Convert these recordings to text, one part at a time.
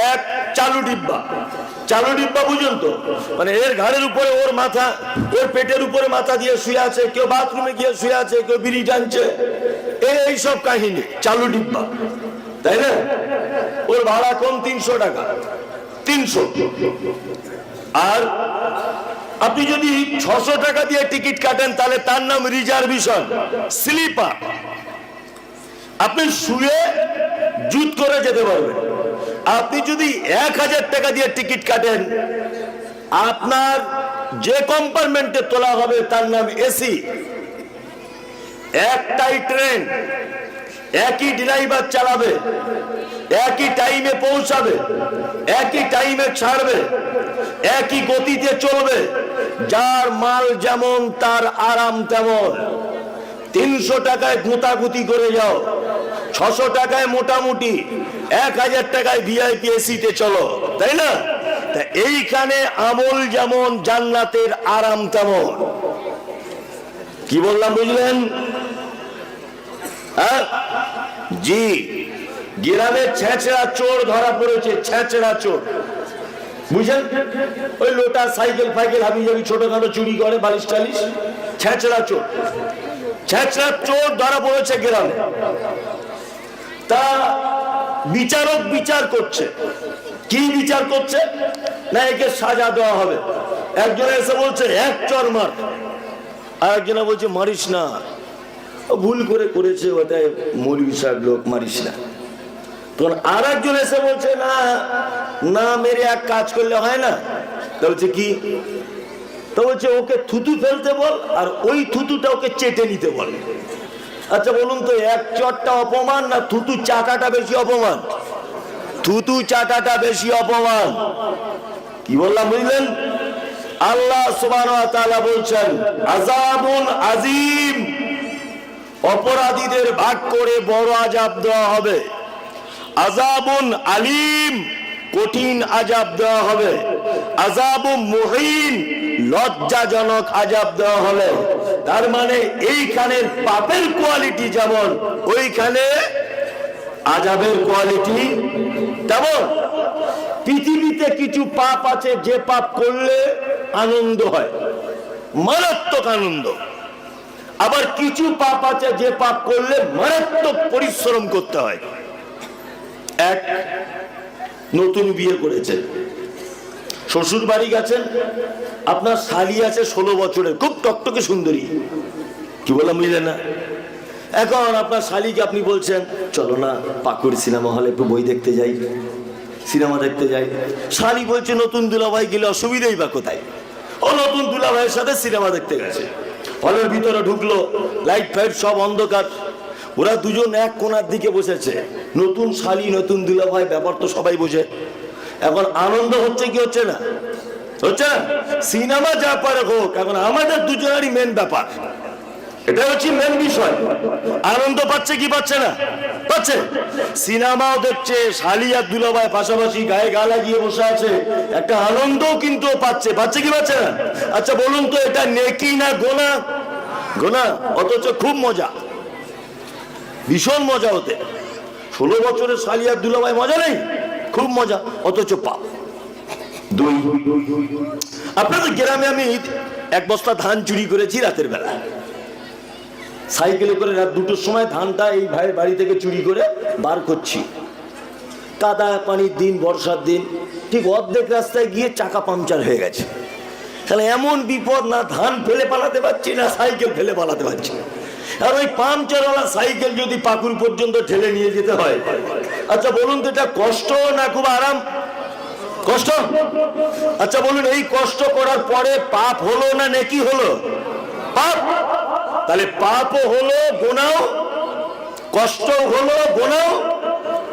এক চালু ডিব্বা। চালু ডিব্বা বুঝুন তো, মানে এর ঘাড়ের উপরে ওর মাথা, ওর পেটের উপরে মাথা দিয়ে শুয়ে আছে, কেউ বাথরুমে গিয়ে শুয়ে আছে, কেউ বিড়ি টানছে, এই সব কাহিনী চালু ডিব্বা, তাই না? ওর ভাড়া কম 300 টাকা, 300। আর আপনি যদি 600 টাকা দিয়ে টিকিট কাটেন তাহলে তার নাম রিজার্ভেশন, স্লিপার। আপনি শুয়ে জুত করে যেতে পারবেন। আপনি যদি 1000 টাকা দিয়ে টিকিট কাটেন, আপনার যে কম্পার্টমেন্টে তোলা হবে তার নাম এসি। একটাই ট্রেন, একই ড্রাইভার চালাবে, একই টাইমে পৌঁছাবে, একই টাইমে ছাড়বে, একই গতিতে চলবে। যার মাল যেমন তার আরাম তেমন। 300 টাকায় গুঁতাগুতি করে যাও, 600 টাকায় মোটামুটি, 1000 টাকায় ভিআইপি এসিতে চলো, তাই না? তা এইখানে আমল যেমন, জান্নাতের আরাম তেমন। কি বললাম বুঝলেন? হ্যাঁ জি। গ্রামে ছেঁচড়া চোর ধরা পড়েছে, ছেঁচড়া চোর, বুঝলেন? ওই লোটা সাইকেল ফাইকেল হাবি যাবি ছোটখাটো চুরি করে, বালিশ টালিশ, ছেঁচড়া চোর। ছেঁচড়া চোর ধরা পড়েছে গ্রামে। তা বিচারক বিচার করছে। কি বিচার করছে? না একে সাজা দেওয়া হবে। একজনে এসে বলছে এক চর মার, আর একজনে বলছে মারিস না, ভুল করে করেছে, ওটাই মৌলভী সাহেব লোক, মারিস না। তখন আর একজন এসে বলছে না না মেরে এক কাজ করলে হয় না। তা বলছে কি? তো বলছে ওকে থুতু ফেলতে বল, আর ওই থুতুটা ওকে চেটে নিতে বল। আচ্ছা বলুন তো, এক চটটা অপমান না থুতু চাটাটা বেশি অপমান? থুতু চাটাটা বেশি অপমান। কি বললাম বুঝলেন? আল্লাহ সুবহানাহু ওয়া তাআলা বলছেন আযাবুন আযীম, অপরাধীদের ভাগ করে বড় আযাব দেওয়া হবে। আযাবুন আলীম, কঠিন আযাব দেওয়া হবে। আযাবুম মুহিন, লজ্জাজনক আযাব দেওয়া হবে। তার মানে এইখানের পাপের কোয়ালিটি যেমন, ওইখানে আযাবের কোয়ালিটি তেমন। পৃথিবীতে কিছু পাপ আছে যে পাপ করলে আনন্দ হয়, মারাত্মক আনন্দ। আবার কিছু পাপ আছে যে পাপ করলে মারাত্মক পরিশ্রম করতে হয়। এক নতুন বিয়ে করেছেন, শ্বশুর বাড়ি গেছেন, আপনার শালি আছে 16 বছরের, খুব টকটকে সুন্দরী। কি বললাম বুঝলেন না? এখন আপনার শালিকে আপনি বলছেন চলো না পাকুড় সিনেমা হলে একটু বই দেখতে যাই, সিনেমা দেখতে যাই। শালি বলছে নতুন দুলাভাই গেলে অসুবিধাই বা কোথায়? ও নতুন দুলাভাইয়ের সাথে সিনেমা দেখতে গেছে। হলের ভিতরে ঢুকলো, লাইট ফাইট সব অন্ধকার, ওরা দুজন এক কোণার দিকে বসেছে। নতুন শালি নতুন দুলাভাই, ব্যাপার তো সবাই বোঝে। এখন আনন্দ হচ্ছে কি হচ্ছে না? হচ্ছে না? সিনেমা যা পারে হোক, এখন আমাদের দুজনেরই মেন ব্যাপার, এটা হচ্ছে মেন বিষয়। আনন্দ পাচ্ছে কি পাচ্ছে না? পাচ্ছে। সিনেমাও দেখছে, শালি আর দুলাভাই পাশাপাশি গায়ে গা লাগিয়ে বসে আছে, একটা আনন্দও কিন্তু পাচ্ছে। পাচ্ছে কি পাচ্ছে না? আচ্ছা বলুন তো, এটা নেকি না গোনা? গোনা। অথচ খুব মজা, ভীষণ মজা হতে। 16 বছরের শালি আর দুলাভাই, মজা নেই? খুব মজা, অথচ পাপ। দুই, আপনাদের গ্রামে আমি 1 বস্তা ধান চুরি করেছি রাতের বেলা। সাইকেলে করে রাত 2টোর সময় ধানটা এই ভাইয়ের বাড়ি থেকে চুরি করে বার করছি। কাদা পানির দিন, বর্ষার দিন, ঠিক অর্ধেক রাস্তায় গিয়ে চাকা পাংচার হয়ে গেছে। তাহলে এমন বিপদ, না ধান ফেলে পালাতে পারছি, না সাইকেল ফেলে পালাতে পারছি। আর ওই পাংচারওয়ালা সাইকেল যদি পাকুর পর্যন্ত ঠেলে নিয়ে যেতে হয়, আচ্ছা বলুন তো এটা কষ্ট না খুব আরাম? কষ্ট। আচ্ছা বলুন, এই কষ্ট করার পরে পাপ হলো না নেকি হলো? পাপ। তাহলে পাপও হলো, গুনাহ, কষ্ট হলো, গুনাহ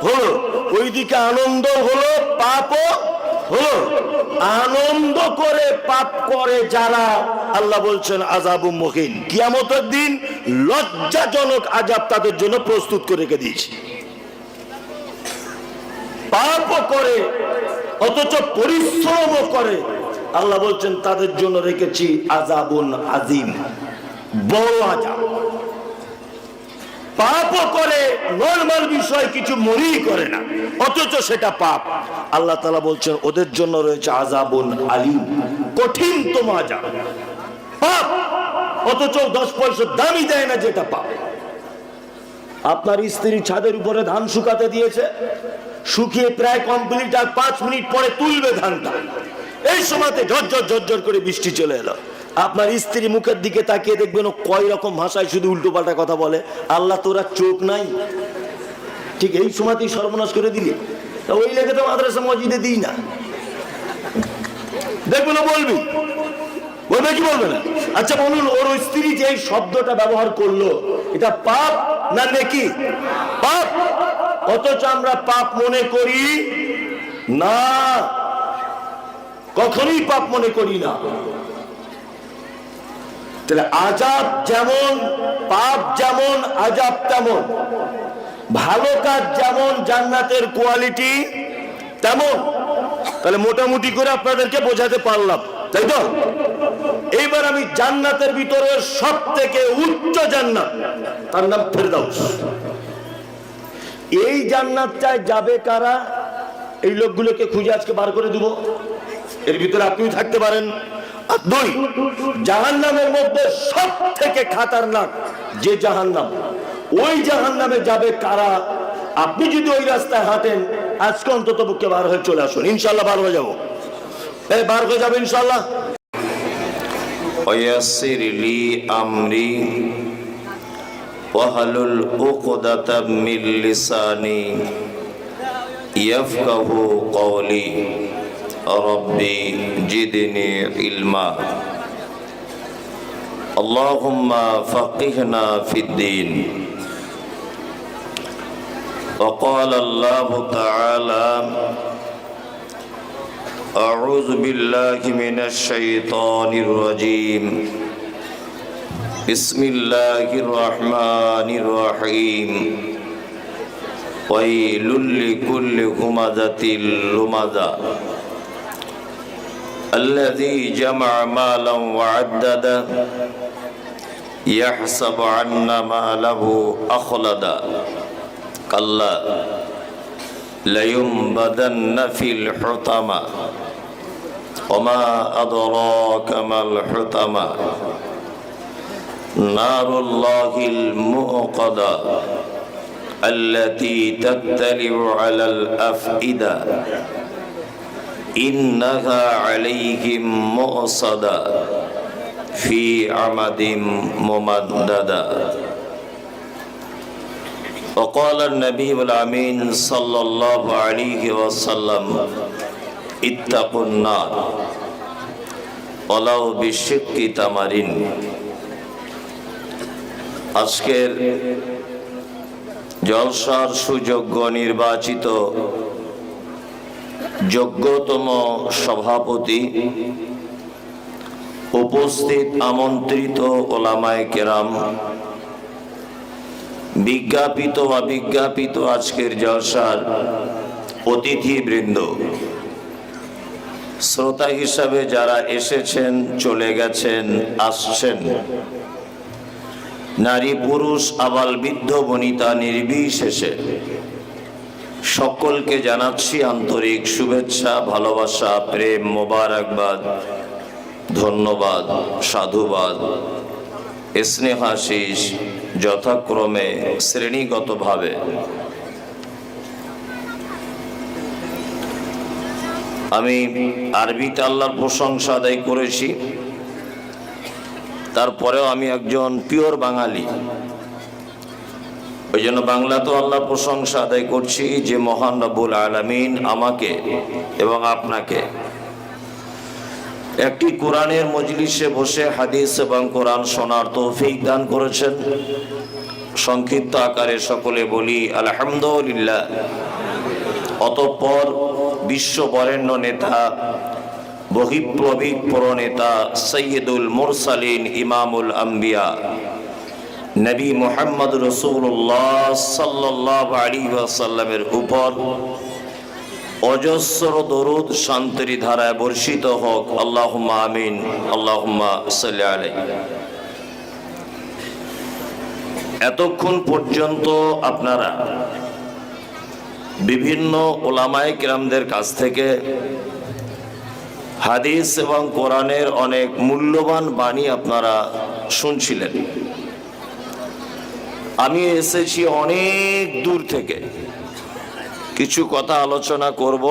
হলো, ওইদিকে আনন্দ হলো, পাপও হলো। আনন্দ করে পাপ করে যারা, আল্লাহ বলছেন আযাবুম মুহিন, কিয়ামতের দিন লজ্জাজনক আযাব তাদের জন্য প্রস্তুত করে রেখে দিয়েছি। পাপও করে অথচ পরিশ্রমও করে, আল্লাহ বলছেন তাদের জন্য রেখেছি আযাবুন আযীম, বড় আযাব। পাপও করে, নরমাল বিষয় কিছু মনেই করে না, অথচ সেটা পাপ। আল্লাহ তাআলা বলছেন ওদের জন্য রয়েছে আযাবুন আলীম, কঠিনতম আযাব। পাপ, অথচ 10 পয়সা দামই দেয় না, যেটা পাপ। আপনার স্ত্রী ছাদের উপরে ধান শুকাতে দিয়েছে, শুকিয়ে প্রায় কমপ্লিট, আর 5 মিনিট পরে তুলবে ধানটা। এই সময়তে ঝরঝর ঝরঝর করে বৃষ্টি চলে এলো। আপনার স্ত্রী মুখের দিকে তাকিয়ে দেখবেন ও কয় রকম ভাষায় শুধু উল্টো পাল্টা কথা বলে। আল্লাহ তোরা চোখ নাই, ঠিক এই সময়তেই সর্বনাশ করে দিলি। তা ওই লেগে তো মাদ্রাসা মসজিদে দিই না। দেখবো না, বলবি, বলবে কি বলবে না? আচ্ছা বলুন, ওর স্ত্রী যে এই শব্দটা ব্যবহার করলো, এটা পাপ না নেকি? পাপ। অথচ আমরা পাপ মনে করি না, কখনোই পাপ মনে করি না। তাহলে আযাব যেমন, পাপ যেমন, আযাব তেমন। ভালো কাজ যেমন জান্নাতের কোয়ালিটি তেমন। তাহলে মোটামুটি করে আপনাদেরকে বোঝাতে পারলাম, তাই তো? এইবার আমি জান্নাতের ভিতরে সব থেকে উচ্চ জান্নাত, তার নাম ফেরদাউস। এই জান্নাতটায় যাবে কারা? এই লোকগুলোকে খুঁজে আজকে বার করে দিব, এর ভিতরে আপনিও থাকতে পারেন। আর 2, জাহান্নামের মধ্যে সব থেকে খাতারনাক যে জাহান্নাম, ওই জাহান্নামে যাবে কারা? আপনি যদি ওই রাস্তায় হাঁটেন, আজকে অন্তত পক্ষে বার হয়ে চলে আসুন, ইনশাল্লাহ বার হয়ে যাবো। বার হয়ে যাবে ইনশাল্লাহ। ويسر لي أمري واحلل عقدة من لساني يفقه قولي ربي زدني علما اللهم فقهنا في الدين وقال الله تعالى أعوذ بالله من الشيطان الرجيم بسم الله الرحمن الرحيم ويل لكل همزة لمزة الذي جمع مالا وعدده يحسب أن ماله أخلده كلا لينبذن في الحطمة وما أدراك ما الحطمة نار الله الموقدة التي تطلع على الأفئدة إنها عليهم مؤصدة في عمد ممددة وقال النبي الأمين صلى الله عليه وسلم اتقوا النار ولو بشق تمر আজকের জলসার সুযোগ্য নির্বাচিত যোগ্যতম সভাপতি, উপস্থিত আমন্ত্রিত ওলামায়ে কেরাম, বিজ্ঞাপিত অবিজ্ঞাপিত আজকের জলসার অতিথিবৃন্দ, শ্রোতা হিসাবে যারা এসেছেন, চলে গেছেন, আসছেন, নারী পুরুষ আবাল বৃদ্ধ বনিতা নির্বিশেষে সকলকে জানাচ্ছি আন্তরিক শুভেচ্ছা, ভালোবাসা, প্রেম, মোবারকবাদ, ধন্যবাদ, সাধুবাদ, স্নেহাশিস যথাক্রমে শ্রেণীগতভাবে। আমি আরবিতে আল্লাহর প্রশংসা আদায় করেছি, তারপরেও আমি একজন পিওর বাঙালি, ওই জন্য বাংলাতেও আল্লাহর প্রশংসা আদায় করছি যে মহান রব্বুল আলামিন আমাকে এবং আপনাকে একটি কোরআনের মজলিসে বসে হাদিস এবং কোরআন শোনার তৌফিক দান করেছেন। সংক্ষিপ্ত আকারে সকলে বলি আলহামদুলিল্লাহ। অতঃপর বিশ্ব বরেণ্য নেতা, বহিঃপ্রবিক প্রণেতা, সৈয়দুল মুরসালিন, ইমামুল আম্বিয়া, নবী মুহাম্মদ রাসূলুল্লাহ সাল্লাল্লাহু আলাইহি ওয়াসাল্লামের উপর অজস্র দরুদ শান্তির ধারায় বর্ষিত হোক। আল্লাহুম্মা আমিন, আল্লাহুম্মা সাল্লি আলাইহি। এতক্ষণ পর্যন্ত আপনারা বিভিন্ন ওলামায়ে কেরামদের কাছ থেকে হাদিস এবং কোরআনের অনেক মূল্যবান বাণী আপনারা শুনছিলেন। আমি এসেছি অনেক দূর থেকে, কিছু কথা আলোচনা করব।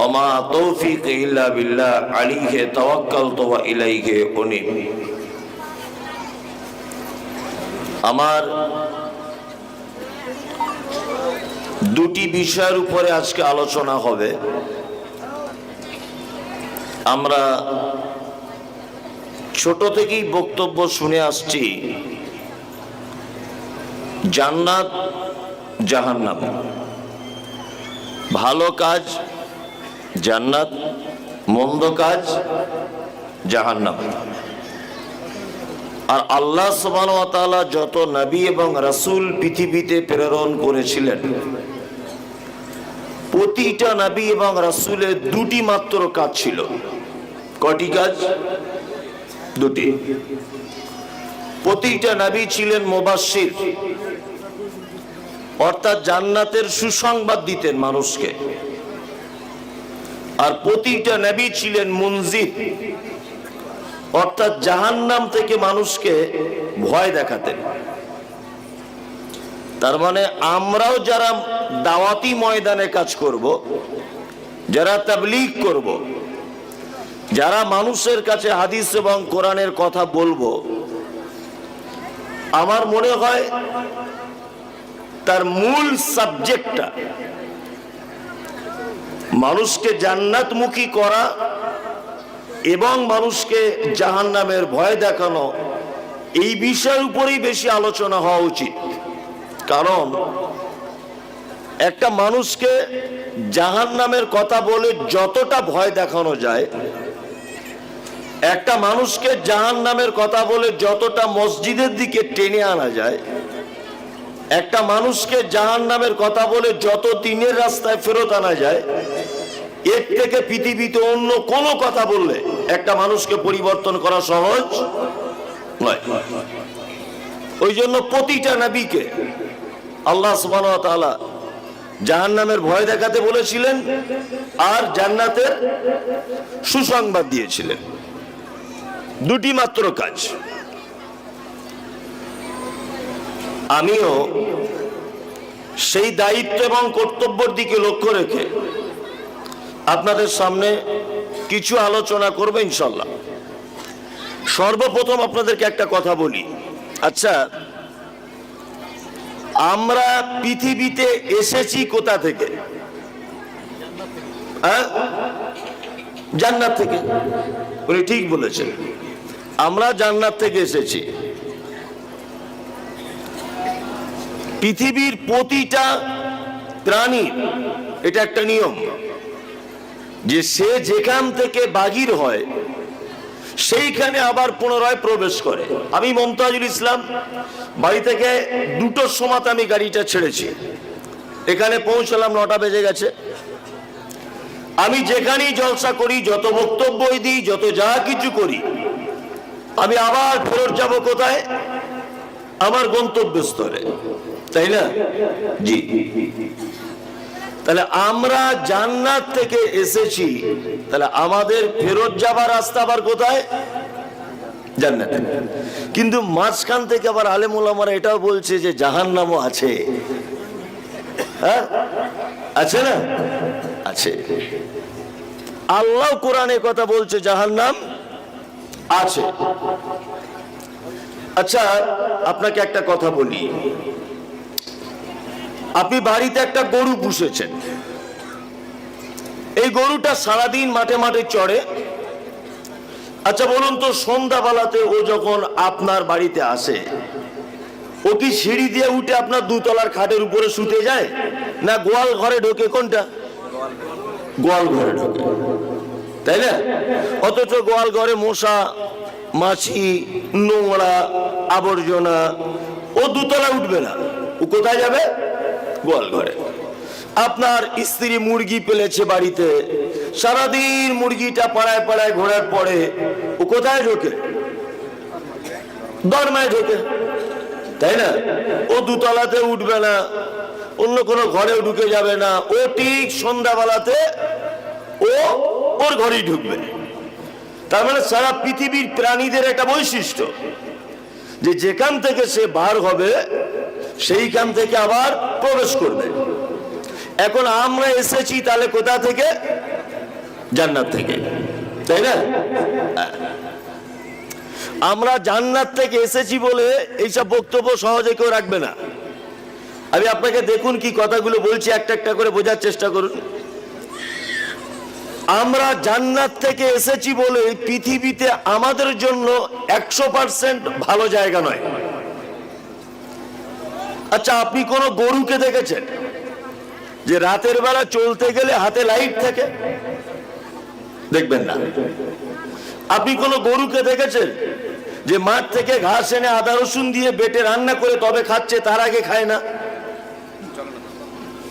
ওমা তৌফিক ইল্লা বিল্লাহ আলাইহি তাওয়াক্কালতু ওয়া ইলাইহি উনীব। আমার দুটি বিষয়ের উপরে আজকে আলোচনা হবে। আমরা ছোট থেকেই বক্তব্য শুনে আসছি, জান্নাত জাহান্নাম, ভালো কাজ জান্নাত, মন্দ কাজ জাহান্নাম। আর আল্লাহ সুবহানাহু ওয়া তাআলা যত নবী এবং রাসূল পৃথিবীতে প্রেরণ করেছিলেন, প্রতিটা নবী এবং রাসূলের দুটি মাত্র কাজ ছিল। কটি কাজ? দুটি। প্রতিটা নবী ছিলেন মুবাশশির, অর্থাৎ জান্নাতের সুসংবাদ দিতেন মানুষকে। আর প্রতিটা নবী ছিলেন মুনজির, অর্থাৎ জাহান্নাম থেকে মানুষকে ভয় দেখাতেন। তার মানে আমরাও যারা দাওয়াতি ময়দানে কাজ করব, যারা তাবলীগ করব, যারা মানুষের কাছে হাদিস এবং কোরআনের কথা বলবো, আমার মনে হয় তার মূল সাবজেক্টটা মানুষকে জান্নাতমুখী করা এবং মানুষকে জাহান্নামের ভয় দেখানো, এই বিষয়ের উপরেই বেশি আলোচনা হওয়া উচিত। কারণ একটা মানুষকে জাহান্নামের কথা বলে যতটা ভয় দেখানো যায়, একটা মানুষকে জাহান্নামের কথা বলে যতটা মসজিদের দিকে টেনে আনা যায়, একটা মানুষকে জাহান্নামের কথা বলে যত দিনের রাস্তায় ফেরত আনা যায়, এর থেকে পৃথিবীতে অন্য কোনো কথা বললে একটা মানুষকে পরিবর্তন করা সহজ নয়। ওই জন্য প্রতিটা নবীকে আল্লাহ সুবহানাহু ওয়া তাআলা জাহান্নামের ভয় দেখাতে বলেছিলেন আর জান্নাতের সুসংবাদ দিয়েছিলেন। দুটি মাত্র কাজ। আমিও সেই দায়িত্ব এবং কর্তব্যের দিকে লক্ষ্য রেখে আপনাদের সামনে কিছু আলোচনা করব ইনশাআল্লাহ। সর্বপ্রথম আপনাদেরকে একটা কথা বলি। আচ্ছা, আমরা পৃথিবীতে এসেছি কোথা থেকে? জান্নাত থেকে। উনি ঠিক বলেছেন, আমরা জান্নাত থেকে এসেছি। পৃথিবীর প্রতিটা প্রাণীর এটা একটা নিয়ম যে সে যেখান থেকে বাহির হয় সেইখানে আবার পুনরায় প্রবেশ করে। আমি মমতাজুল ইসলাম বাড়ি থেকে 2টোর সময় আমি গাড়িটা ছেড়েছি, এখানে পৌঁছলাম 9টা বেজে গেছে। আমি যেখানেই জলসা করি, যত বক্তব্য দিই, যত যা কিছু করি, আমি আবার ফেরত যাব কোথায়? আমার গন্তব্যস্থলে, তাই না? জি। তাহলে আমরা জান্নাত থেকে এসেছি, তাহলে আমাদের ফেরত যাবার রাস্তা আবার কোথায়? জান্নাতে। কিন্তু মাঝখান থেকে আবার আলেম ওলামারা এটাও বলছে যে জাহান্নামও আছে। হ্যাঁ, আছে না? আছে। আল্লাহ কোরআনে কথা বলছে জাহান্নাম আছে। আচ্ছা, আপনাকে একটা কথা বলি। আপনি বাড়িতে একটা গরু পুষেছেন, এই গরুটা সারাদিন মাঠে মাঠে চড়ে। আচ্ছা বলুন তো, সন্ধ্যাবেলাতে ও যখন আপনার বাড়িতে আসে, ও কি সিঁড়ি দিয়ে উঠে আপনার 2তলার খাটের উপরে শুতে যায়, না গোয়াল ঘরে ঢোকে? কোনটা? গোয়াল ঘরে ঢোকে, তাই না? অথচ গোয়াল ঘরে মশা, মাছি, নোংরা, আবর্জনা, ও 2তলা উঠবে না। ও কোথায় যাবে? গোয়াল ঘরে। আপনার স্ত্রী মুরগি পেলেছে বাড়িতে, সারাদিন মুরগিটা পাড়ায় পাড়ায় ঘোরার পরে ও কোথায় ঢোকে? দরমায় ঢোকে। তাই না? ও দুতলাতে উঠবে না, অন্য কোনো ঘরেও ঢুকে যাবে না, ও ঠিক সন্ধ্যাবেলাতে ও ওর ঘরেই ঢুকবে। তার মানে সারা পৃথিবীর প্রাণীদের একটা বৈশিষ্ট্য যে যেখান থেকে সে বার হবে সেইখান থেকে আবার প্রবেশ করবে। এখন আমরা এসেছি তাহলে কোথা থেকে? জান্নাত থেকে, তাই না? আমরা জান্নাত থেকে এসেছি বলে এইসব বক্তব্য সহজে কেউ রাখবে না। আমি আপনাকে দেখুন কি কথাগুলো বলছি, একটা একটা করে বোঝার চেষ্টা করুন। আমরা জান্নাত থেকে এসেছি বলে পৃথিবীতে আমাদের জন্য 100% ভালো জায়গা নয়। আচ্ছা, আপনি কোন গরুকে দেখেছেন যে রাতের বেলা চলতে গেলে হাতে লাইট থাকে? দেখবেন না। আপনি কোন গরুকে দেখেছেন যে মাঠ থেকে ঘাস এনে আদা রসুন দিয়ে বেটে রান্না করে তবে খাচ্ছে, তার আগে খায় না?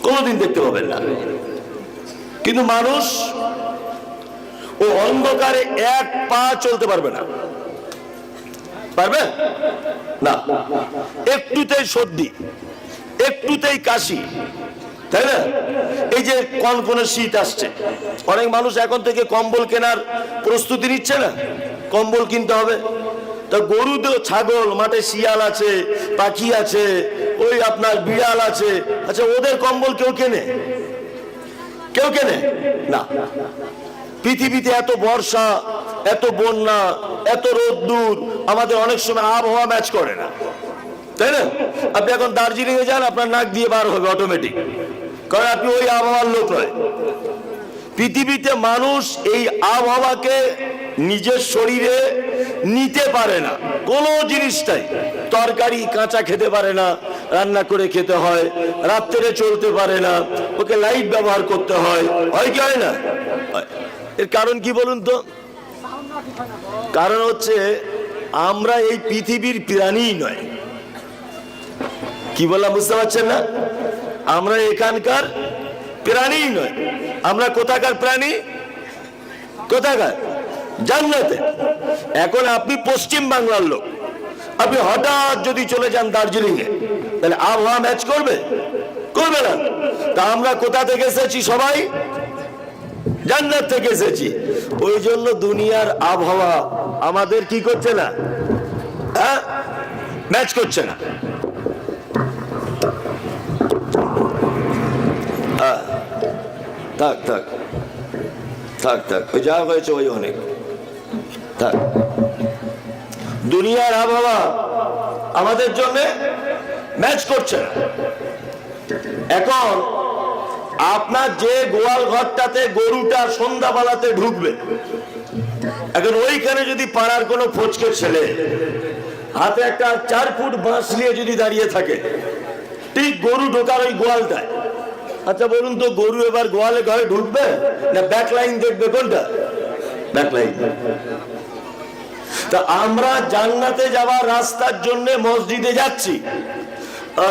কোনোদিন দেখতে পাবেন না। কিন্তু মানুষ ও অন্ধকারে এক পা চলতে পারবে না। পারবে না। একটুতেই সর্দি, একটুতেই কাশি, তাই না? এই যে কনকনে শীত আসছে, অনেক মানুষ এখন থেকে কম্বল কেনার প্রস্তুতি নিচ্ছে না, কম্বল কিনতে হবে। তা গরু তো, ছাগল, মাঠে শিয়াল আছে, পাখি আছে, ওই আপনার বিড়াল আছে, আচ্ছা ওদের কম্বল কেউ কেনে? কেউ কেনে না। পৃথিবীতে এত বর্ষা, এত বন্যা, এত রোদ্দুর, আমাদের অনেক সময় আবহাওয়া ম্যাচ করে না, তাই না? আপনি এখন দার্জিলিং এ যান, আপনার নাক দিয়ে বার হবে অটোমেটিক, কারণ আপনি ওই আবহাওয়ার লোক নয়। পৃথিবীতে মানুষ এই আবহাওয়াকে নিজের শরীরে নিতে পারে না। কোনো জিনিসটাই, তরকারি কাঁচা খেতে পারে না, রান্না করে খেতে হয়, রাত্রে চলতে পারে না, ওকে লাইট ব্যবহার করতে হয়। হয় কি হয় না? এর কারণ কি বলুন তো? কারণ হচ্ছে আমরা এই পৃথিবীর প্রাণীই নয়। কি বললাম বুঝতে পারছেন না? আমরা এখানকার প্রাণী নয়। আমরা কোথাকার প্রাণী? কোথাকার? জান্নাতে। এখন আপনি পশ্চিম বাংলার লোক, আপনি হঠাৎ যদি চলে যান দার্জিলিং এ, তাহলে আবহাওয়া ম্যাচ করবে? করবে না। তা আমরা কোথা থেকে এসেছি? সবাই জান্নাত থেকে এসেছি। ওই জন্য দুনিয়ার আবহাওয়া আমাদের কি করছে না? হ্যাঁ, ম্যাচ করছে না। থাক থাক থাক থাক, ওই যা হয়েছে ওই অনেক থাক। দুনিয়ার আবহাওয়া আমাদের জন্য ম্যাচ করছে না। এখন আপনার যে গোয়াল ঘরটাতে গরুটা সন্ধ্যাবেলাতে ঢুকবে, এখন ওইখানে যদি পাড়ার কোনো ফচকে ছেলে হাতে একটা 4 ফুট বাঁশ নিয়ে যদি দাঁড়িয়ে থাকে ঠিক গরু ঢোকার ওই গোয়ালটায়, আচ্ছা বলুন তো, গরু এবার গোয়ালে ঘরে ঢুকবে না ব্যাক লাইন দেখবে? কোনটা? Back line. তা আমরা জান্নাতে যাওয়ার রাস্তার জন্য মসজিদে যাচ্ছি,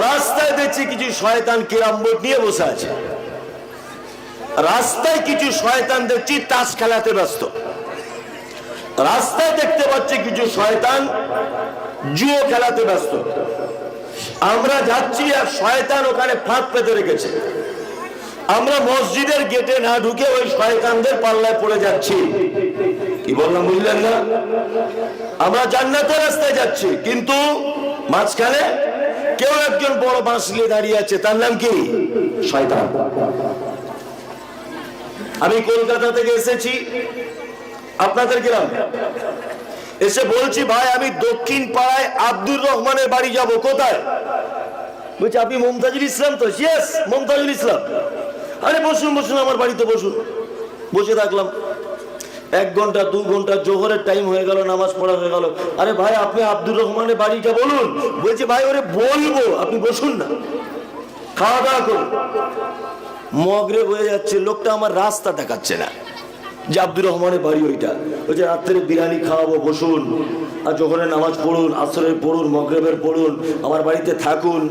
রাস্তায় দেখছি কিছু শয়তান কেরাম বোর্ড নিয়ে বসে আছে। রাস্তায় কিছু শয়তান দেখছি তাস খেলাতে ব্যস্ত। রাস্তায় দেখতে পাচ্ছি কিছু শয়তান জুয়ো খেলাতে ব্যস্ত। আমরা যাচ্ছি আর শয়তান ওখানে ফাঁদ পেতে রেখেছে। আমরা মসজিদের গেটে না ঢুকে ওই শয়তানদের পাল্লায় পড়ে যাচ্ছি। কি বললাম বুঝলেন না? আমরা জান্নাতের রাস্তায় যাচ্ছি, কিন্তু মাঝখানে কেউ একজন বড় বাঁশ নিয়ে দাঁড়িয়ে আছে, তার নাম কি? শয়তান। আমি কলকাতা থেকে এসেছি আপনাদের গ্রামে, এসে বলছি ভাই আমি দক্ষিণ পাড়ায় আব্দুর রহমানের বাড়ি যাব। কোথায়? বলছি আপনি মমতাজুল ইসলাম তো? ইয়েস, মমতাজুল ইসলাম। আরে বসুন বসুন, আমার বাড়িতে বসুন। বসে থাকলাম 1 ঘন্টা 2 ঘন্টা, জোহরের টাইম হয়ে গেল, নামাজ পড়া হয়ে গেল। আরে ভাই আপনি আব্দুর রহমানের বাড়িটা বলুন। বলছে ভাই ওরে বলবো, আপনি বসুন না, খাওয়া দাওয়া করুন। মগরিব হয়ে যাচ্ছে, লোকটা আমার রাস্তা দেখাচ্ছে না যে আব্দুর রহমানের বাড়ি ওইটা। বলছে রাত্রে বিরিয়ানি খাওয়াবো, বসুন, আর জোহরের নামাজ পড়ুন, আসরের পড়ুন, মগরিবের পড়ুন, আমার বাড়িতে থাকুন।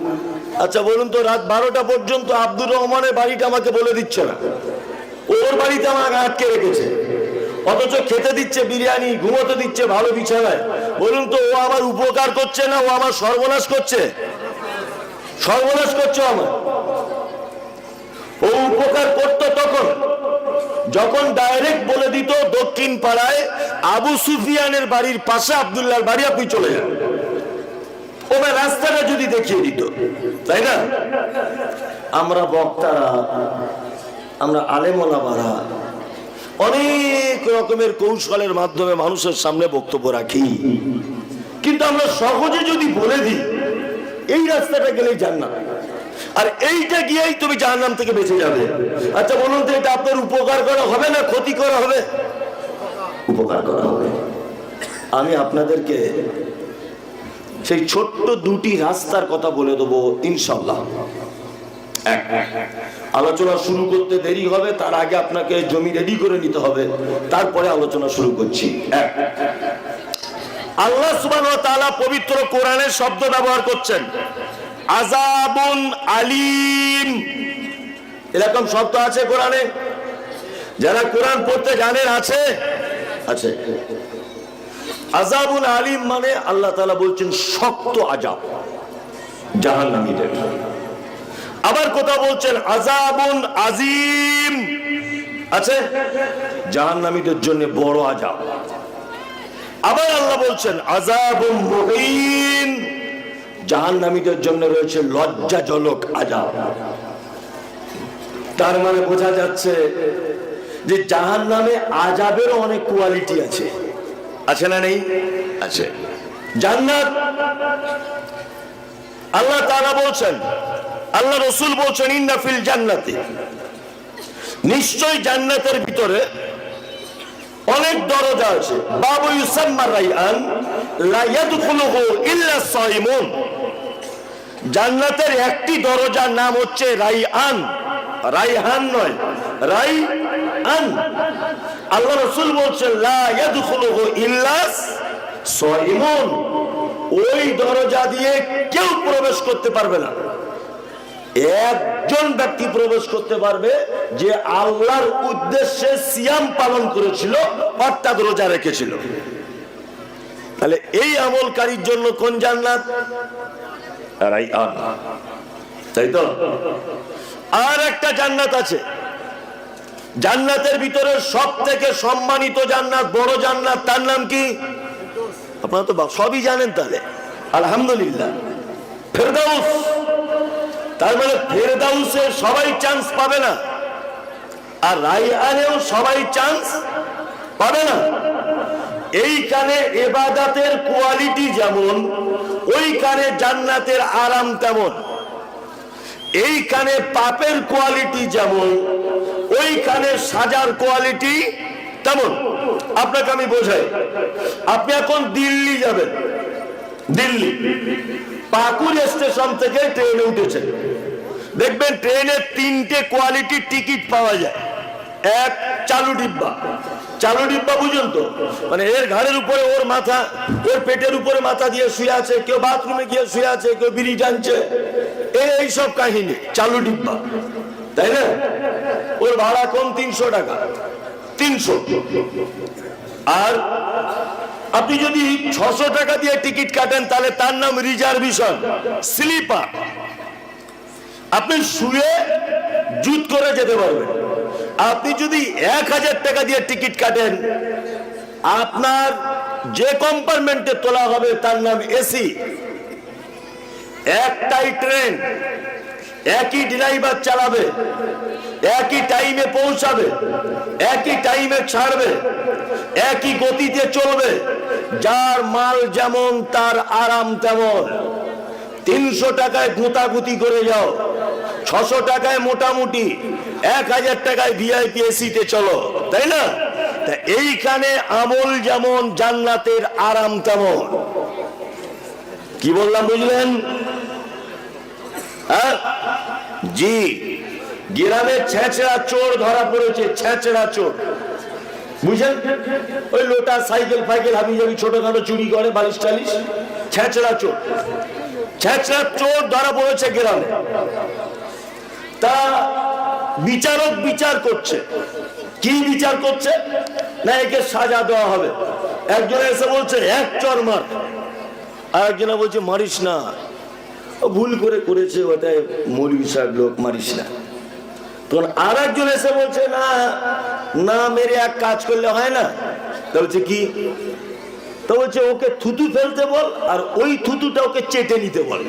আচ্ছা বলুন তো, রাত 12টা পর্যন্ত আব্দুর রহমানের বাড়িটা আমাকে বলে দিচ্ছে না, ওর বাড়িতে আমাকে আটকে রেখেছে। ও অথচ খেতে দিচ্ছে বিরিয়ানি, ঘুমোতে দিচ্ছে ভালো বিছানায়। বলুন তো ও আমার উপকার করছে না ও আমার সর্বনাশ করছে? সর্বনাশ করছে আমার। ও উপকার করত তখন যখন ডাইরেক্ট বলে দিত দক্ষিণ পাড়ায় আবু সুফিয়ানের বাড়ির পাশে আব্দুল্লাহর বাড়ি, আপনি চলে যান। ওরা রাস্তাটা যদি দেখিয়ে দিত, তাই না? আমরা বক্তারা, আমরা আলেমওয়ালারা অনেক রকমের কৌশলের মাধ্যমে মানুষের সামনে বক্তব্য রাখি, কিন্তু আমরা সহজে যদি বলে দিই এই রাস্তাটা গেলেই জান্নাত, আর এইটা গিয়েই তুমি জাহান্নাম থেকে বেঁচে যাবে। আচ্ছা বলুন তো, এটা আপনার উপকার করা হবে না ক্ষতি করা হবে? উপকার করা হবে। আমি আপনাদেরকে সেই ছোট্ট দুটি রাস্তার কথা বলে দেবো ইনশাআল্লাহ। আলোচনা শুরু করতে দেরি হবে, তার আগে আপনাকে জমি রেডি করে নিতে হবে, তারপরে আলোচনা শুরু করছি। আল্লাহ সুবহানাহু ওয়া তাআলা পবিত্র কোরআনের শব্দ ব্যবহার করছেন আযাবুন আলীম, এরকম শব্দ আছে কোরআনে? যারা কোরআন পড়তে জানেন আছে? আছে। আযাবুন আলীম মানে আল্লাহ তাআলা বলছেন শক্ত আযাব জাহান্নামীদের। আবার কোথাও বলছেন আযাবুন আযীম, আছে জাহান্নামীদের জন্য বড় আযাব। আবার আল্লাহ বলছেন আযাবুন মুহিন, জাহান্নামীদের জন্য রয়েছে লজ্জাজনক আযাব। তার মানে বোঝা যাচ্ছে যে জাহান্নামে আযাবেরও অনেক কোয়ালিটি আছে। আছে না নেই? আছে। জান্নাত আল্লাহ তাআলা বলছেন, আল্লাহ রাসূল বলছেন ইন্না ফিল জান্নাতি, নিশ্চয় জান্নাতের ভিতরে অনেক দরজা আছে। বাবু ইউসাম্মা রাইয়ান লা ইয়াদখুলুহু ইল্লা সাইমুন, জান্নাতের একটি দরজার নাম হচ্ছে রাইয়ান, রাইহান নয়, রাইয়ান। আল্লাহ রাসূল বলছেন লা ইয়াদখুলুহু ইল্লা সাইমুন, ওই দরজা দিয়ে কেউ প্রবেশ করতে পারবে না। একজন ব্যক্তি প্রবেশ করতে পারবে যে আল্লাহর উদ্দেশ্যে সিয়াম পালন করেছিল, অর্থাৎ রোজা রেখেছিল। তাহলে এই আমলকারীর জন্য কোন জান্নাত? রাইয়ান, তাই তো? আর একটা জান্নাত আছে, জান্নাতের ভিতরে সব থেকে সম্মানিত জান্নাত, বড় জান্নাত, তার নাম কি? আপনারা তো সবই জানেন, তাহলে আলহামদুলিল্লাহ। ফেরদাউস। তার মানে ফেরদাউসে সবাই চান্স পাবে না, আর রাইয়ানেও সবাই চান্স পাবে না। এইখানে ইবাদতের কোয়ালিটি যেমন, ওইখানে জান্নাতের আরাম তেমন। এইখানে পাপের কোয়ালিটি যেমন, ওইখানে সাজার কোয়ালিটি তেমন। আপনাকে আমি বোঝাই, আপনি এখন দিল্লি যাবেন, দিল্লি পাকুর স্টেশন থেকে ট্রেনে উঠেছেন, দেখবেন ট্রেনের তিনটে কোয়ালিটির টিকিট পাওয়া যায়। এক, চালু ডিব্বা। চালু ডিব্বা বুঝুন তো, মানে এর ঘাড়ের উপরে ওর মাথা, ওর পেটের উপরে মাথা দিয়ে শুয়ে আছে, কেউ বাথরুমে গিয়ে শুয়ে আছে, কেউ বিড়ি টানছে, এই সব কাহিনী চালু ডিব্বা, তাই না? ওর ভাড়া কম 300 টাকা, 300। আর আপনি যদি 600 টাকা দিয়ে টিকিট কাটেন তাহলে তার নাম রিজার্ভেশন, স্লিপার। আপনি শুয়ে জুত করে যেতে পারবেন। আপনি যদি 1000 টাকা দিয়ে টিকিট কাটেন, আপনার যে কম্পার্টমেন্টে তোলা হবে তার নাম এসি। একটাই ট্রেন, একই ড্রাইভার চালাবে, একই টাইমে পৌঁছাবে, একই টাইমে ছাড়বে, একই গতিতে চলবে। যার মাল যেমন তার আরাম তেমন। 300 টাকায় গুঁতাগুতি করে যাও, 600 টাকায় মোটামুটি, 1000 টাকায় ভিআইপি এসিতে চলো, তাই না? এইখানে আমল যেমন, জান্নাতের আরাম তেমন। কি বললাম বুঝলেন? জি, গ্রামে ছেঁচড়া চোর ধরা পড়েছে, ছেঁচড়া চোর, বুঝলেন? ওই লোটা সাইকেল ফাইকেল হাবি যাবি ছোটখাটো চুরি করে, বালিশ টালিশ, ছেঁচড়া চোর। ছেঁচড়া চোর ধরা পড়েছে গ্রামে। তা বিচারক বিচার করছে। কি বিচার করছে? না একে সাজা দেওয়া হবে। একজন এসে বলছে এক চর মার, আর একজনে বলছে মারিস না, ও ভুল করে করেছে, ওটাই মৌলভী সাহেব লোক, মারিস না। তখন আর একজন এসে বলছে না না মেরে এক কাজ করলে হয় না। তা বলছে কি? তো বলছে ওকে থুতু ফেলতে বল আর ওই থুতুটা ওকে চেটে নিতে বল।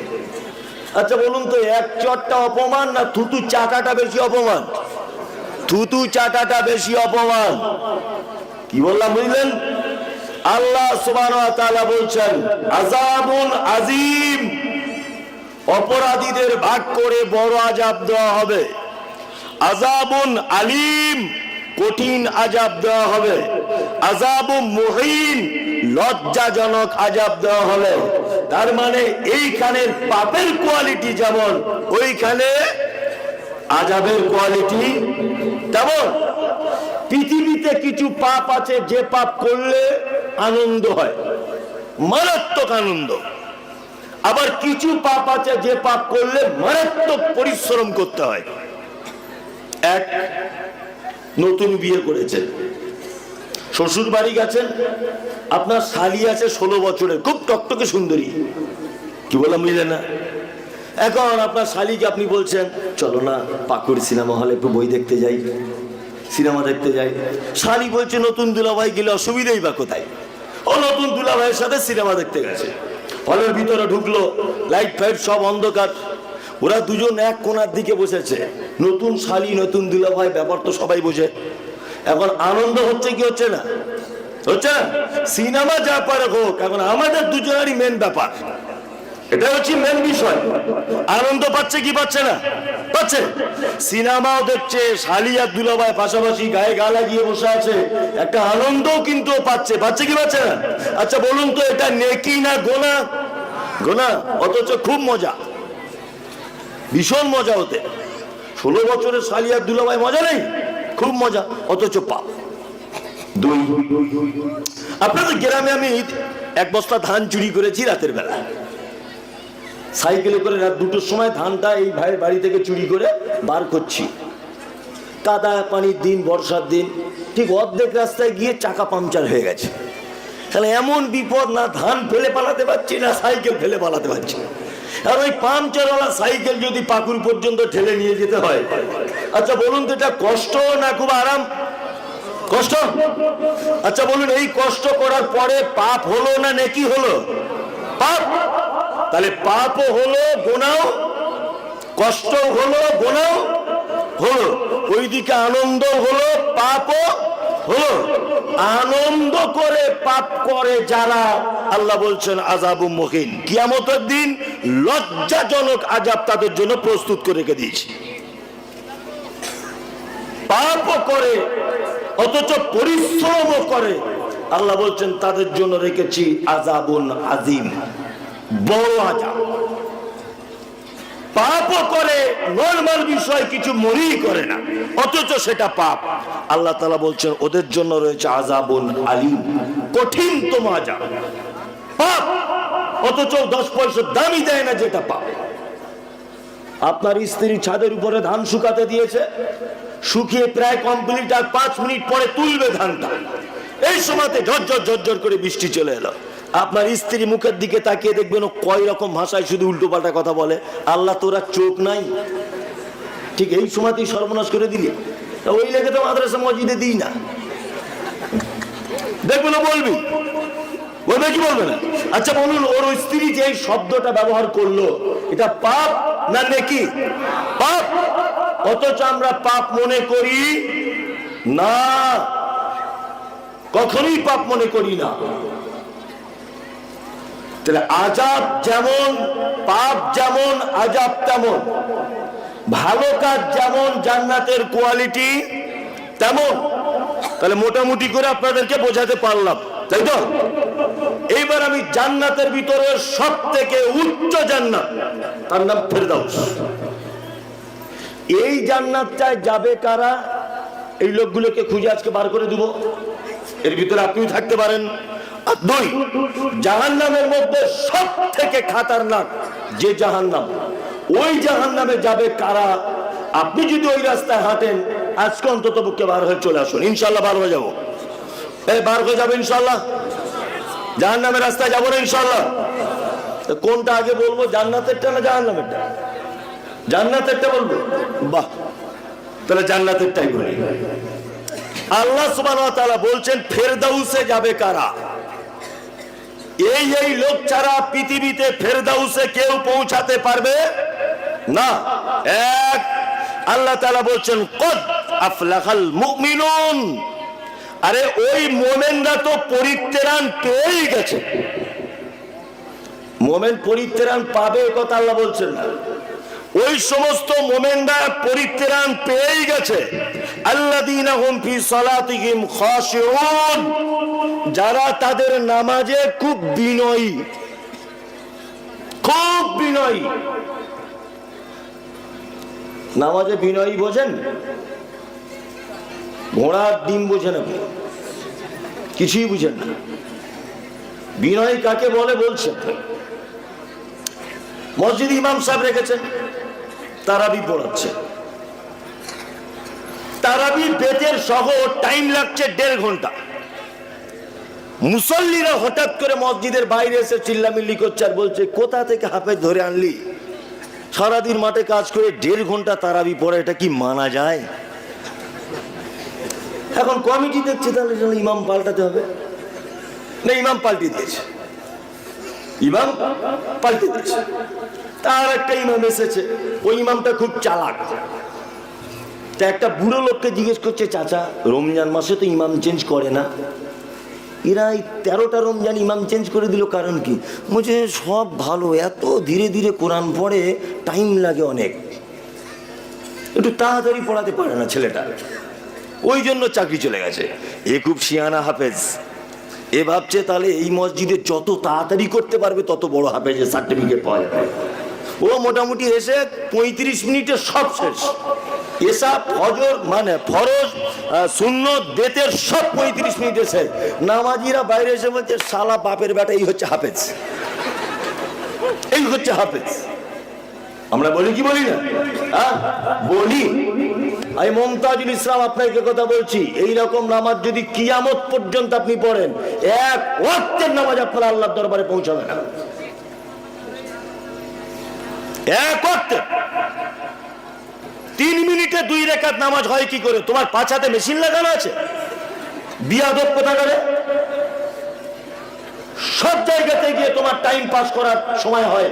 আচ্ছা বলুন তো এক চটটা অপমান না থুতু চাটাটা বেশি অপমান? থুতু চাটাটা বেশি অপমান। কি বললাম বুঝলেন? আল্লাহ সুবহানাহু ওয়া তাআলা বলছেন আযাবুন আযীম, অপরাধীদের ভাগ করে বড় আযাব দেওয়া হবে। আযাবুন আলীম, কঠিন আযাব দেওয়া হবে। আযাবুম মুহিন, লজ্জাজনক আযাব দেওয়া হবে। তার মানে এইখানের পাপের কোয়ালিটি যেমন, ওইখানে আযাবের কোয়ালিটি তেমন। পৃথিবীতে কিছু পাপ আছে যে পাপ করলে আনন্দ হয়, মারাত্মক আনন্দ। আবার কিছু পাপ আছে যে পাপ করলে মারাত্মক পরিশ্রম করতে হয়। এক নতুন বিয়ে করেছেন, শ্বশুর বাড়ি গেছেন, আপনার শালি আছে 16 বছরের, খুব টকটকে সুন্দরী। কি বললাম বুঝলে না? এখন আপনার শালিকে আপনি বলছেন চলো না পাকুড় সিনেমা হলে একটু বই দেখতে যাই, সিনেমা দেখতে যাই। শালি বলছে নতুন দুলাভাই গেলে অসুবিধাই বা কোথায়? ও নতুন দুলাভাইয়ের সাথে সিনেমা দেখতে গেছে। হলের ভিতরে ঢুকলো, লাইট ফাইট সব অন্ধকার, ওরা দুজন এক কোণার দিকে বসেছে। নতুন শালি নতুন দুলাভাই, ব্যাপার তো সবাই বোঝে। এখন আনন্দ হচ্ছে কি হচ্ছে না? হচ্ছে না? সিনেমা যা পারে হোক, এখন আমাদের দুজনেরই মেন ব্যাপার, এটা হচ্ছে মেন বিষয়। আনন্দ পাচ্ছে কি পাচ্ছে না? পাচ্ছে। সিনেমাও দেখছে, শালি আর দুলাভাই পাশাপাশি গায়ে গা লাগিয়ে বসে আছে, একটা আনন্দও কিন্তু পাচ্ছে। পাচ্ছে কি পাচ্ছে না? আচ্ছা বলুন তো এটা নেকি না গোনা? গোনা, অথচ খুব মজা, ভীষণ মজা হতে। 16 বছরের শালি আর দুলাভাই, মজা নেই? খুব মজা, অথচ পাপ। দুই, আপনাদের গ্রামে আমি এক বস্তা ধান চুরি করেছি রাতের বেলা, সাইকেলে করে রাত 2টোর সময় ধানটা এই ভাইয়ের বাড়ি থেকে চুরি করে বার করছি। কাদা পানির দিন, বর্ষার দিন, ঠিক অর্ধেক রাস্তায় গিয়ে চাকা পাংচার হয়ে গেছে। তাহলে এমন বিপদ, না ধান ফেলে পালাতে পারছি না সাইকেল ফেলে পালাতে পারছি। আর ওই পাংচারওয়ালা সাইকেল যদি পাকুড় পর্যন্ত ঠেলে নিয়ে যেতে হয়, আচ্ছা বলুন তো এটা কষ্ট না খুব আরাম? কষ্ট। আচ্ছা বলুন এই কষ্ট করার পরে পাপ হলো না নেকি হলো? পাপ। তাহলে পাপও হলো, গুনাও, কষ্ট হলো, গুনাও হলো, ওইদিকে আনন্দ হলো, পাপও হলো। আনন্দ করে পাপ করে যারা, আল্লাহ বলছেন আযাবুম মুহিন, কিয়ামতের দিন লজ্জাজনক আযাব তাদের জন্য প্রস্তুত করে রেখে দিয়েছি। পাপও করে অথচ পরিশ্রমও করে, আল্লাহ বলছেন তাদের জন্য রেখেছি আযাবুন আযীম, বড় আযাব। পাপও করে, নরমাল বিষয় কিছু মনেই করে না, অথচ সেটা পাপ। আল্লাহ তাআলা বলছেন ওদের জন্য রয়েছে আযাবুন আলীম, কঠিনতম আযাব। পাপ, অথচ 10 পয়সা দামই দেয় না, যেটা পাপ। আপনার স্ত্রী ছাদের উপরে ধান শুকাতে দিয়েছে, শুকিয়ে প্রায় কমপ্লিট, আর 5 মিনিট পরে তুলবে ধানটা। এই সময়তে ঝরঝর ঝরঝর করে বৃষ্টি চলে এলো। আপনার স্ত্রী মুখের দিকে তাকিয়ে দেখবেন ও কয় রকম ভাষায় শুধু উল্টো পাল্টা কথা বলে। আল্লাহ তোরা চোখ নাই? ঠিক এই সময়তেই সর্বনাশ করে দিলি। তা ওই লেগে তো মাদ্রাসা মসজিদে দিই না। দেখবে না, বলবি, বলবে কি বলবে না? আচ্ছা বলুন ওর স্ত্রী যে এই শব্দটা ব্যবহার করলো, এটা পাপ না নেকি? পাপ। অথচ আমরা পাপ মনে করি না, কখনোই পাপ মনে করি না। তাহলে আযাব যেমন, পাপ যেমন, আযাব তেমন। ভালো কাজ যেমন জান্নাতের কোয়ালিটি তেমন। তাহলে মোটামুটি করে আপনাদেরকে বোঝাতে পারলাম, তাই তো? এইবার আমি জান্নাতের ভিতরে সব থেকে উচ্চ জান্নাত, তার নাম ফেরদাউস। এই জান্নাতটায় যাবে কারা? এই লোকগুলোকে খুঁজে আজকে বার করে দিব, এর ভিতরে আপনিও থাকতে পারেন। আর 2, জাহান্নামের মধ্যে সব থেকে খাতারনাক যে জাহান্নাম, ওই জাহান্নামে যাবে কারা? আপনি যদি ওই রাস্তায় হাঁটেন, আজকে অন্তত পক্ষে বার হয়ে চলে আসুন, ইনশাল্লাহ বার হয়ে যাবো। এই বার হয়ে যাবে ইনশাল্লাহ, জাহান্নামের রাস্তায় যাবো না ইনশাল্লাহ। কোনটা আগে বলবো, জান্নাতেরটা না জাহান্নামেরটা? জান্নাতেরটা বলবো, বাহ, তাহলে জান্নাতেরটাই বলি। আল্লাহ সুবহানাহু ওয়া তাআলা বলছেন ফেরদাউসে যাবে কারা? এই লোক ছাড়া পৃথিবীতে ফেরদাউসে কেউ পৌঁছাতে পারবে না। এক, আল্লাহ তাআলা বলছেন কদ আফলাহাল মুমিনুন, আরে ওই মোমেনরা তো পরিত্রাণ পেয়েই গেছে। মোমেন পরিত্রাণ পাবে কথা আল্লাহ বলছেন না, ওই সমস্ত মোমেনরা পরিত্রাণ পেয়েই গেছে। আল্লাযীনা হুম ফি সালাতিহিম খাশিউন, যারা তাদের নামাজে খুব বিনয়ী, খুব বিনয়ী। নামাজে বিনয়ী বোঝেন? ঘোড়ার ডিম বোঝেন আপনি? কিছুই বুঝেন না। বিনয়ী কাকে বলে বলছেন? মসজিদ ইমাম সাহেব রেখেছেন, তারাবি পড়াচ্ছে, তারাবি বেতের সহ টাইম লাগছে 1.5 ঘন্টা। মুসল্লিরা হঠাৎ করে মসজিদের বাইরে এসে চিল্লামিল্লি করছে আর বলছে কোথা থেকে হাফেজ ধরে আনলি? সারাদিন মাঠে কাজ করে 1.5 ঘন্টা তারাবি পড়ে, এটা কি মানা যায়? এখন কমিটি দেখছে তাহলে ইমাম পাল্টাতে হবে না, ইমাম পাল্টে দিয়েছে, ইমাম পাল্টে দিয়েছে। তার একটা ইমাম এসেছে, ওই ইমামটা খুব চালাক। তা একটা বুড়ো লোককে জিজ্ঞেস করছে, চাচা রমজান মাসে তো ইমাম চেঞ্জ করে না, এরা এই 13টা রমজান ইমাম চেঞ্জ করে দিল, কারণ কি? বলছে সব ভালো, এত ধীরে ধীরে কোরআন পড়ে, টাইম লাগে অনেক, একটু তাড়াতাড়ি পড়াতে পারে না ছেলেটা, ওই জন্য চাকরি চলে গেছে। এ খুব শিয়ানা হাফেজ, এ ভাবছে তাহলে এই মসজিদে যত তাড়াতাড়ি করতে পারবে তত বড় হাফেজের সার্টিফিকেট পাওয়া যাবে। ও মোটামুটি এসে 35 মিনিটে সব শেষ, এসা ফজর মানে ফরজ সুন্নত বেতের সব 35 মিনিটে শেষ। নামাজিরা বাইরে এসে বলছে শালা বাপের বেটা, এই হচ্ছে হাফেজ, এই হচ্ছে হাফেজ। আমরা বলি কি বলি না? বলি। আমি মমতাজুল ইসলাম আপনাকে কথা বলছি, এই রকম নামাজ যদি কিয়ামত পর্যন্ত আপনি পড়েন, এক ওয়াক্তের নামাজ আপনার আল্লাহর দরবারে পৌঁছাবে না। এক ওয়াক্তে 3 মিনিটে 2 রাকাত নামাজ হয় কি করে? তোমার পাছাতে মেশিন লাগানো আছে? বিয়াদব কোথাকারে। সব জায়গাতে গিয়ে তোমার টাইম পাস করার সময় হয়,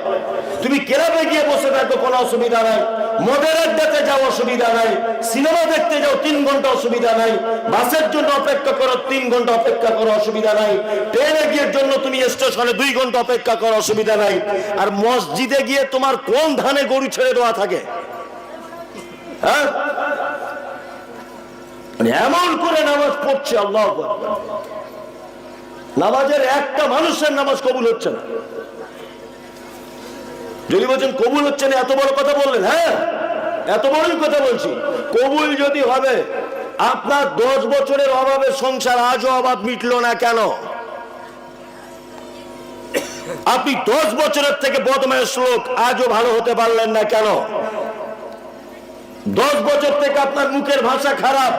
তুমি ক্লাবে গিয়ে বসে থাকো, কোনো অসুবিধা নাই, মদের আড্ডাতে যাও অসুবিধা নাই, সিনেমা দেখতে যাও 3 ঘন্টা অসুবিধা নাই, বাসের জন্য অপেক্ষা করো 3 ঘন্টা অপেক্ষা করো অসুবিধা নাই, ট্রেনে গিয়ে জন্য তুমি স্টেশনে 2 ঘন্টা অপেক্ষা করো অসুবিধা নাই। আর মসজিদে গিয়ে তোমার কোন ধানে গরু ছেড়ে দেওয়া থাকে? হ্যাঁ, এমন করে নামাজ পড়ছে, আল্লাহু আকবার, নামাজের একটা মানুষের নামাজ কবুল হচ্ছে না। যদি বলছেন কবুল হচ্ছে না, এত বড় কথা বললেন? হ্যাঁ, এত বড়ই কথা বলছি। কবুল যদি হবে, আপনার 10 বছরের অভাবে সংসার আজও অভাব মিটলো না কেন? আপনি 10 বছরের থেকে বদমায়েশ লোক, আজও ভালো হতে পারলেন না কেন? 10 বছর থেকে আপনার মুখের ভাষা খারাপ,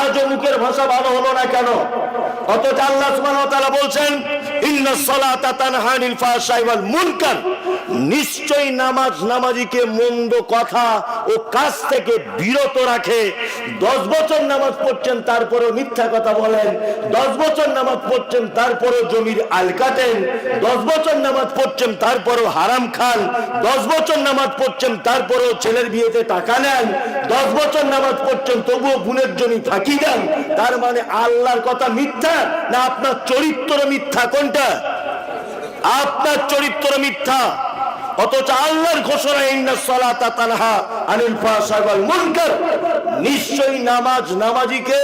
আজও মুখের ভাষা ভালো হলো না কেন? অথচ আল্লাহ সুবহানাহু ওয়া তাআলা বলছেন ইন্নাস সালাতা তানহা আনিল ফাহশাই ওয়াল মুনকার, নিশ্চয়ই নামাজ নামাজিকে মন্দ কথা ও কাজ থেকে বিরত রাখে। 10 বছর নামাজ পড়ছেন তারপরেও মিথ্যা কথা বলেন, 10 বছর নামাজ পড়ছেন তারপরেও জমির আল কাটেন, 10 বছর নামাজ পড়ছেন তারপরেও হারাম খান, 10 বছর নামাজ পড়ছেন তারপরেও ছেলের বিয়েতে টাকা নেন, 10 বছর নামাজ পড়ছেন তবুও গুণের জন্য ফাঁকি দেন। তার মানে আল্লাহর কথা মিথ্যা না আপনার চরিত্র মিথ্যা? কোনটা? আপনার চরিত্র মিথ্যা। অথচ আল্লাহর ঘোষণা ইন্নাস সালাতা তানহা আনিল ফাহশাই ওয়াল মুনকার, নিশ্চয়ই নামাজ নামাজিকে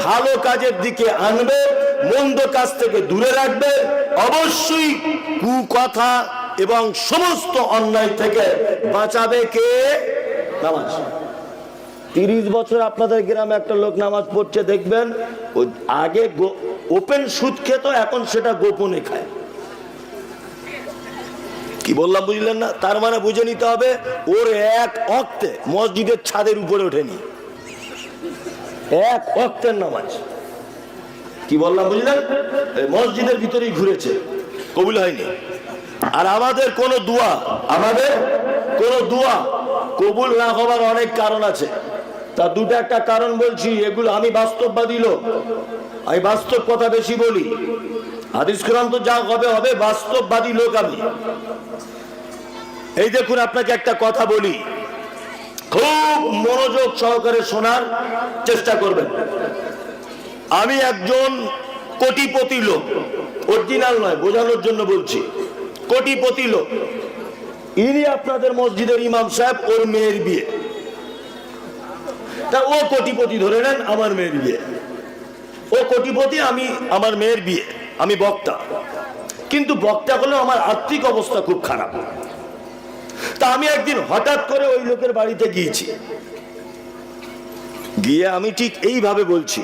ভালো কাজের দিকে আনবে, মন্দ কাজ থেকে দূরে রাখবে, অবশ্যই কুকথা এবং সমস্ত অন্যায় থেকে বাঁচাবে কে? নামাজ। 30 বছর আপনাদের গ্রামে একটা লোক নামাজ পড়ছে, দেখবেন ও আগে ওপেন সুদ খেত, এখন সেটা গোপনে খায়। কি বললাম বুঝলেন না? তার মানে বুঝে নিতে হবে ওর এক ওয়াক্তে মসজিদের ছাদের উপরে ওঠেনি, এক ওয়াক্তের নামাজ। কি বললাম বুঝলেন? এই মসজিদের ভিতরেই ঘুরেছে, কবুল হয়নি। আর আমাদের কোন দোয়া কবুল না হবার অনেক কারণ আছে। তা দুটো একটা কারণ বলছি, এগুলো আমি বাস্তববাদী লোক, আমি বাস্তব কথা বেশি বলি। হাদিস কোরআন তো যা হবে হবে, বাস্তববাদী লোক আমি। এই দেখুন, আপনাকে একটা কথা বলি, খুব মনোযোগ সহকারে শোনার চেষ্টা করবেন। আমি একজন কোটিপতি লোক, অরিজিনাল নয়, বোঝানোর জন্য বলছি, কোটিপতি লোক। ইনি আপনাদের মসজিদের ইমাম সাহেব, ওর মেয়ের বিয়ে। তা ও কোটিপতি ধরে নেন, আমার মেয়ের বিয়ে। ও কোটিপতি, আমি আমার মেয়ের বিয়ে, আমি বক্তা। কিন্তু বক্তা হলেও আমার আর্থিক অবস্থা খুব খারাপ। তা আমি একদিন হঠাৎ করে ওই লোকের বাড়িতে গিয়েছি। গিয়ে আমি ঠিক এইভাবে বলছি,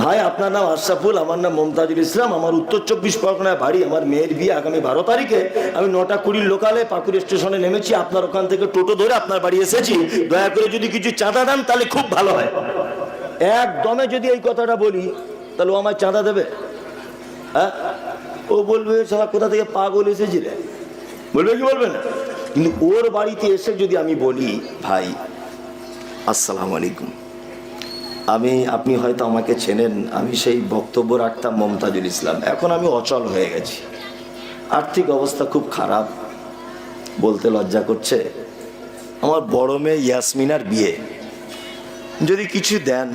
ভাই আপনার নাম আশরাফুল, আমার নাম মমতাজুল ইসলাম, আমার উত্তর 24 পরগনায় বাড়ি, আমার মেয়ের বিয়ে আগামী 12 তারিখে। আমি 9:20 লোকালে পাকুড় স্টেশনে নেমেছি, আপনার ওখান থেকে টোটো ধরে আপনার বাড়ি এসেছি। দয়া করে যদি কিছু চাঁদা দেন তাহলে খুব ভালো হয়। একদমে যদি এই কথাটা বলি তাহলে ও আমায় চাঁদা দেবে? হ্যাঁ, ও বলবে শালা কোথা থেকে পাগল এসেছি রে, বলবে কি বলবে না? কিন্তু ওর বাড়িতে এসে যদি আমি বলি, ভাই আসসালামু আলাইকুম, আপনি হয়তো আমাকে চেনেন, আমি সেই বক্তব্য রাখতাম মমতাজুল ইসলাম, এখন আমি অচল হয়ে গেছি, আর্থিক অবস্থা খুব খারাপ, বলতে লজ্জা করছে, আমার বড় মেয়ে ইয়াসমিনার বিয়ে, যদি কিছু দেন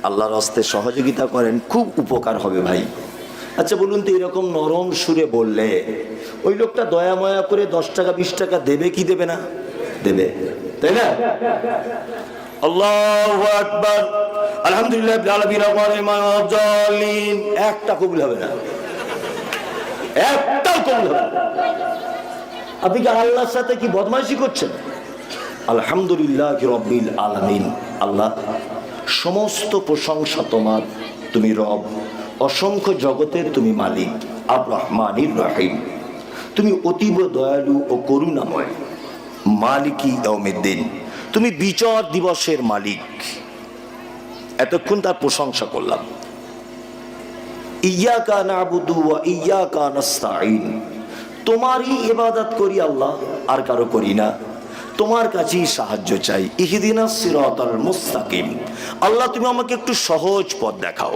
আল্লাহর হস্তে সহযোগিতা করেন খুব উপকার হবে ভাই। আচ্ছা বলুন তো, এরকম নরম সুরে বললে ওই লোকটা দয়া ময়া করে 10 টাকা 20 টাকা দেবে কি দেবে না? দেবে, তাই না? আল্লাহু আকবার, আলহামদুলিল্লাহ রাব্বিল আলামিন, আমিন, একটা কবুল হবে না, একটাও কবুল হবে না। আপনি কি আল্লাহর সাথে কি বদমাইশি করছেন? আলহামদুলিল্লাহ রাব্বিল আলামিন, আল্লাহ সমস্ত প্রশংসা তোমার, তুমি রব, অসংখ্য জগতের তুমি মালিক, আর রহমানির রহিম, তুমি অতীব দয়ালু ও করুণাময়, মালিকি ইয়াউমিদ্দিন, তুমি বিচার দিবসের মালিক। এতক্ষণ তার প্রশংসা করলাম। ইয়্যাকা না'বুদু ওয়া ইয়্যাকা নাস্তাঈন, তোমারই ইবাদত করি আল্লাহ, আর কারো করি না, তোমার কাছেই সাহায্য চাই। ইহদিনাস সিরাতাল মুস্তাকিম, আল্লাহ তুমি আমাকে একটু সহজ পথ দেখাও।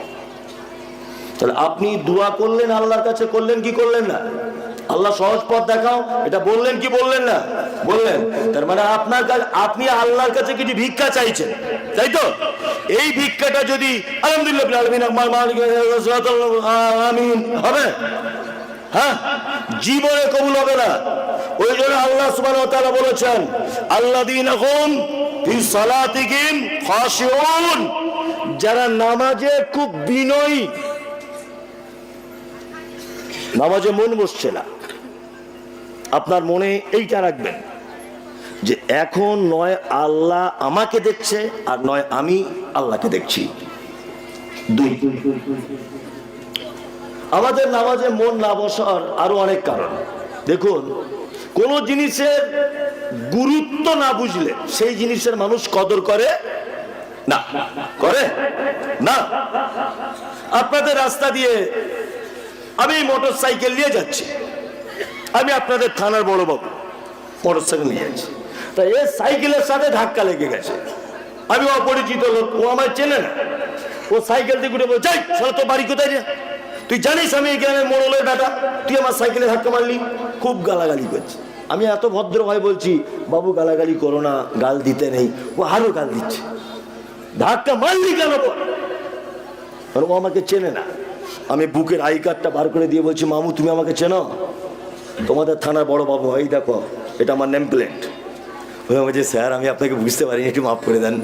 তাহলে আপনি দোয়া করলেন আল্লাহর কাছে, করলেন কি করলেন না? আল্লাহ সহজ পথ দেখাও, এটা বললেন কি বললেন না? বললেন। তার মানে আপনার কাছে, আপনি আল্লাহর কাছে কিছু ভিক্ষা চাইছেন, তাই তো? এই ভিক্ষাটা যদি আলহামদুলিল্লাহ রাব্বিল আলামিন হবে, হ্যাঁ, জীবনে কবুল হবে না। ওই জন্য আল্লাহ সুবহানাহু ওয়া তাআলা বলেছেন, আল্লাযীনা হুম ফি সালাতিহিম খাশিউন, যারা নামাজে খুব বিনয়ী, নামাজে মন বসছে না। আপনার মনে এইটা রাখবেন যে এখন নয় আল্লাহ আমাকে দেখছে, আর নয় আমি আল্লাহকে দেখছি। দুই, আমাদের নামাজে মন না বসার আরো অনেক কারণ। দেখুন, কোন জিনিসের গুরুত্ব না বুঝলে সেই জিনিসের মানুষ কদর করে না, করে না। আপনাদের রাস্তা দিয়ে আমি মোটর সাইকেল নিয়ে যাচ্ছি, আমি আপনাদের থানার বড় বাবু, মোটর সাইকেল নিয়ে যাচ্ছি, তাই এ সাইকেলের সাথে ধাক্কা লেগে গেছে। আমি অপরিচিত লোক, ও আমার চেনে না, ও সাইকেল দিয়ে ঘুরে বলে, যাই শালা তোর বাড়ি কোথায় রে, তুই জানিস আমি এই গ্রামের মোড়লের বেটা, তুই আমার সাইকেলে ধাক্কা মারলি। খুব গালাগালি করছে। আমি এত ভদ্র ভাই বলছি, বাবু গালাগালি করো না, গাল দিতে নেই। ও আরো গাল দিচ্ছে, ধাক্কা মারলি কেন? ও আমাকে চেনে না। আমি বুকের আই কার্ডটা বার করে দিয়ে বলছি, মামু তুমি আমাকে চেনো? তোমাদের থানার বড় বাবু, এই দেখো এটা আমার নেম প্লেট। বলছে, স্যার আমি আপনাকে বুঝতে পারিনি, একটু মাফ করে দেন।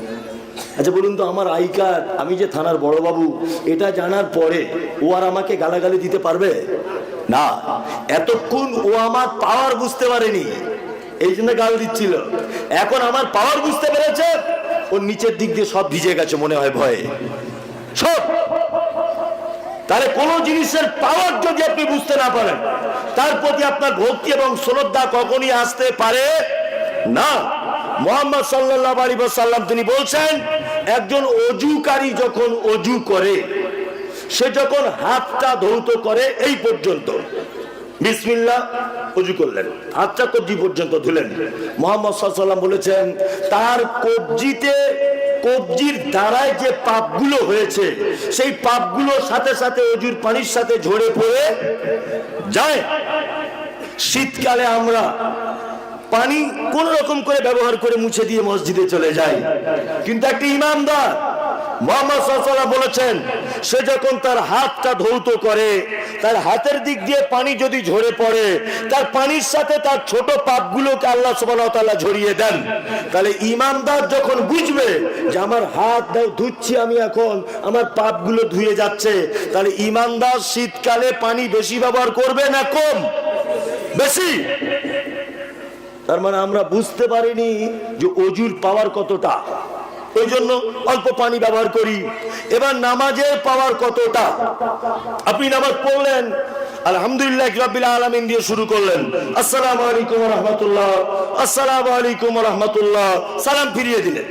আচ্ছা বলুন তো, আমার আই কার্ড, আমি যে থানার বড় বাবু, এটা জানার পরে ও আর আমাকে গালাগালি দিতে পারবে না। এতক্ষণ ও আমার পাওয়ার বুঝতে পারেনি, এই জন্য গাল দিচ্ছিল। এখন আমার পাওয়ার বুঝতে পেরেছে, ওর নিচের দিক দিয়ে সব ভিজে গেছে মনে হয় ভয়ে সব। তাহলে কোন জিনিসের পাওয়ার যদি আপনি বুঝতে না পারেন, তার প্রতি আপনার ভক্তি এবং শ্রদ্ধা কখনই আসতে পারে না। মুহাম্মদ সাল্লাল্লাহু আলাইহি ওয়াসাল্লাম তিনি বলছেন, একজন অজুকারী যখন অজু করে, সে যখন হাতটা ধৌত করে এই পর্যন্ত, বিসমিল্লাহ ওযু করলেন, হাতটা কবজি পর্যন্ত ধুলেন, মুহাম্মদ সাল্লাল্লাহু আলাইহি ওয়াসাল্লাম বলেছেন তার কবজির দ্বারায় যে পাপগুলো হয়েছে সেই পাপগুলো সাথে সাথে অজুর পানির সাথে ঝরে পড়ে যায়। শীতকালে আমরা পানি কোন রকম করে ব্যবহার করে মুছে দিয়ে মসজিদে চলে যাই, কিন্তু একটা ইমানদার মুহাম্মদ সাল্লাল্লাহু আলাইহি ওয়াসাল্লাম বলেছেন সে যখন তার হাতটা ধৌত করে, তার হাতের দিক দিয়ে পানি যদি ঝরে পড়ে, তার পানির সাথে তার ছোট পাপগুলোকে আল্লাহ সুবহানাহু ওয়া তাআলা ঝরিয়ে দেন। তাহলে ইমানদার যখন বুঝবে যে আমার হাত ধুচ্ছি আমি, এখন আমার পাপগুলো ধুয়ে যাচ্ছে, তাহলে ইমানদার শীতকালে পানি বেশি ব্যবহার করবে না কম? বেশি। তার মানে আমরা বুঝতে পারিনি যে অজুর পাওয়ার কতটা, ওই জন্য অল্প পানি ব্যবহার করি। এবার নামাজের পাওয়ার কতটা, আপনি নামাজ পড়লেন আলহামদুলিল্লাহ রাব্বিল আলামিন দিয়ে শুরু করলেন, আসসালামু আলাইকুম ওয়া রাহমাতুল্লাহ, আসসালামু আলাইকুম ওয়া রাহমাতুল্লাহ, সালাম ফিরিয়ে দিলেন।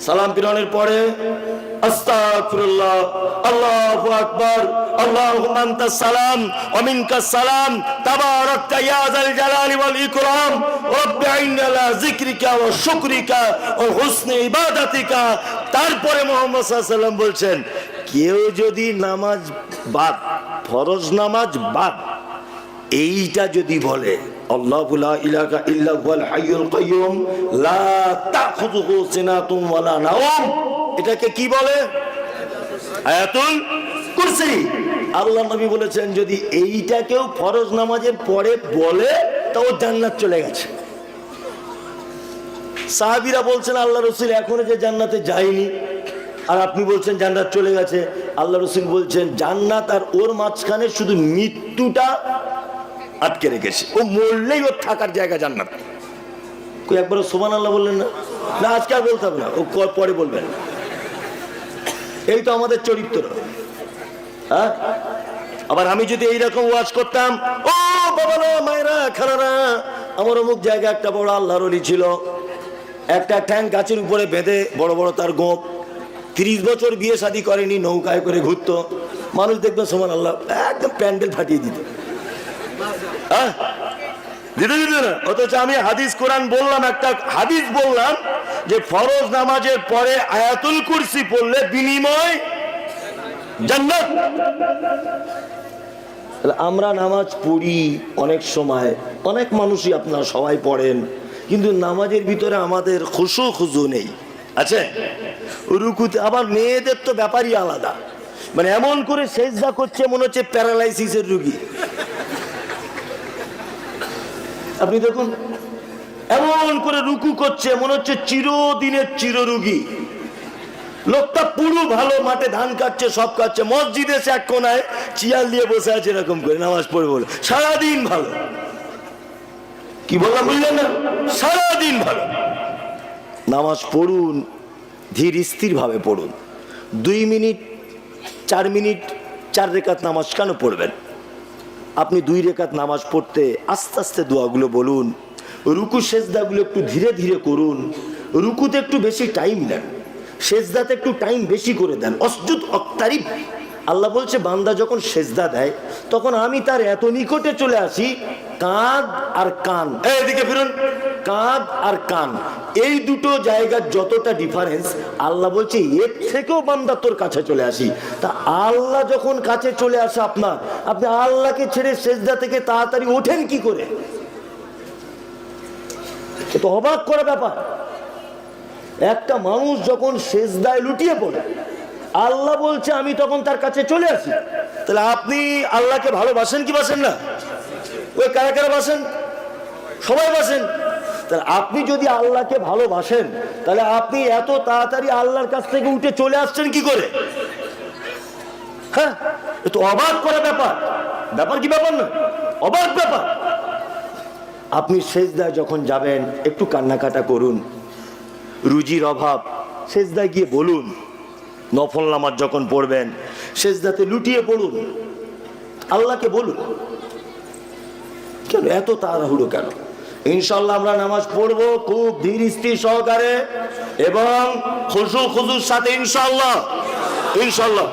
সালাম ফিরানোর পরে আস্তাগফিরুল্লাহ, আল্লাহু আকবার, আল্লাহুম্মা আনতাস সালাম ওয়া মিনকাস সালাম, তাবারাকতা ইয়া যাল জালালি ওয়াল ইকরাম, রব্বি আইন্না আলা যিকরিকা ওয়া শুকরিকা ওয়া হুসনি ইবাদাতিকা। তারপরে মুহাম্মদ সাল্লাল্লাহু আলাইহি ওয়াসাল্লাম বলছেন কেউ যদি নামাজ বাদ, ফরজ নামাজ বাদ, এইটা যদি বলে আল্লাহু লা ইলাহা ইল্লা হুয়াল হাইয়ুল কাইয়্যুম লা তাখুযুহু সিনাতুন ওয়ালা নাওম, এটাকে কি বলে? আয়াতুল কুরসি। আল্লাহ নবী বলেছেন যদি এইটাকেও ফরজ নামাজের পরে বলে তো ও জান্নাত চলে গেছে। সাহাবীরা বলছেন আল্লাহ রাসূল এখনো যে জান্নাতে যায়নি, আর আপনি বলছেন জান্নাত চলে গেছে। আল্লাহ রাসূল বলছেন জান্নাত আর ওর মাঝখানে শুধু মৃত্যুটা আটকে রেখেছে, ও মরলেই ওর থাকার জায়গা জান্নাত। কই একবার সুবহানাল্লাহ বললেন না? না আজকে আর বলতে হবে না, ও পরে বলবেন। এই তো আমাদের চরিত্র। হ্যাঁ, আবার আমি যদি এইরকম ওয়াজ করতাম, ও বাবারা মায়েরা খালারা, আমার অমুক জায়গায় একটা বড় আল্লাহর ওলি ছিল, একটা ট্যাঙ্ক গাছের উপরে বেঁধে বড় বড় তার গোপ, 30 বছর বিয়ে শাদী করেনি, নৌকায় করে ঘুরতো, মানুষ দেখবে সুবহানাল্লাহ একদম প্যান্ডেল ফাটিয়ে দিত। হ্যাঁ, দিতে না। অথচ আমি হাদিস কোরআন বললাম, একটা হাদিস বললাম যে ফরজ নামাজের পরে আয়াতুল কুরসি পড়লে বিনিময় জান্নাত। আমরা নামাজ পড়ি অনেক সময়, অনেক মানুষই আপনারা সবাই পড়েন, কিন্তু নামাজের ভিতরে আমাদের খুশু নেই। আচ্ছা, রুকুতে আবার মেয়েদের তো ব্যাপারই আলাদা, মানে এমন করে সেজদা করছে মনে হচ্ছে প্যারালাইসিসের রুগী। আপনি দেখুন এমন করে রুকু করছে মনে হচ্ছে চিরদিনের চিররোগী। লোকটা পুরো ভালো, মাঠে ধান কাটছে, সব কাটছে, মসজিদে সে এক কোনায় চেয়ার দিয়ে বসে আছে এরকম করে নামাজ পড়ে বলে, সারাদিন ভালো। কি বললাম বুঝলেন না? সারাদিন ভালো। নামাজ পড়ুন, ধীর স্থির ভাবে পড়ুন। 2 মিনিট 4 মিনিট 4 রেকাত নামাজ কেন পড়বেন? আপনি 2 রেকাত নামাজ পড়তে আস্তে আস্তে দোয়াগুলো বলুন, রুকু সেজদাগুলো একটু ধীরে ধীরে করুন, রুকুতে একটু বেশি টাইম নেন, সেজদাতে একটু টাইম বেশি করে দেন। অসজুদ অক্তারিব, আল্লাহ বলছে বান্দা যখন সেজদা দেয় তখন আমি তার এত নিকটে চলে আসি, কাঁধ আর কান, এদিকে ফিরুন, কাঁধ আর কান এই দুটো জায়গার যতটা ডিফারেন্স, আল্লাহ বলছে এর থেকেও বান্দা তোর কাছে চলে আসি। তা আল্লাহ যখন কাছে চলে আসে আপনার, আপনি আল্লাহকে ছেড়ে সেজদা থেকে তাড়াতাড়ি ওঠেন কি করে? এ তো অবাক করা ব্যাপার। একটা মানুষ যখন সেজদায় লুটিয়ে পড়ে, আল্লাহ বলছে আমি তখন তার কাছে চলে আসি। তাহলে আপনি আল্লাহকে ভালোবাসেন কি বাসেন না? ওই কারা কারা বাসেন? সবাই বাসেন। তাহলে আপনি যদি আল্লাহকে ভালোবাসেন, তাহলে আপনি এত তাড়াতাড়ি আল্লাহর কাছ থেকে উঠে চলে আসছেন কি করে? হ্যাঁ, এ তো অবাক করা ব্যাপার। ব্যাপার কি ব্যাপার না? অবাক ব্যাপার। আপনি সেজদায় যখন যাবেন একটু কান্নাকাটা করুন, রুজির অভাব সেজদায় গিয়ে বলুন, নফল নামাজ যখন পড়বেন সেজদাতে লুটিয়ে পড়ুন, আল্লাহকে বলুন। কেন এত তাড়াহুড়ো কেন? ইনশাআল্লাহ আমরা নামাজ পড়বো খুব ধীর স্থির সহকারে এবং খুশুর সাথে, ইনশাআল্লাহ। ইনশাআল্লাহ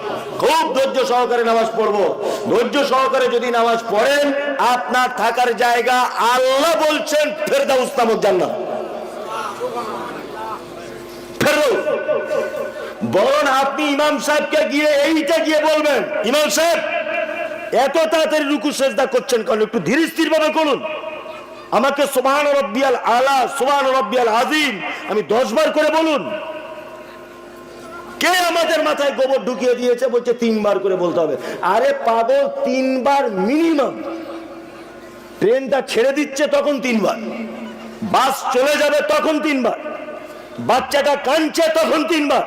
খুব ধৈর্য সহকারে নামাজ পড়বো। ধৈর্য সহকারে যদি নামাজ পড়েন, আপনার থাকার জায়গা আল্লাহ বলছেন ফেরদাউস নামক জান্নাত। বরং আপনি ইমাম সাহেবকে গিয়ে এইটা গিয়ে বলবেন, ইমাম সাহেব এত তাড়াতাড়ি রুকু সেজদা করছেন কারণ একটু ধীর স্থির ভাবে করুন। আমাকে সুবহান রাব্বিয়াল আলা, সুবহান রাব্বিয়াল আযীম আমি 10 বার করে বলুন। কে আমাদের মাথায় গোবর ঢুকিয়ে দিয়েছে, বলছে 3 বার করে বলতে হবে। আরে পাগল, 3 বার মিনিমাম। ট্রেনটা ছেড়ে দিচ্ছে তখন 3 বার, বাস চলে যাবে তখন 3 বার, বাচ্চাটা কাঁদছে তখন 3 বার,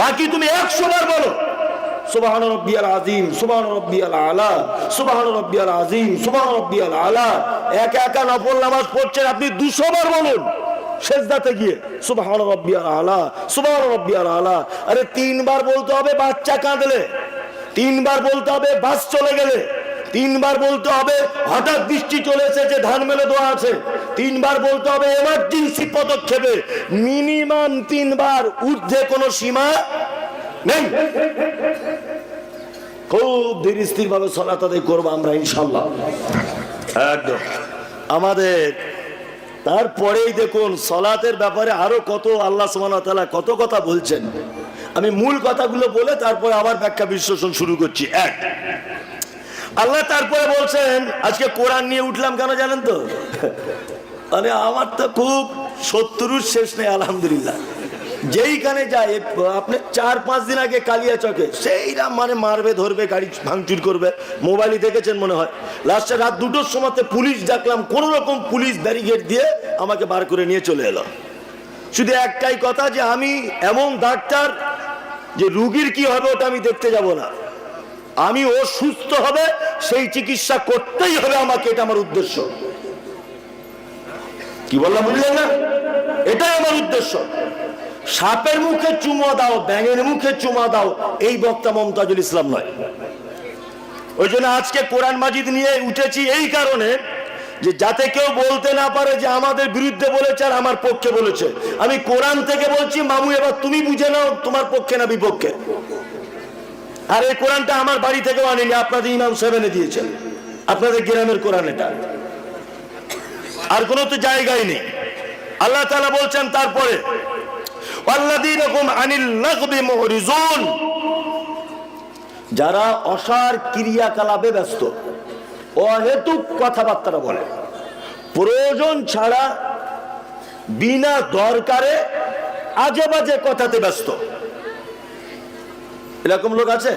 বাকি তুমি 100 বার বলো সুবহান রাব্বিয়াল আযীম, সুবহান রাব্বিয়াল আলা, সুবহান রাব্বিয়াল আযীম, সুবহান রাব্বিয়াল আলা। একা একা নফল নামাজ পড়ছেন, আপনি 200 বার বলুন সেজদাতে গিয়ে সুবহান রাব্বিয়াল আলা, সুবহান রাব্বিয়াল আলা। আরে 3 বার বলতে হবে বাচ্চা কাঁদলে, 3 বার বলতে হবে বাস চলে গেলে, 3 বার বলতে হবে হঠাৎ বৃষ্টি চলে এসেছে ধান মেলে দেওয়া আছে, 3 বার বলতে হবে এমার্জেন্সি পদক্ষেপে। মিনিমাম 3 বার, ঊর্ধ্বে কোনো সীমা নেই। খুব ধীর স্থির ভাবে সালাত আদায় করবো আমরা ইনশাআল্লাহ একদম আমাদের। তারপরেই দেখুন সালাতের ব্যাপারে আরো কত আল্লাহ সুবহানাহু ওয়া তাআলা কত কথা বলছেন। আমি মূল কথাগুলো বলে তারপরে আবার ব্যাখ্যা বিশ্লেষণ শুরু করছি। এক, আল্লাহ তারপরে বলছেন, আজকে কোরআন নিয়ে উঠলাম কেন জানেন তো? মানে আমার তো খুব শত্রুর শেষ নেই আলহামদুলিল্লাহ। যেইখানে যায় আপনি 4-5 দিন আগে কালিয়া চকে সেইরা মানে মারবে ধরবে গাড়ি ভাঙচুর করবে, মোবাইলই দেখেছেন মনে হয়। লাস্টে রাত 2টোর সময়তে পুলিশ ডাকলাম, কোন রকম পুলিশ ব্যারিকেড দিয়ে আমাকে বার করে নিয়ে চলে এলো। শুধু একটাই কথা যে আমি এমন ডাক্তার যে রুগীর কি হবে ওটা আমি দেখতে যাব না, আমি ও সুস্থ হবে সেই চিকিৎসা করতেই হবে আমাকে, এটা আমার উদ্দেশ্য। কি বললাম বুঝলেন না? এটাই আমার উদ্দেশ্য। সাপের মুখে চুমা দাও, ব্যাঙের মুখে চুমা দাও, এই বক্তা মমতাজুল ইসলাম নয়। ওই জন্য আজকে কোরআন মাজিদ নিয়ে উঠেছি এই কারণে যে যাতে কেউ বলতে না পারে যে আমাদের বিরুদ্ধে বলেছে আর আমার পক্ষে বলেছে। আমি কোরআন থেকে বলছি, মামু এবার তুমি বুঝে নাও তোমার পক্ষে না বিপক্ষে। আর এই কোরআনটা আমার বাড়ি থেকেও আনিনি, আপনাদের ইমাম সাহেব এনে দিয়েছেন, আপনাদের গ্রামের কোরআন এটা, আর কোনো তো জায়গায় নেই। আল্লাহ তাআলা বলছেন তারপরে, যারা অসার ক্রিয়াকলাপে ব্যস্ত, অহেতুক কথাবার্তা বলে, প্রয়োজন ছাড়া বিনা দরকারে আজে বাজে কথাতে ব্যস্ত, এরকম লোক আছে।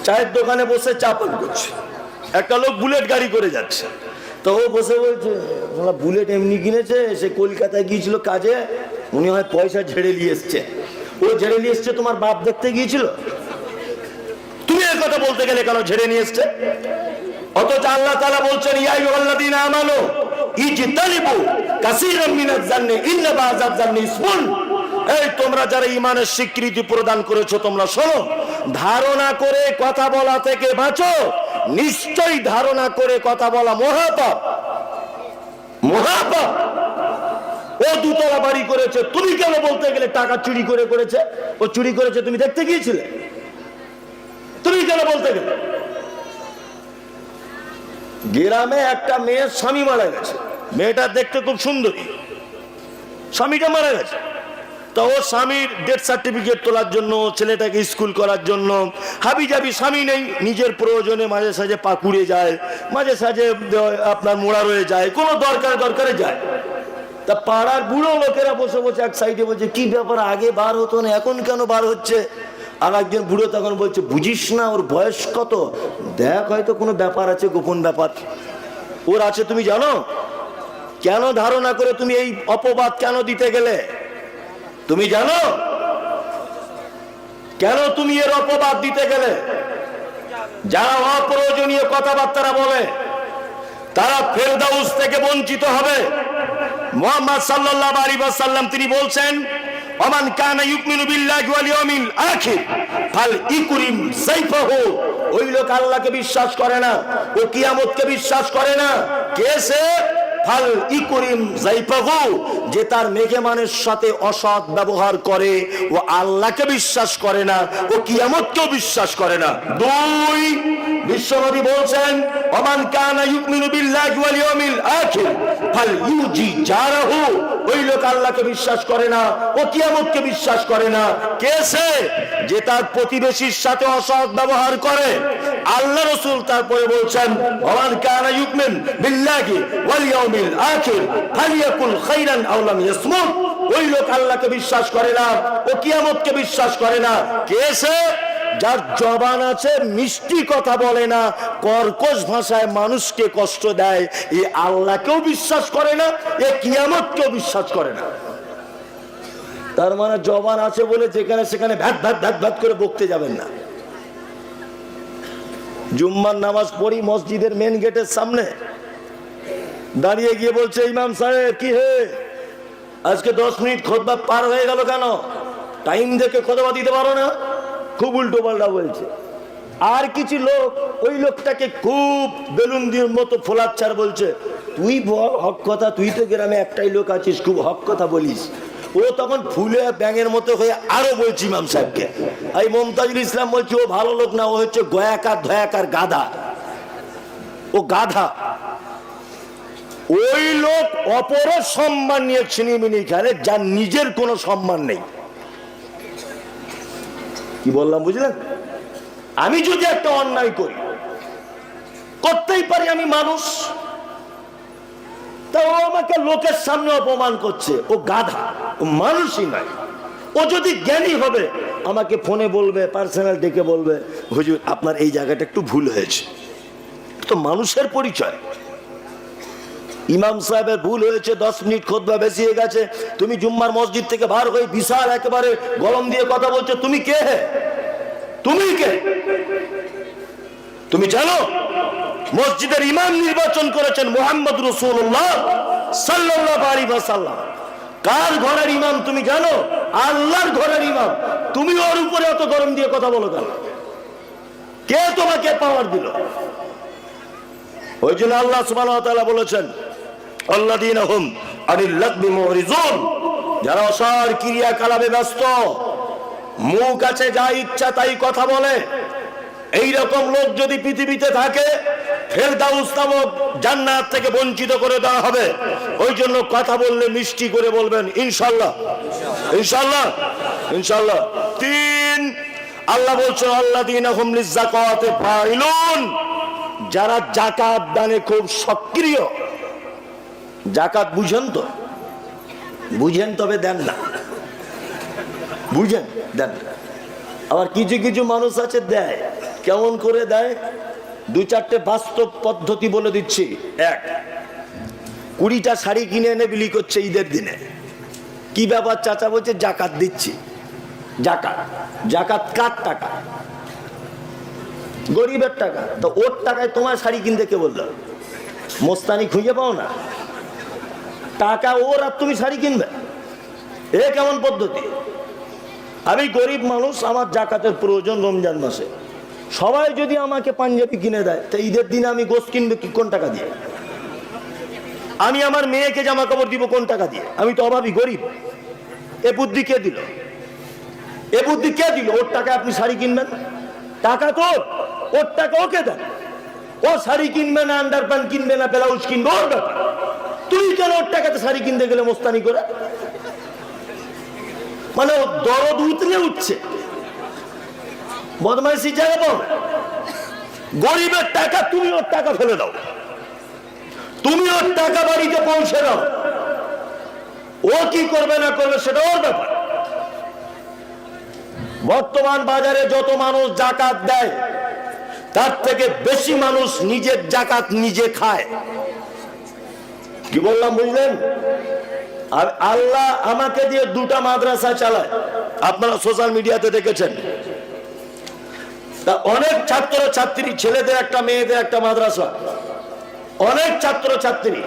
চায়ের দোকানে বসে চা পান করছে, একটা লোক বুলেট গাড়ি করে যাচ্ছে, তো ও বসে বলছে বুলেট এমনি কিনেছে, সে কলকাতায় গিয়েছিল কাজে, উনি হয় পয়সা ঝেড়ে নিয়ে এসছে। ও ঝেড়ে নিয়ে এসছে তোমার বাপ দেখতে গিয়েছিল, তুমি এই কথা বলতে গেলে কেন ঝেড়ে নিয়ে এসছে? অথচ আল্লাহ তাআলা বলছেন, ইয়া আইয়ুহাল্লাযীনা আমানু ইজতানিবু কাসীরাম মিনাজ জান্নি ইন্না বাযাজ জান্নি ইসমুন। এই তোমরা যারা ঈমানের স্বীকৃতি প্রদান করেছো তোমরা শোনো, ধারণা করে কথা বলা থেকে বাঁচো, নিশ্চয়ই ধারণা করে কথা বলা মহাপাপ, মহাপাপ। ও 2 তলা বাড়ি করেছে, তুমি কেন বলতে গেলে টাকা চুরি করে করেছে? ও চুরি করেছে তুমি দেখতে গিয়েছিলে, তুমি কেন বলতে গেলে? গ্রামে একটা মেয়ের স্বামী মারা গেছে, মেয়েটা দেখতে খুব সুন্দরী, স্বামীটা মারা গেছে, তো ও স্বামীর ডেথ সার্টিফিকেট তোলার জন্য, ছেলেটাকে স্কুল করার জন্য হাবি যাবি, স্বামী নেই, নিজের প্রয়োজনে মাঝে সাঝে পাকুড়ে যায়, মাঝে সাঝে আপনার মোড়া রয়ে যায়, কোনো দরকারে যায়। তা পাড়ার বুড়ো লোকেরা বসে বসে এক সাইডে বলছে, কি ব্যাপার আগে বার হতো না এখন কেন বার হচ্ছে? আর একজন বুড়ো তখন বলছে, বুঝিস না ওর বয়স কত, দেখ হয়তো কোনো ব্যাপার আছে, গোপন ব্যাপার ওর আছে, তুমি জানো? কেন ধারণা করে তুমি এই অপবাদ কেন দিতে গেলে? তুমি জানো কেন তুমি এর অপবাদ দিতে গেলে? যারা অপ্রয়োজনীয় কথাবার্তা বলে তারা ফেরদাউস থেকে বঞ্চিত হবে। মুহাম্মদ সাল্লাল্লাহু আলাইহি ওয়াসাল্লাম তিনি বলছেন, ওমান কানা ইউমিনু বিল্লাহি ওয়াল ইয়াউমিল আখির ফালইকরিম সাইফাহু। ওই লোক আল্লাহকে বিশ্বাস করে না, ও কিয়ামতকে বিশ্বাস করে না। কে সে? ফাল ইকরিম যাইফাহু, যে তার মেহমানের সাথে অসৎ ব্যবহার করে ও আল্লাহকে বিশ্বাস করে না, ও কিয়ামতকেও বিশ্বাস করে না। দুই, বিশ্বনবী বলছেন ওমান কানা ইউমিনু বিল্লাহি ওয়াল ইয়াউমিল আখির ফাল ইউজি জারাহু, ওই লোক আল্লাহকে বিশ্বাস করে না, ও কিয়ামতকে বিশ্বাস করে না। কে সে? যে তার প্রতিবেশীর সাথে অসৎ ব্যবহার করে। আল্লাহ রাসূল তারপরে বলছেন ওমান কানা ইউমিন বিল্লাহি ওয়াল ইয়াউমিল আখির ফালিয়াকুল খাইরান আও লাম ইয়াসমুত, ওই লোক আল্লাহকে বিশ্বাস করে না, ও কিয়ামতকে বিশ্বাস করে না। কে সে? যার জবান আছে, মিষ্টি কথা বলে না, কর্কশ ভাষায় মানুষকে কষ্ট দেয়, এ আল্লাহকেও বিশ্বাস করে না, এ কিয়ামতকেও বিশ্বাস করে না। তার মানে জবান আছে বলে যেখানে সেখানে ভ্যাট ভ্যাট ভ্যাট ভ্যাট করে বকতে যাবেন না। জুম্মার নামাজ পড়ি মসজিদের মেন গেটের সামনে, দাঁড়িয়ে গিয়ে বলছে ইমাম সাহেব কি হে আজকে 10 মিনিট খুতবা পার হয়ে গেল কেন? টাইম দেখে খুতবা দিতে পারো না? খুব উল্টো পাল্টা বলছে। আর কিছু লোক ওই লোকটাকে খুব বেলুন দিয়ে মতো ফোলাচ্ছার বলছে, তুই বল হক কথা, তুই তো গ্রামে একটাই লোক আছিস খুব হক কথা বলিস। ও তখন ফুলে ব্যাঙের মতো হয়ে আরো বলছি ইমাম সাহেবকে। এই মমতাজুল ইসলাম বলছে ও ভালো লোক না, ও হচ্ছে গয়াকার ধয়াকার গাধা, ও গাধা। ওই লোক অপরের সম্মান নিয়ে ছিনিমিনি খেলে, যার নিজের কোনো সম্মান নেই। কি বললাম বুঝলেন? আমি যদি একটা অন্যায় করি, করতেই পারি, আমি মানুষ, তা ও আমাকে লোকের সামনে অপমান করছে, ও গাধা, ও মানুষই নয়। ও যদি জ্ঞানী হবে আমাকে ফোনে বলবে, পার্সোনাল ডেকে বলবে হুজুর আপনার এই জায়গাটা একটু ভুল হয়েছে। তো মানুষের পরিচয়। ইমাম সাহেবের ভুল হয়েছে, 10 মিনিট খুতবা বেশি হয়ে গেছে, তুমি জুম্মার মসজিদ থেকে বার হয়ে বিশাল একেবারে গরম দিয়ে কথা বলছো, তুমি কে হে? তুমি কে? তুমি জানো মসজিদের ইমাম নির্বাচন করেছেন মুহাম্মদ রাসূলুল্লাহ সাল্লাল্লাহু আলাইহি ওয়াসাল্লাম। কার ঘরের ইমাম তুমি জানো? আল্লাহর ঘরের ইমাম। তুমি ওর উপরে অত গরম দিয়ে কথা বলো কেন? কে তোমাকে পাওয়ার দিল? ওই জন্য আল্লাহ সুবহানাহু ওয়া তাআলা বলেছেন আল্লাযীনা হুম আনিল লাগবি মুরিজুন, যারা অসার ক্রিয়াকলাপে ব্যস্ত, মুখ আছে যা ইচ্ছা তাই কথা বলে, এই রকম লোক যদি পৃথিবীতে থাকে ফেরদাউস নামক জান্নাত থেকে বঞ্চিত করে দেওয়া হবে। ওই জন্য কথা বললে মিষ্টি করে বলবেন ইনশাআল্লাহ, ইনশাআল্লাহ, ইনশাআল্লাহ। 3, আল্লাহ বলছেন আল্লাযীনা হুম লিযাকাতি ফাইলুন, যারা যাকাত দানে খুব সক্রিয়। যাকাত বুঝেন তো? বুঝেন তবে দেন না, বুঝেন দেন। আবার কিছু কিছু মানুষ আছে দেয়, কেমন করে দেয়? 2-4টে বাস্তব পদ্ধতি বলে দিচ্ছি। 1, 20টা শাড়ি কিনে এনে বিলি করছে ঈদের দিনে। কি ব্যাপার চাচা? বলছে যাকাত দিচ্ছি। যাকাত, যাকাত কার টাকা? গরিবের টাকা। তো ওর টাকায় তোমার শাড়ি কিনতে কে বললো? মোস্তানি খুঁজে পাও না? টাকা ওর আর তুমি শাড়ি কিনবে? এ কেমন পদ্ধতি? আমি গরিব মানুষ, আমার যাকাতের প্রয়োজন রমজান মাসে। সবাই যদি আমাকে পাঞ্জাবি কিনে দেয়, তা ঈদের দিনে আমি গোশত কিনবে কি কোন টাকা দিয়ে? আমি আমার মেয়েকে জামা কাপড় দিব কোন টাকা দিয়ে? আমি তো অভাবী, গরিব। এ বুদ্ধি কে দিল? এ বুদ্ধি কে দিল? ওর টাকা আপনি শাড়ি কিনবেন? টাকা তো ওর টাকা ওকে দেন। ও শাড়ি কিনবে না, আন্ডার প্যান্ট কিনবে না, ব্লাউজ কিনবে, ওর ব্যাপার। তুই কেন ওর টাকাতে শাড়ি কিনতে গেলে মোস্তানি করে? মানে ও দরদ উতলে উঠছে, বদমাইশি জায়গা পাও। গরিবের টাকা তুমি ওর টাকা ফেলে দাও, তুমি ওর টাকা বাড়িতে পৌঁছে দাও। ও কি করবে না করবে সেটা ওর ব্যাপার। বর্তমান বাজারে যত মানুষ যাকাত দেয়, তার থেকে বেশি মানুষ নিজের যাকাত নিজে খায়। কি বললাম বুঝলেন? আর আল্লাহ আমাকে দিয়ে 2টা মাদ্রাসা চালায়, আপনারা সোশ্যাল মিডিয়াতে দেখেছেন। তা অনেক ছাত্র ছাত্রী, ছেলেদের একটা মেয়েদের একটা মাদ্রাসা, অনেক ছাত্র ছাত্রী।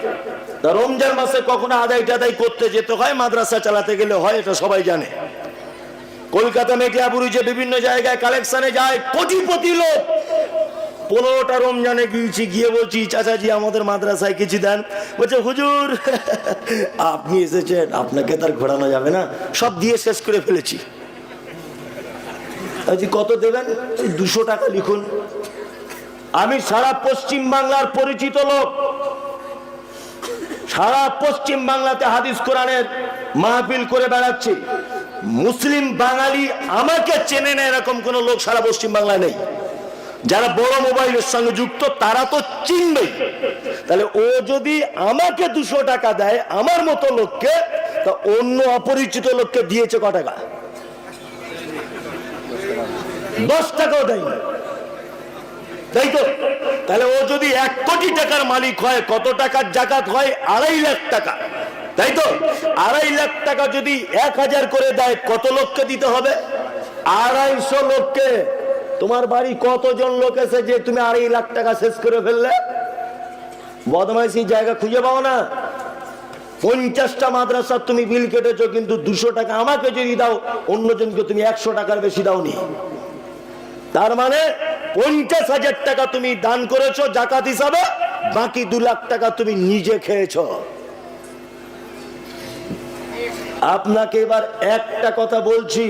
তা রমজান মাসে কখনো আদায় টাদাই করতে যেতে হয়, মাদ্রাসা চালাতে গেলে হয়, এটা সবাই জানে। কলকাতা মেটিয়াবুরুজে বিভিন্ন জায়গায় কালেকশনে যায়, কোটিপতি লোক 15টা রমজানে গিয়েছি, গিয়ে বলছি চাচাজি আমাদের মাদ্রাসায় কিছু দেন। বলছে হুজুর আপনি এসেছেন, আপনাকে তার ঘোরানো যাবে না, সব দিয়ে শেষ করে ফেলেছি। কত দেবেন? 200 টাকা লিখুন। আমি সারা পশ্চিম বাংলার পরিচিত লোক, সারা পশ্চিম বাংলাতে হাদিস কোরআনের মাহফিল করে বেড়াচ্ছি। মুসলিম বাঙালি আমাকে চেনে না এরকম কোন লোক সারা পশ্চিম বাংলায় নেই। যারা বড় মোবাইলের সঙ্গে যুক্ত তারা তো চিনবে। তাহলে ও যদি আমাকে 200 টাকা দেয় আমার মতো লোককে, তা অন্য অপরিচিত লোককে দিয়েছে ক টাকা? 10 টাকাও দেয়নি, তাই তো? তাহলে ও যদি 1 কোটি টাকার মালিক হয়, কত টাকার জাকাত হয়? 2.5 লাখ টাকা, তাই তো? 2.5 লাখ টাকা যদি 1000 করে দেয়, কত লোককে দিতে হবে? 250 লোককে। তোমার বাড়ি কতজন লোক এসে যে তুমি 2.5 লাখ টাকা শেষ করে ফেললে? বদমাইশি জায়গা খুঁজে পাও না। 50টা মাদ্রাসা তুমি বিল কেটেছো, কিন্তু 200 টাকা আমাকে যদি দাও, অন্যজনকে তুমি 100 টাকার বেশি দাওনি। তার মানে 50,000 টাকা তুমি দান করেছো জাকাত হিসাবে, বাকি 2 লাখ টাকা তুমি নিজে খেয়েছো। আপনাকে এবার একটা কথা বলছি,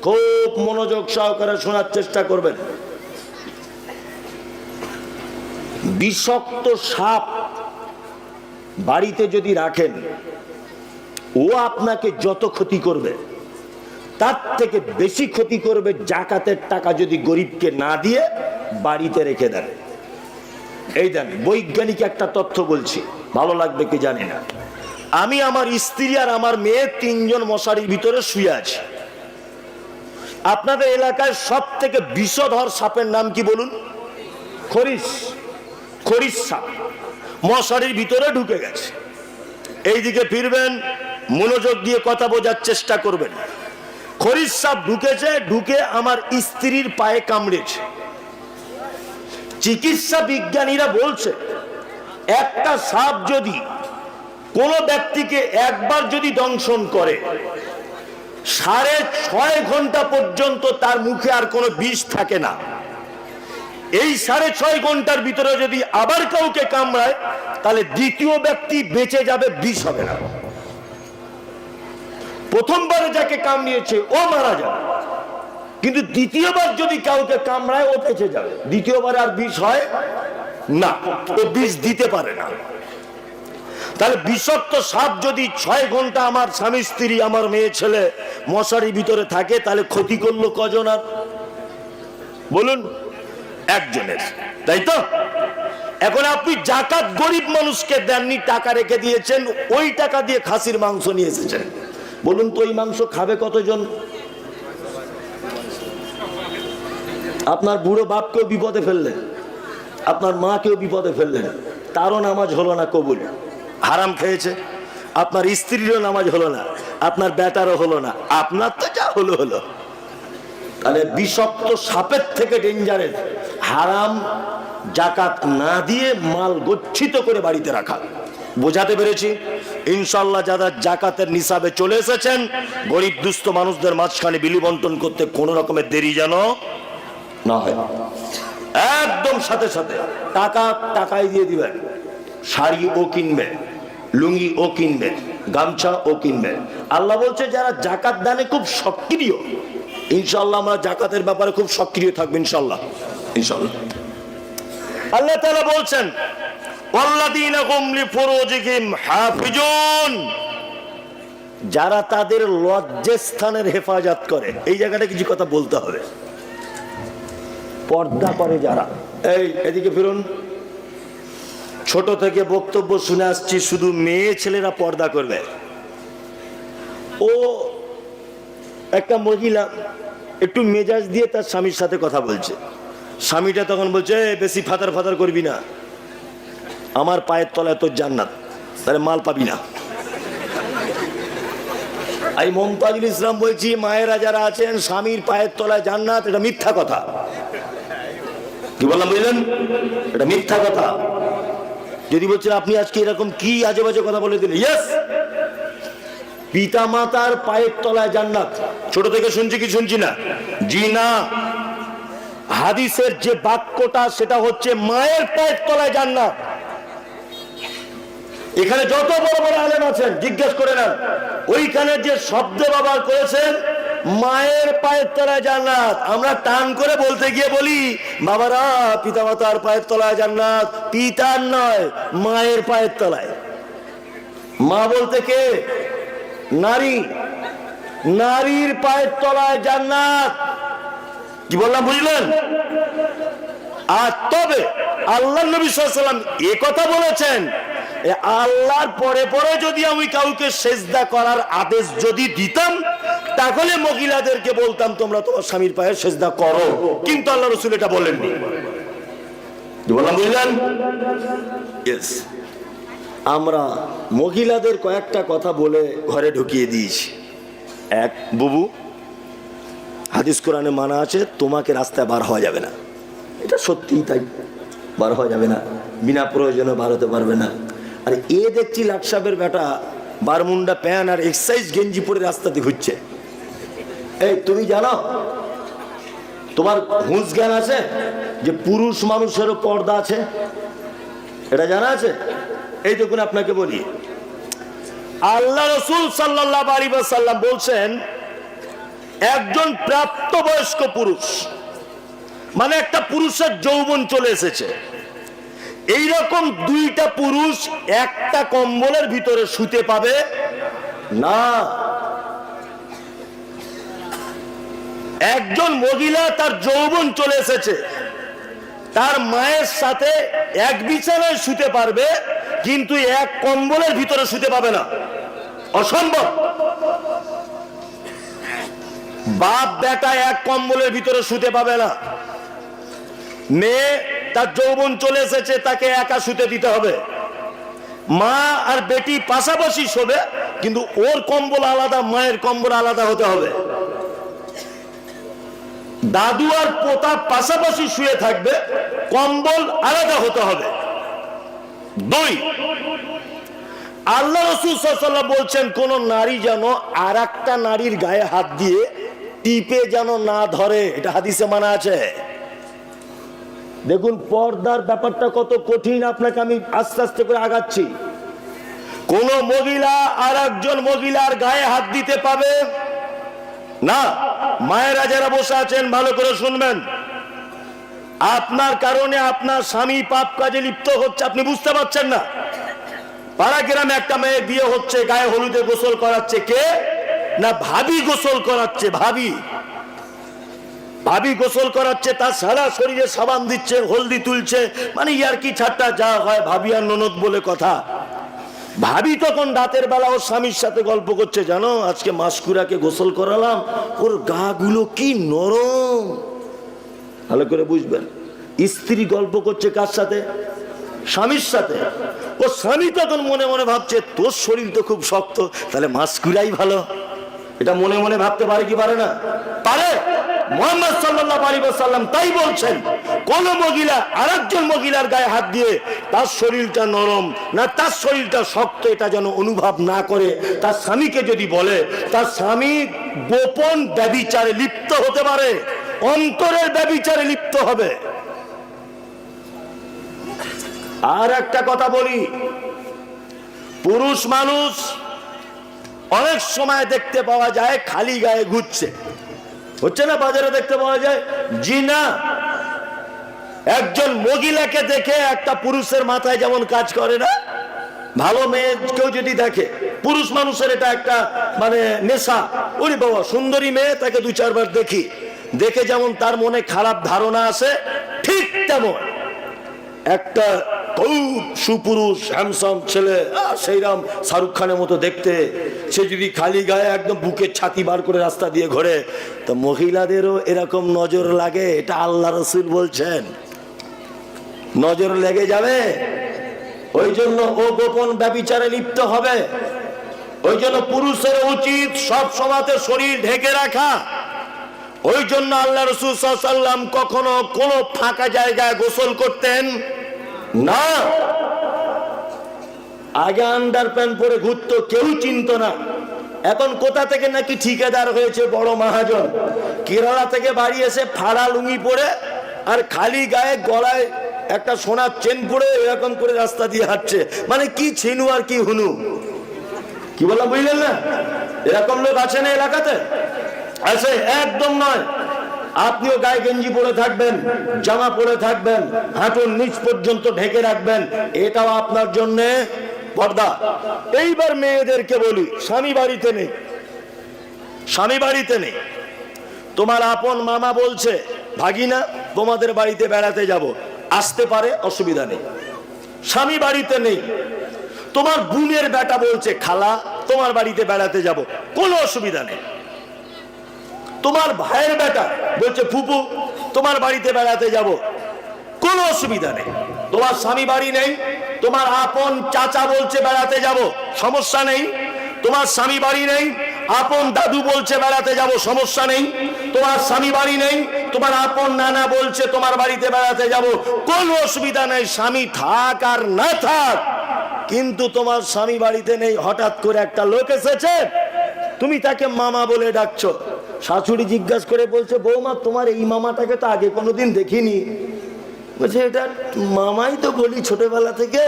খুব মনোযোগ সহকারে শোনার চেষ্টা করবেন। বিষাক্ত সাপ বাড়িতে যদি রাখেন, ও আপনাকে যত ক্ষতি করবে তার থেকে বেশি ক্ষতি করবে জাকাতের টাকা যদি গরিবকে না দিয়ে বাড়িতে রেখে দেন। এই দেন বৈজ্ঞানিক একটা তথ্য বলছি, ভালো লাগবে কি জানি না। আমি, আমার স্ত্রী আর আমার মেয়ে 3 জন মশারির ভিতরে শুয়ে আছি। আপনাদের এলাকায় সব থেকে বিষধর সাপের নাম কি বলুন? খরিস। খরিস সাপ মশারির ভিতরে ঢুকে গেছে। এইদিকে ফিরবেন, মনোযোগ দিয়ে কথা বোঝার চেষ্টা করবেন। খরিস সাপ ঢুকেছে, ঢুকে আমার স্ত্রীর পায়ে কামড়েছে। চিকিৎসা বিজ্ঞানীরা বলছে, একটা সাপ যদি কোন ব্যক্তিকে একবার যদি দংশন করে, 6.5 ঘন্টা পর্যন্ত তার মুখে আর কোনো বিষ থাকে না। এই 6.5 ঘন্টার ভিতরে যদি আবার কাউকে কামড়ায়, তাহলে দ্বিতীয় ব্যক্তি বেঁচে যাবে, বিষ হবে না। প্রথমবারে যাকে কামড়িয়েছে ও মারা যাবে, কিন্তু দ্বিতীয়বার যদি কাউকে কামড়ায় ও বেঁচে যাবে। দ্বিতীয়বার আর বিষ হয় না, ও বিষ দিতে পারে না। তাহলে বিষাক্ত সাপ যদি 6 ঘন্টা আমার স্বামী স্ত্রী, আমার মেয়ে ছেলে মশারির ভিতরে থাকে, তাহলে ক্ষতি করলো কজন? আর বলুন, একজনের, তাই তো? এখন আপনি জাকাত গরিব মানুষকে দেননি, টাকা রেখে দিয়েছেন, ওই টাকা দিয়ে খাসির মাংস নিয়ে এসেছেন। বলুন তো ওই মাংস খাবে কতজন? আপনার বুড়ো বাপকেও বিপদে ফেললেন, আপনার মাকেও বিপদে ফেললেন, তারও নামাজ হলো না কবুল, হারাম খেয়েছে। আপনার স্ত্রীরও নামাজ হলো না, আপনার বেটারও হলো না, আপনার তো যা হলো হলো। তাহলে বিষাক্ত সাপের থেকে ডেঞ্জারেস হারাম জাকাত না দিয়ে মাল গচ্ছিত করে বাড়িতে রাখা। বোঝাতে পেরেছি? ইনশাল্লাহ যারা জাকাতের নিসাবে চলে এসেছেন, গরিব দুস্থ মানুষদের মাঝখানে বিলি বন্টন করতে কোনো রকমের দেরি যেন না হয়। একদম সাথে সাথে টাকা টাকায় দিয়ে দিবেন। শাড়ি ও কিনবে, লুঙ্গি ও কিনবে, গামছা ও কিনবে। আল্লাহ বলছে যারা জাকাত দানে খুব সক্রিয়, ইনশাল্লাহ আমরা জাকাতের ব্যাপারে খুব সক্রিয় থাকবো ইনশাল্লাহ। ইনশাল্লাহ আল্লাহ তাআলা বলছেন, ওয়াল্লাযীনা হুম লিফুরুজিহিম হাফিজুন, যারা তাদের লজ্জাস্থানের হেফাজত করে। এই জায়গাটা কিছু কথা বলতে হবে। পর্দা করে যারা, এই এদিকে ফিরুন। ছোট থেকে বক্তব্য শুনে আসছি শুধু মেয়ে ছেলেরা পর্দা করবে। ও একটা মহিলা একটু মেজাজ দিয়ে তার স্বামীর সাথে কথা বলছে। স্বামীটা তখন বলছে, বেশি ফাতার ফাতার করবি না, আমার পায়ের তলায় তোর জান্নাত, তাহলে মাল পাবি না। আমি মমতাজুল ইসলাম বলছি, মায়েরা যারা আছেন, স্বামীর পায়ের তলায় জান্নাত, এটা মিথ্যা কথা। কি বললাম বুঝলেন? এটা মিথ্যা কথা। যদি বলছেন আপনি আজকে এরকম কি আজে বাজে কথা বলে দিলেন, ইয়েস, পিতা মাতার পায়ের তলায় জান্নাত। ছোট থেকে শুনছি কি শুনছি না? জি না। হাদিসের যে বাক্যটা সেটা হচ্ছে মায়ের পায়ের তলায় জান্নাত। এখানে যত বড় বড় আলেম আছেন জিজ্ঞেস করে নেন, ওইখানে যে শব্দ ব্যবহার করেছেন মায়ের পায়ের তলায় জান্নাত, আমরা টান করে বলতে গিয়ে বলি বাবারা পিতামাতার পায়ের তলায় জান্নাত, পিতার নয় মায়ের পায়ের তলায়। মা বলতে কে? নারী, নারীর পায়ের তলায় জান্নাত। কি বললাম বুঝলেন? আর তবে আল্লাহ নবী সাল্লাল্লাহু আলাইহি ওয়াসাল্লাম এ কথা বলেছেন, আল্লাহর পরে পরে যদি আমি কাউকে সেজদা করার আদেশ যদি দিতাম তাহলে মহিলাদেরকে বলতাম তোমরা তোমার স্বামীর পায়ে সেজদা করো, কিন্তু আল্লাহ রাসূল এটা বলেননি। কি বললাম বুঝলেন? ইয়েস, আমরা মহিলাদের কয়েকটা কথা বলে ঘরে ঢুকিয়ে দিয়েছি। এক, বুবু হাদিস কোরআনে মানা আছে তোমাকে রাস্তায় বার হওয়া যাবে না, এটা সত্যিই তাই, বার হওয়া যাবে না, বিনা প্রয়োজনে বার হতে পারবে না। আর এ দেখছি লাট সাহেবের বেটা বারমুন্ডা প্যান্ট আর এক্সারসাইজ গেঞ্জি পরে রাস্তাতে ঘুরছে। এই তুমি জানো, তোমার হুঁশ জ্ঞান আছে যে পুরুষ মানুষেরও পর্দা আছে? এটা জানা আছে? এই দেখুন আপনাকে বলি, আল্লাহ রাসূল সাল্লাল্লাহু আলাইহি ওয়াসাল্লাম বলছেন একজন প্রাপ্তবয়স্ক পুরুষ মানে একটা পুরুষের যৌবন চলে এসেছে, এইরকম দুইটা পুরুষ একটা কম্বলের ভিতরে শুতে পাবে না। একজন মহিলা তার যৌবন চলে এসেছে, তার মায়ের সাথে এক বিছানায় শুতে পারবে কিন্তু এক কম্বলের ভিতরে শুতে পাবে না, অসম্ভব। বাপ বেটা এক কম্বলের ভিতরে শুতে পাবে না। মেয়ে তার যৌবন চলে এসেছে, তাকে একা শুতে দিতে হবে। মা আর বেটি পাশাপাশি শোবে কিন্তু ওর কম্বল আলাদা, মায়ের কম্বল আলাদা হতে হবে। দাদু আর পোতা পাশাপাশি শুয়ে থাকবে, কম্বল আলাদা হতে হবে। দুই, আল্লাহ রাসূল সাল্লাল্লাহু আলাইহি ওয়াসাল্লাম বলছেন কোন নারী যেন আর একটা নারীর গায়ে হাত দিয়ে টিপে যেন না ধরে, এটা হাদিসে মানা আছে। দেখুন পর্দার ব্যাপারটা কত কঠিন, আপনাকে আমি আস্তে আস্তে করে আগাচ্ছি। কোন মহিলা আর একজন মহিলার গায়ে হাত দিতে পাবে না। মায়েরা যারা বসে আছেন ভালো করে শুনবেন, আপনার কারণে আপনার স্বামী পাপ কাজে লিপ্ত হচ্ছে, আপনি বুঝতে পারছেন না। পাড়া গ্রামে একটা মেয়ে বিয়ে হচ্ছে, গায়ে হলুদে গোসল করাচ্ছে কে? না ভাবি গোসল করাচ্ছে। ভাবি গোসল করাচ্ছে, তার সারা শরীরে সাবান দিচ্ছে, হলদি তুলছে, মানে ইয়ার কি ঠাট্টা যা হয় ভাবি আর ননদ বলে কথা। ভাবি তখন রাতের বেলা ওর স্বামীর সাথে গল্প করছে, জানো আজকে মাসকুরাকে গোসল করালাম, ওর গা গুলো কি নরম। ভালো করে বুঝবেন, স্ত্রী গল্প করছে কার সাথে? স্বামীর সাথে। ও স্বামী তখন মনে মনে ভাবছে তোর শরীর তো খুব শক্ত, তাহলে মাসকুরাই ভালো। এটা মনে মনে ভাবতে পারে কি পারে না? পারে। মুহাম্মদ সাল্লাল্লাহু আলাইহি ওয়াসাল্লাম তাই বলছেন, কোন মহিলা আরেকজন মহিলার গায়ে হাত দিয়ে তার শরীরটা নরম না তার শরীরটা শক্ত এটা যেন অনুভব না করে। তার স্বামীকে যদি বলে, তার স্বামী গোপন ব্যভিচারে লিপ্ত হতে পারে, অন্তরের ব্যভিচারে লিপ্ত হবে। আর একটা কথা বলি, পুরুষ মানুষ অনেক সময় দেখতে পাওয়া যায় খালি গায়ে ঘুরছে, হচ্ছে না? বাজারে দেখতে পাওয়া যায়। জি না, একজন মহিলাকে দেখে একটা পুরুষের মাথায় যেমন কাজ করে না, ভালো মেয়ে কেউ যদি দেখে, পুরুষ মানুষের এটা একটা মানে নেশা। ওরে বাবা সুন্দরী মেয়ে, তাকে দু চারবার দেখে যেমন তার মনে খারাপ ধারণা আসে, ঠিক তেমন একটা খুব সুপুরুষ হ্যান্ডসাম ছেলে, সেইরাম শাহরুখ খানের মতো দেখতে, সে যদি খালি গায়ে একদম বুকের ছাতি বার করে রাস্তা দিয়ে ঘোরে, তো মহিলাদেরও এরকম নজর লাগে। এটা আল্লাহ রাসূল বলছেন, নজর লেগে যাবে। ওই জন্য ও গোপন ব্যভিচারে লিপ্ত হবে। ওই জন্য পুরুষের উচিত সব সময়তে শরীর ঢেকে রাখা। ওই জন্য আল্লাহ রাসূল সাল্লাল্লাহু আলাইহি ওয়াসাল্লাম কখনো কোনো ফাঁকা জায়গায় গোসল করতেন না। আগে আন্ডার প্যান্ট পরে ঘুরতো, কেউ চিনতো না। এখন কোথা থেকে নাকি ঠিকাদার হয়েছে বড় মহাজন, কেরালা থেকে বাড়ি এসে ফাড়া লুঙ্গি পরে আর খালি গায়ে গলায় একটা সোনার চেন পরে এরকম করে রাস্তা দিয়ে হাঁটছে, মানে কি ছিনু আর কি হুনু, কি বললাম বুঝলেন না? এরকম লোক আছে না এলাকাতে? আছে, একদম নয়। আপনিও গায়ে গেঞ্জি পরে থাকবেন, জামা পরে থাকবেন, হাঁটুর নিচ পর্যন্ত ঢেকে রাখবেন, এটাও আপনার জন্য পর্দা। এইবার মেয়েদেরকে বলি, স্বামী বাড়িতে নেই, স্বামী বাড়িতে নেই, তোমার আপন মামা বলছে ভাগিনা তোমাদের বাড়িতে বেড়াতে যাব, আসতে পারে, অসুবিধা নেই। স্বামী বাড়িতে নেই, তোমার বোনের বেটা বলছে খালা তোমার বাড়িতে বেড়াতে যাব, কোনো অসুবিধা নেই। তোমার ভাইয়ের বেটা বলছে ফুপু তোমার বাড়িতে বেড়াতে যাব, কোনো অসুবিধা নেই। তোমার স্বামী বাড়ি নেই, তোমার আপন চাচা বলছে বেড়াতে যাব, সমস্যা নেই। তোমার স্বামী বাড়ি নেই, আপন দাদু বলছে বেড়াতে যাব, সমস্যা নেই। তোমার স্বামী বাড়ি নেই, তোমার আপন নানা বলছে তোমার বাড়িতে বেড়াতে যাব, কোনো অসুবিধা নেই। স্বামী থাক আর না থাক, কিন্তু তোমার স্বামী বাড়িতে নেই, হঠাৎ করে একটা লোক এসেছে, তুমি তাকে মামা বলে ডাকছো। শাশুড়ি জিজ্ঞাসা করে বলছে বৌমা তোমার এই মামাটাকে তো আগে কোনোদিন দেখিনি। বলছে এটা মামাই তো বলি ছোটবেলা থেকে,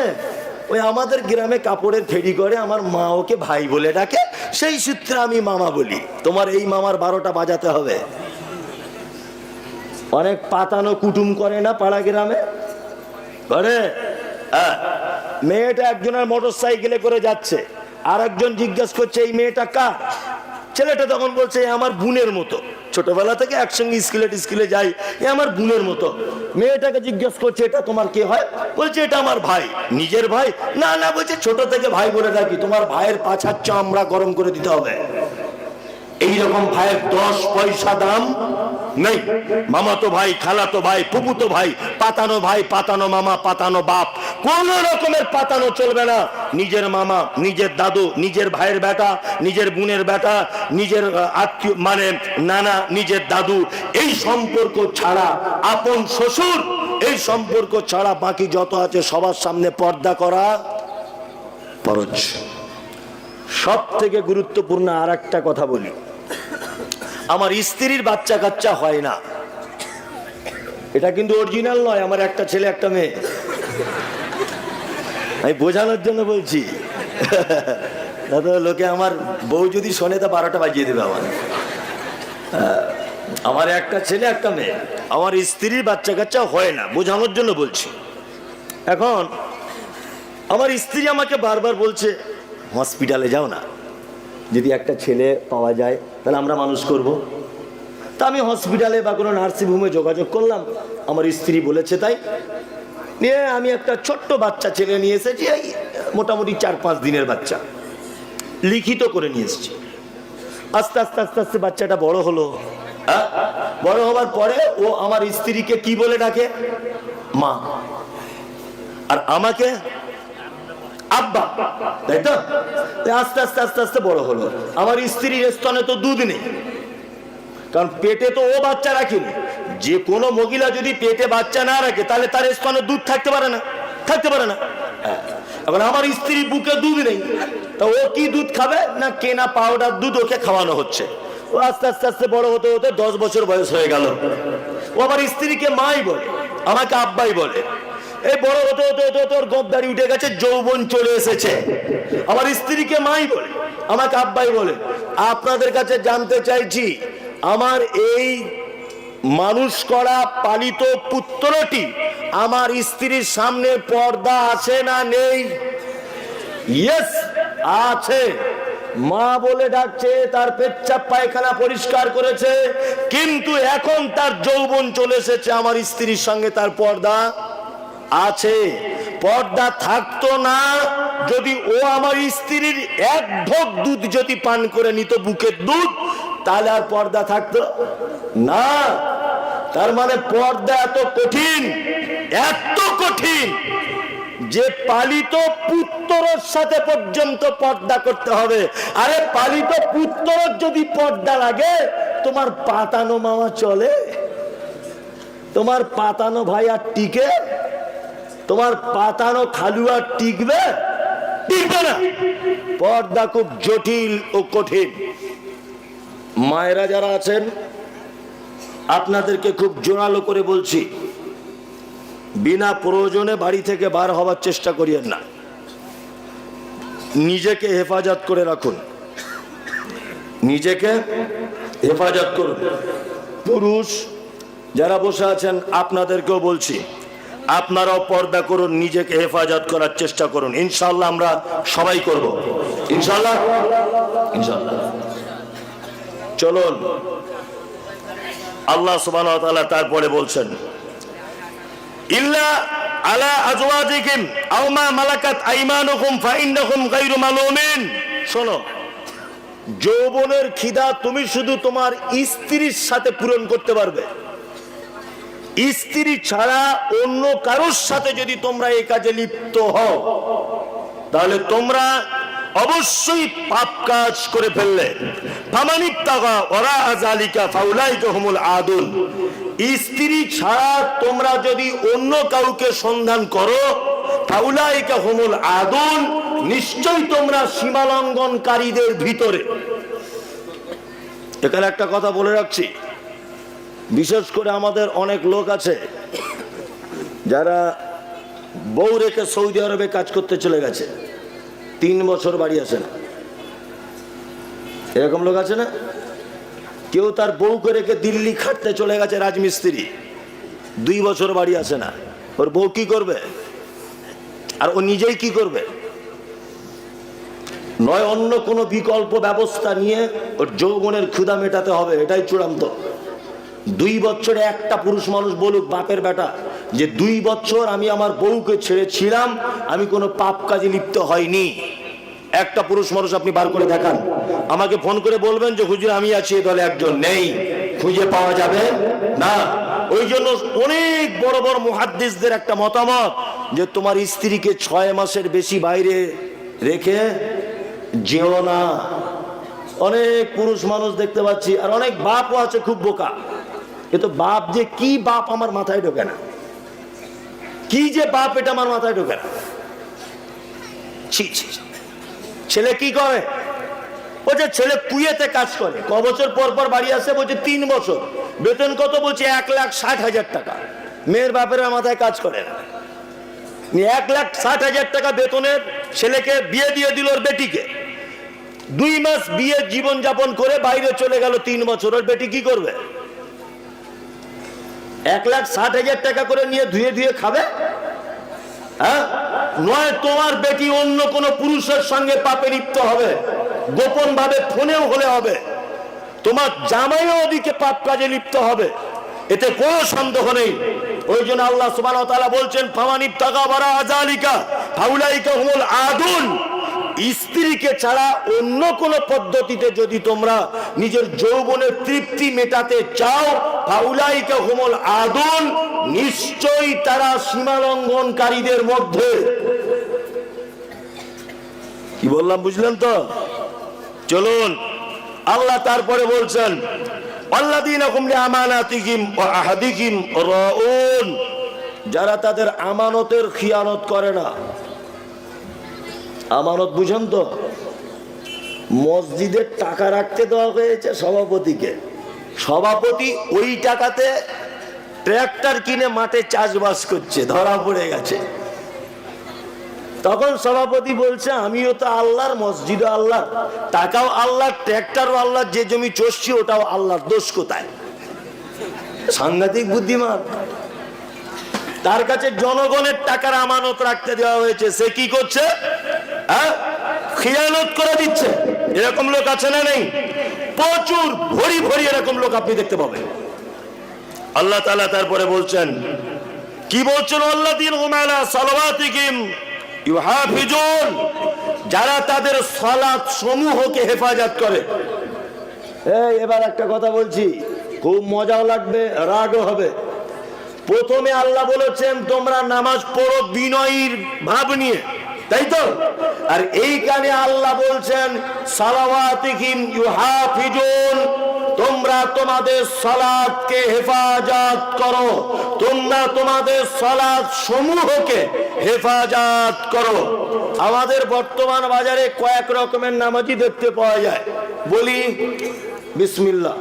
ওই আমাদের গ্রামে কাপড়ের ফেরি করে, আমার মা ওকে ভাই বলে ডাকে, সেই সূত্রে আমি মামা বলি। তোমার এই মামার 12টা বাজাতে হবে। অনেক পাতানো কুটুম করে না পাড়া গ্রামে করে। মেয়েটা একজনের মোটর সাইকেলে করে যাচ্ছে, আর একজন জিজ্ঞাসা করছে এই মেয়েটা কার? ছেলেটা তখন বলছে আমার বোনের মতো, ছোটবেলা থেকে একসঙ্গে স্কুলে যাই, এ আমার বোনের মতো। মেয়েটাকে জিজ্ঞেস করছে এটা তোমার কে হয়? বলছে এটা আমার ভাই। নিজের ভাই? না না, বলছে ছোট থেকে ভাই বলে ডাকি। তোমার ভাইয়ের পাছার চামড়া গরম করে দিতে হবে। এইরকম ভাইয়ের 10 পয়সা দাম নেই। মামাতো ভাই, খালাতো ভাই, ফুফুতো ভাই, পাতানো ভাই, পাতানো মামা, পাতানো বাপ, কোন রকমের পাতানো চলবে না। নিজের মামা, নিজের দাদু, নিজের ভাইয়ের বেটা, নিজের বোনের বেটা, নিজের আত্মীয় মানে নানা, নিজের দাদু, এই সম্পর্ক ছাড়া, আপন শ্বশুর, এই সম্পর্ক ছাড়া বাকি যত আছে সবার সামনে পর্দা করা ফরজ। সব থেকে গুরুত্বপূর্ণ আর একটা কথা বলি, আমার স্ত্রীর বাচ্চা কাচ্চা হয় না, এটা কিন্তু অরিজিনাল নয়। আমার একটা ছেলে একটা মেয়ে, আমি বোঝানোর জন্য বলছি। দাদা লোকে আমার বউ যদি শোনে তা 12টা বাজিয়ে দেবে। আমার একটা ছেলে একটা মেয়ে, আমার স্ত্রীর বাচ্চা কাচ্চা হয় না, বোঝানোর জন্য বলছি। এখন আমার স্ত্রী আমাকে বারবার বলছে হসপিটালে যাও না, যদি একটা ছেলে পাওয়া যায় তাহলে আমরা মানুষ করব। তা আমি হসপিটালে বা কোনো নার্সিংহোমে যোগাযোগ করলাম, আমার স্ত্রী বলেছে তাই নিয়ে আমি একটা ছোট্ট বাচ্চা ছেলে নিয়ে এসেছি, এই মোটামুটি 4-5 দিনের বাচ্চা, লিখিত করে নিয়ে এসেছি। আস্তে আস্তে আস্তে আস্তে বাচ্চাটা বড় হলো। বড় হওয়ার পরে ও আমার স্ত্রীকে কি বলে ডাকে? মা। আর আমাকে আব্বা, তাই তো? আস্তে আস্তে আস্তে আস্তে বড় হলো। আমার স্ত্রীর স্তনে তো দুধ নেই, কারণ পেটে তো ও বাচ্চা রাখেনি। যে কোনো মহিলা যদি পেটে বাচ্চা না রাখে তাহলে তার স্তনে দুধ থাকতে পারে না, থাকতে পারে না। এখন আমার স্ত্রী বুকে দুধ নেই, তা ও কি দুধ খাবে? না কেনা পাউডার দুধ ওকে খাওয়ানো হচ্ছে। ও আস্তে আস্তে আস্তে বড় হতে হতে 10 বছর বয়স হয়ে গেল। ও আমার স্ত্রীকে মাই বলে, আমাকে আব্বাই বলে। এই বড় হতে হতে হতে হতে ওর গোপদারি উঠে গেছে, যৌবন চলে এসেছে। আমার স্ত্রীকে মাই বলে, আমাকে আব্বাই বলে। আপনাদের কাছে জানতে চাইছি, আমার এই মানুষ করা পালিত পুত্রটি আমার স্ত্রীর সামনে পর্দা আছে না নেই? ইয়েস, আছে। মা বলে ডাকছে, তার পেচ্ছাপ পায়খানা পরিষ্কার করেছে, কিন্তু এখন তার যৌবন চলে এসেছে, আমার স্ত্রীর সঙ্গে তার পর্দা আছে। পর্দা থাকতো না যদি ও আমার স্ত্রীর 1 ঢোক দুধ যদি পান করে নিত, বুকের দুধ, তাহলে আর পর্দা থাকতো না। তার মানে পর্দা এত কঠিন, এত কঠিন যে পালিত পুত্রের সাথে পর্যন্ত পর্দা করতে হবে। আরে পালিত পুত্রের যদি পর্দা লাগে, তোমার পাতানো মামা চলে? তোমার পাতানো ভাই আর টিকে? তোমার পাতানো খালু আর টিকবে? টিকবে না। পর্দা খুব জটিল ও কঠিন। মায়েরা যারা আছেন, আপনাদেরকে খুব জোরালো করে বলছি, বিনা প্রয়োজনে বাড়ি থেকে বার হওয়ার চেষ্টা করিয়েন না। নিজেকে হেফাজত করে রাখুন, নিজেকে হেফাজত করুন। পুরুষ যারা বসে আছেন আপনাদেরকেও বলছি, আপনারাও পর্দা করুন, নিজেকে হেফাজত করার চেষ্টা করুন। ইনশাআল্লাহ আমরা সবাই করব, ইনশাআল্লাহ ইনশাআল্লাহ। চলুন, আল্লাহ সুবহানাহু ওয়া তাআলা তারপরে বলছেন, ইল্লা আলা আজওয়াজিকুম আও মা মালাকাত আইমানুকুম ফাইন্নাকুম গায়রু মালুমিন। শোনো, যৌবনের খিদা তুমি শুধু তোমার স্ত্রীর সাথে পূরণ করতে পারবে। স্ত্রী ছাড়া অন্য কারোর সাথে যদি তোমরা এই কাজে লিপ্ত হও, তাহলে তোমরা অবশ্যই পাপ কাজ করে ফেললে। ফামানিত্তাগা ওরা আযালিকা ফাউলাইকা হুমুল আদুন। স্ত্রী ছাড়া তোমরা যদি অন্য কাউকে সন্ধান করো, ফাউলাইকা হুমুল আদুন, নিশ্চয়ই তোমরা সীমালঙ্ঘনকারীদের ভিতরে। এখানে একটা কথা বলে রাখছি, বিশেষ করে আমাদের অনেক লোক আছে যারা বউ রেখে সৌদি আরবে কাজ করতে চলে গেছে, 3 বছর বাড়ি আসে না। এরকম লোক আছে না? কেউ তার বউকে রেখে দিল্লি খাটতে চলে গেছে রাজমিস্ত্রি, 2 বছর বাড়ি আসে না। ওর বউ কি করবে আর ও নিজেই কি করবে? নয় অন্য কোনো বিকল্প ব্যবস্থা নিয়ে ওর যৌবনের ক্ষুধা মেটাতে হবে, এটাই চূড়ান্ত। 2 বছরে একটা পুরুষ মানুষ বলুক বাপের বেটা যে 2 বছর আমি আমার বউকে ছেড়েছিলাম, আমি কোনো পাপ কাজে লিপ্ত হয়নি। একটা পুরুষ মানুষ আপনি বার করে দেখান, আমাকে ফোন করে বলবেন যে হুজুর আমি আছি, এ দলে একজন নেই, খুঁজে পাওয়া যাবে না। ওই জন্য অনেক বড় বড় মুহাদ্দিসদের একটা মতামত যে তোমার স্ত্রীকে 6 মাসের বেশি বাইরে রেখে যেও না। অনেক পুরুষ মানুষ দেখতে পাচ্ছি, আর অনেক বাপও আছে খুব বোকা। এ তো বাপ যে কি বাপ আমার মাথায় ঢোকে না, কি যে বাপ এটা আমার মাথায় ঢোকে না। ছেলে কি করে? বলছে ছেলে কুয়েতে কাজ করে, ক বছর পর পর বাড়ি আসে, বলছে 3 বছর। বেতন কত? বলছে 1,60,000 টাকা। মেয়ের বাপের মাথায় কাজ করে না। 1,60,000 টাকা বেতনের ছেলেকে বিয়ে দিয়ে দিল ওর বেটিকে। 2 মাস বিয়ে জীবন যাপন করে বাইরে চলে গেল 3 বছর। ওর বেটি কি করবে? 1,60,000 টাকা করে নিয়ে ধুয়ে ধুয়ে খাবে? হ্যাঁ, নয় তোমার বেটি অন্য কোন পুরুষের সঙ্গে পাপে লিপ্ত হবে, গোপন ভাবে ফোনেও হলে হবে। তোমার জামাইও ওদিকে পাপ কাজে লিপ্ত হবে, এতে কোনো সন্দেহ নেই। ওই জন্য আল্লাহ সুবহানাহু ওয়া তাআলা বলছেন, ফামানিত্তাগা ওয়ারা আযালিকা ফাউলাইকা হুমুল আদুন। স্ত্রীকে ছাড়া অন্য কোন পদ্ধতিতে যদি তোমরা নিজের যৌবনের তৃপ্তি মেটাতে চাও, ফাউলাইকা হুমুল আদুন, নিশ্চয়ই তারা সীমালঙ্ঘনকারীদের মধ্যে। কি বললাম বুঝলেন তো? চলুন, আল্লাহ তারপরে বলছেন, আল্লাযীনা হুম লিআমানাতিহিম ওয়া আহাদিহিম রাউন। যারা তাদের আমানতের খিয়ানত করে না। আমানত বুঝেন তো? মসজিদের টাকা রাখতে দেওয়া হয়েছে সভাপতিকে, সভাপতি ওই টাকাতে ট্রাক্টর কিনে মাঠে চাষবাস করছে, ধরা পড়ে গেছে। তখন সভাপতি বলছে আমিও তো আল্লাহর, মসজিদও আল্লাহ, টাকাও আল্লাহ, ট্রাক্টরও আল্লাহ, যে জমি চষছি ওটাও আল্লাহর, দোষ কোথায়? সাংঘাতিক বুদ্ধিমান। তার কাছে জনগণের টাকার আমানত রাখতে দেওয়া হয়েছে, সে কি করছে? খিয়ানত করে দিচ্ছে। এরকম লোক আছে না নেই? প্রচুর, ভরি ভরি এরকম লোক আপনি দেখতে পাবেন। আল্লাহ তাআলা তারপরে বলছেন, কি বলছেন? আল্লাযীনা হুম আলা সালাওয়াতিহিম ইউহাফিজুন। যারা তাদের সালাত সমূহকে হেফাজত করে। এবার একটা কথা বলছি, খুব মজাও লাগবে, রাগও হবে। প্রথমে আল্লাহ বলেছেন তোমরা নামাজ পড়ো বিনয়ীর ভাব নিয়ে, তাই তো? আর এইখানে আল্লাহ বলছেন সালাওয়াতিহিম ইউহাফিজুন, তোমরা তোমাদের সালাতকে হেফাজত করো, তোমরা তোমাদের সালাত সমূহকে হেফাজত করো। আমাদের বর্তমান বাজারে কয়েক রকমের নামাজি দেখতে পাওয়া যায়। বলি বিসমিল্লাহ,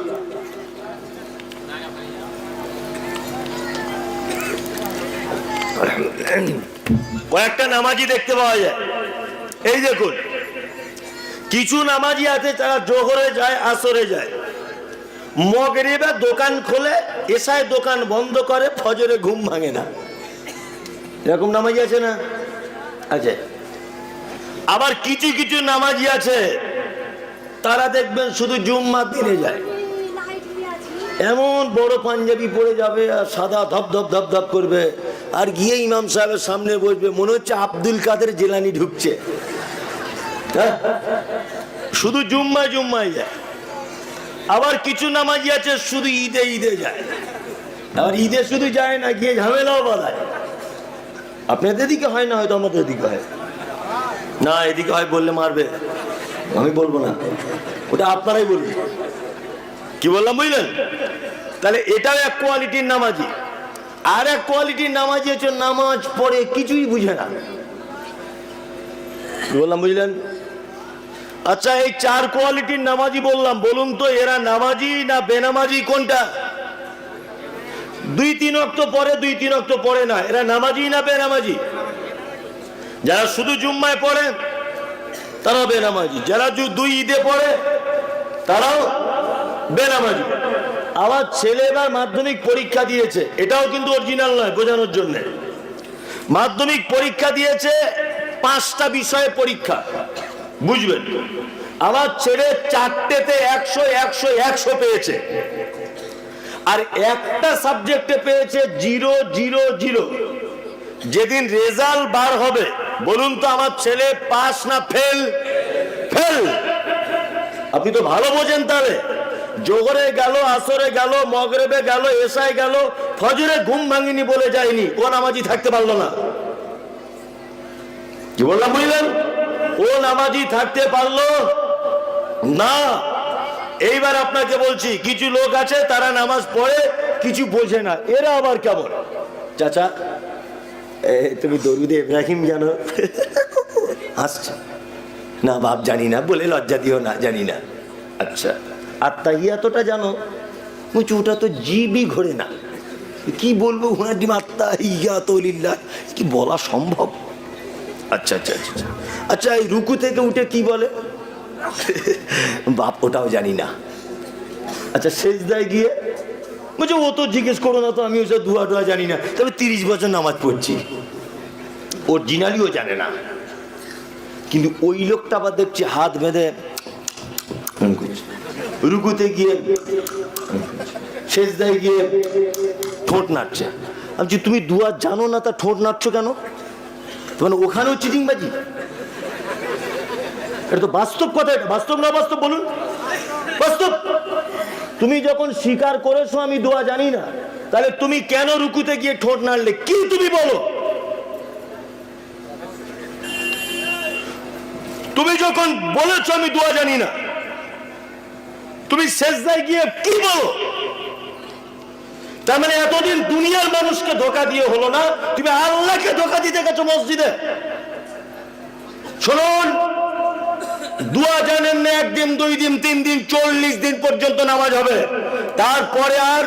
কয়েকটা নামাজি দেখতে পাওয়া যায়। এই দেখুন, কিছু নামাজি আছে তারা জোহরে যায়, আসরে যায়, মগরিবে দোকান খোলে, এশায় দোকান বন্ধ করে, ফজরে ঘুম ভাঙে না। এরকম নামাজি আছে না? আছে। আবার কিছু কিছু নামাজি আছে তারা দেখবেন শুধু জুম্মার দিনে যায়, এমন বড় পাঞ্জাবি পরে যাবে আর সাদা ধপ ধপ ধপ ধপ করবে, আর গিয়ে ইমাম সাহেবের সামনে বসবে, মনে হচ্ছে আব্দুল কাদের জিলানী ঢুকছে। হ্যাঁ? শুধু জুম্মায় জুম্মায় যায়। আবার কিছু নামাজি আছে শুধু ঈদে ঈদে যায়, আবার ঈদে শুধু যায় না, গিয়ে ঝামেলাও বাঁধায়। আপনাদের দিকে হয় না, হয়তো আমাদের দিকে হয় না। এদিকে হয় বললে মারবে, আমি বলবো না, ওটা আপনারাই বলবেন। কি বললাম বুঝলেন? তাহলে এটাও এক কোয়ালিটির নামাজি। আর এক কোয়ালিটির নামাজি হচ্ছে নামাজ পড়ে কিছুই বুঝে না। কি বললাম বুঝলেন? আচ্ছা, এই চার কোয়ালিটির নামাজি বললাম, বলুন তো এরা নামাজি না বেনামাজি কোনটা? 2-3 ওয়াক্ত পড়ে, 2-3 ওয়াক্ত পড়ে না, এরা নামাজি না বেনামাজি? যারা শুধু জুম্মায় পড়ে তারাও বেনামাজি, যারা 2 ঈদে পড়ে তারাও বেনামাজি। আবার ছেলে এবার মাধ্যমিক পরীক্ষা দিয়েছে, এটাও কিন্তু অরিজিনাল নয়, বোঝানোর জন্য। মাধ্যমিক পরীক্ষা দিয়েছে, 5টা বিষয়ে পরীক্ষা, বুঝবেন। আমার ছেলে 4টেতে 100 পেয়েছে, আর একটা সাবজেক্টে পেয়েছে 0-0-0। যেদিন রেজাল্ট বার হবে, বলুন তো আমার ছেলে পাস না ফেল? ফেল। আপনি তো ভালো বোঝেন। তাহলে জোহরে গেল, আসরে গেল, মগরিবে গেল, এশায় গেল, ফজরে ঘুম ভাঙিনি বলে যায়নি, ও নামাজি থাকতে পারলো না। কি বললাম বুঝলেন? ও নামাজি থাকতে পারলো না। এইবার আপনাকে বলছি, কিছু লোক আছে তারা নামাজ পড়ে কিছু বোঝে না, এরা আবার কেমন? চাচা তুমি দরুদে ইব্রাহিম জানো? হাসছে না, বাপ জানি না, বলে লজ্জা দিও না, জানি না। আচ্ছা, আর তাহিয়াতটা জানো? বলছি ওটা তো জিবই ঘোরে না, কি বলবো? আত্তাহিয়াতুলিল্লাহ, কি বলা সম্ভব? আচ্ছা আচ্ছা আচ্ছা আচ্ছা, এই রুকু থেকে উঠে কি বলে? বাপ ওটাও জানি না। আচ্ছা, সেজদায় গিয়ে বলছে ও তো জিজ্ঞেস করো না তো, আমি ওসব দুয়া টুয়া জানি না, তবে 30 বছর নামাজ পড়ছি। অরিজিনালিও জানে না। কিন্তু ওই লোকটা আবার দেখছি হাত বেঁধে রুকুতে গিয়ে, সেজদায় গিয়ে ঠোঁট নাড়ছে। আমি বলছি তুমি দুয়া জানো না, তা ঠোঁট নাড়ছো কেন? মানে ওখানেও চিটিংবাজি? এটা তো বাস্তব কথা। এটা বাস্তব না বাস্তব বলুন? বাস্তব। তুমি যখন স্বীকার করেছো আমি দোয়া জানি না, তাহলে তুমি কেন রুকুতে গিয়ে ঠোঁট নাড়লে? কি তুমি বলো? তুমি যখন বলেছো আমি দোয়া জানি না, তুমি সেজদায় গিয়ে কি বলো? তার মানে এতদিন দুনিয়ার মানুষকে ধোকা দিয়ে হলো না, তুমি আল্লাহকে ধোকা দিতে গেছো মসজিদে। শুনুন, দোয়া জানেন না, 1 দিন 2 দিন 3 দিন 40 দিন পর্যন্ত নামাজ হবে, তারপরে আর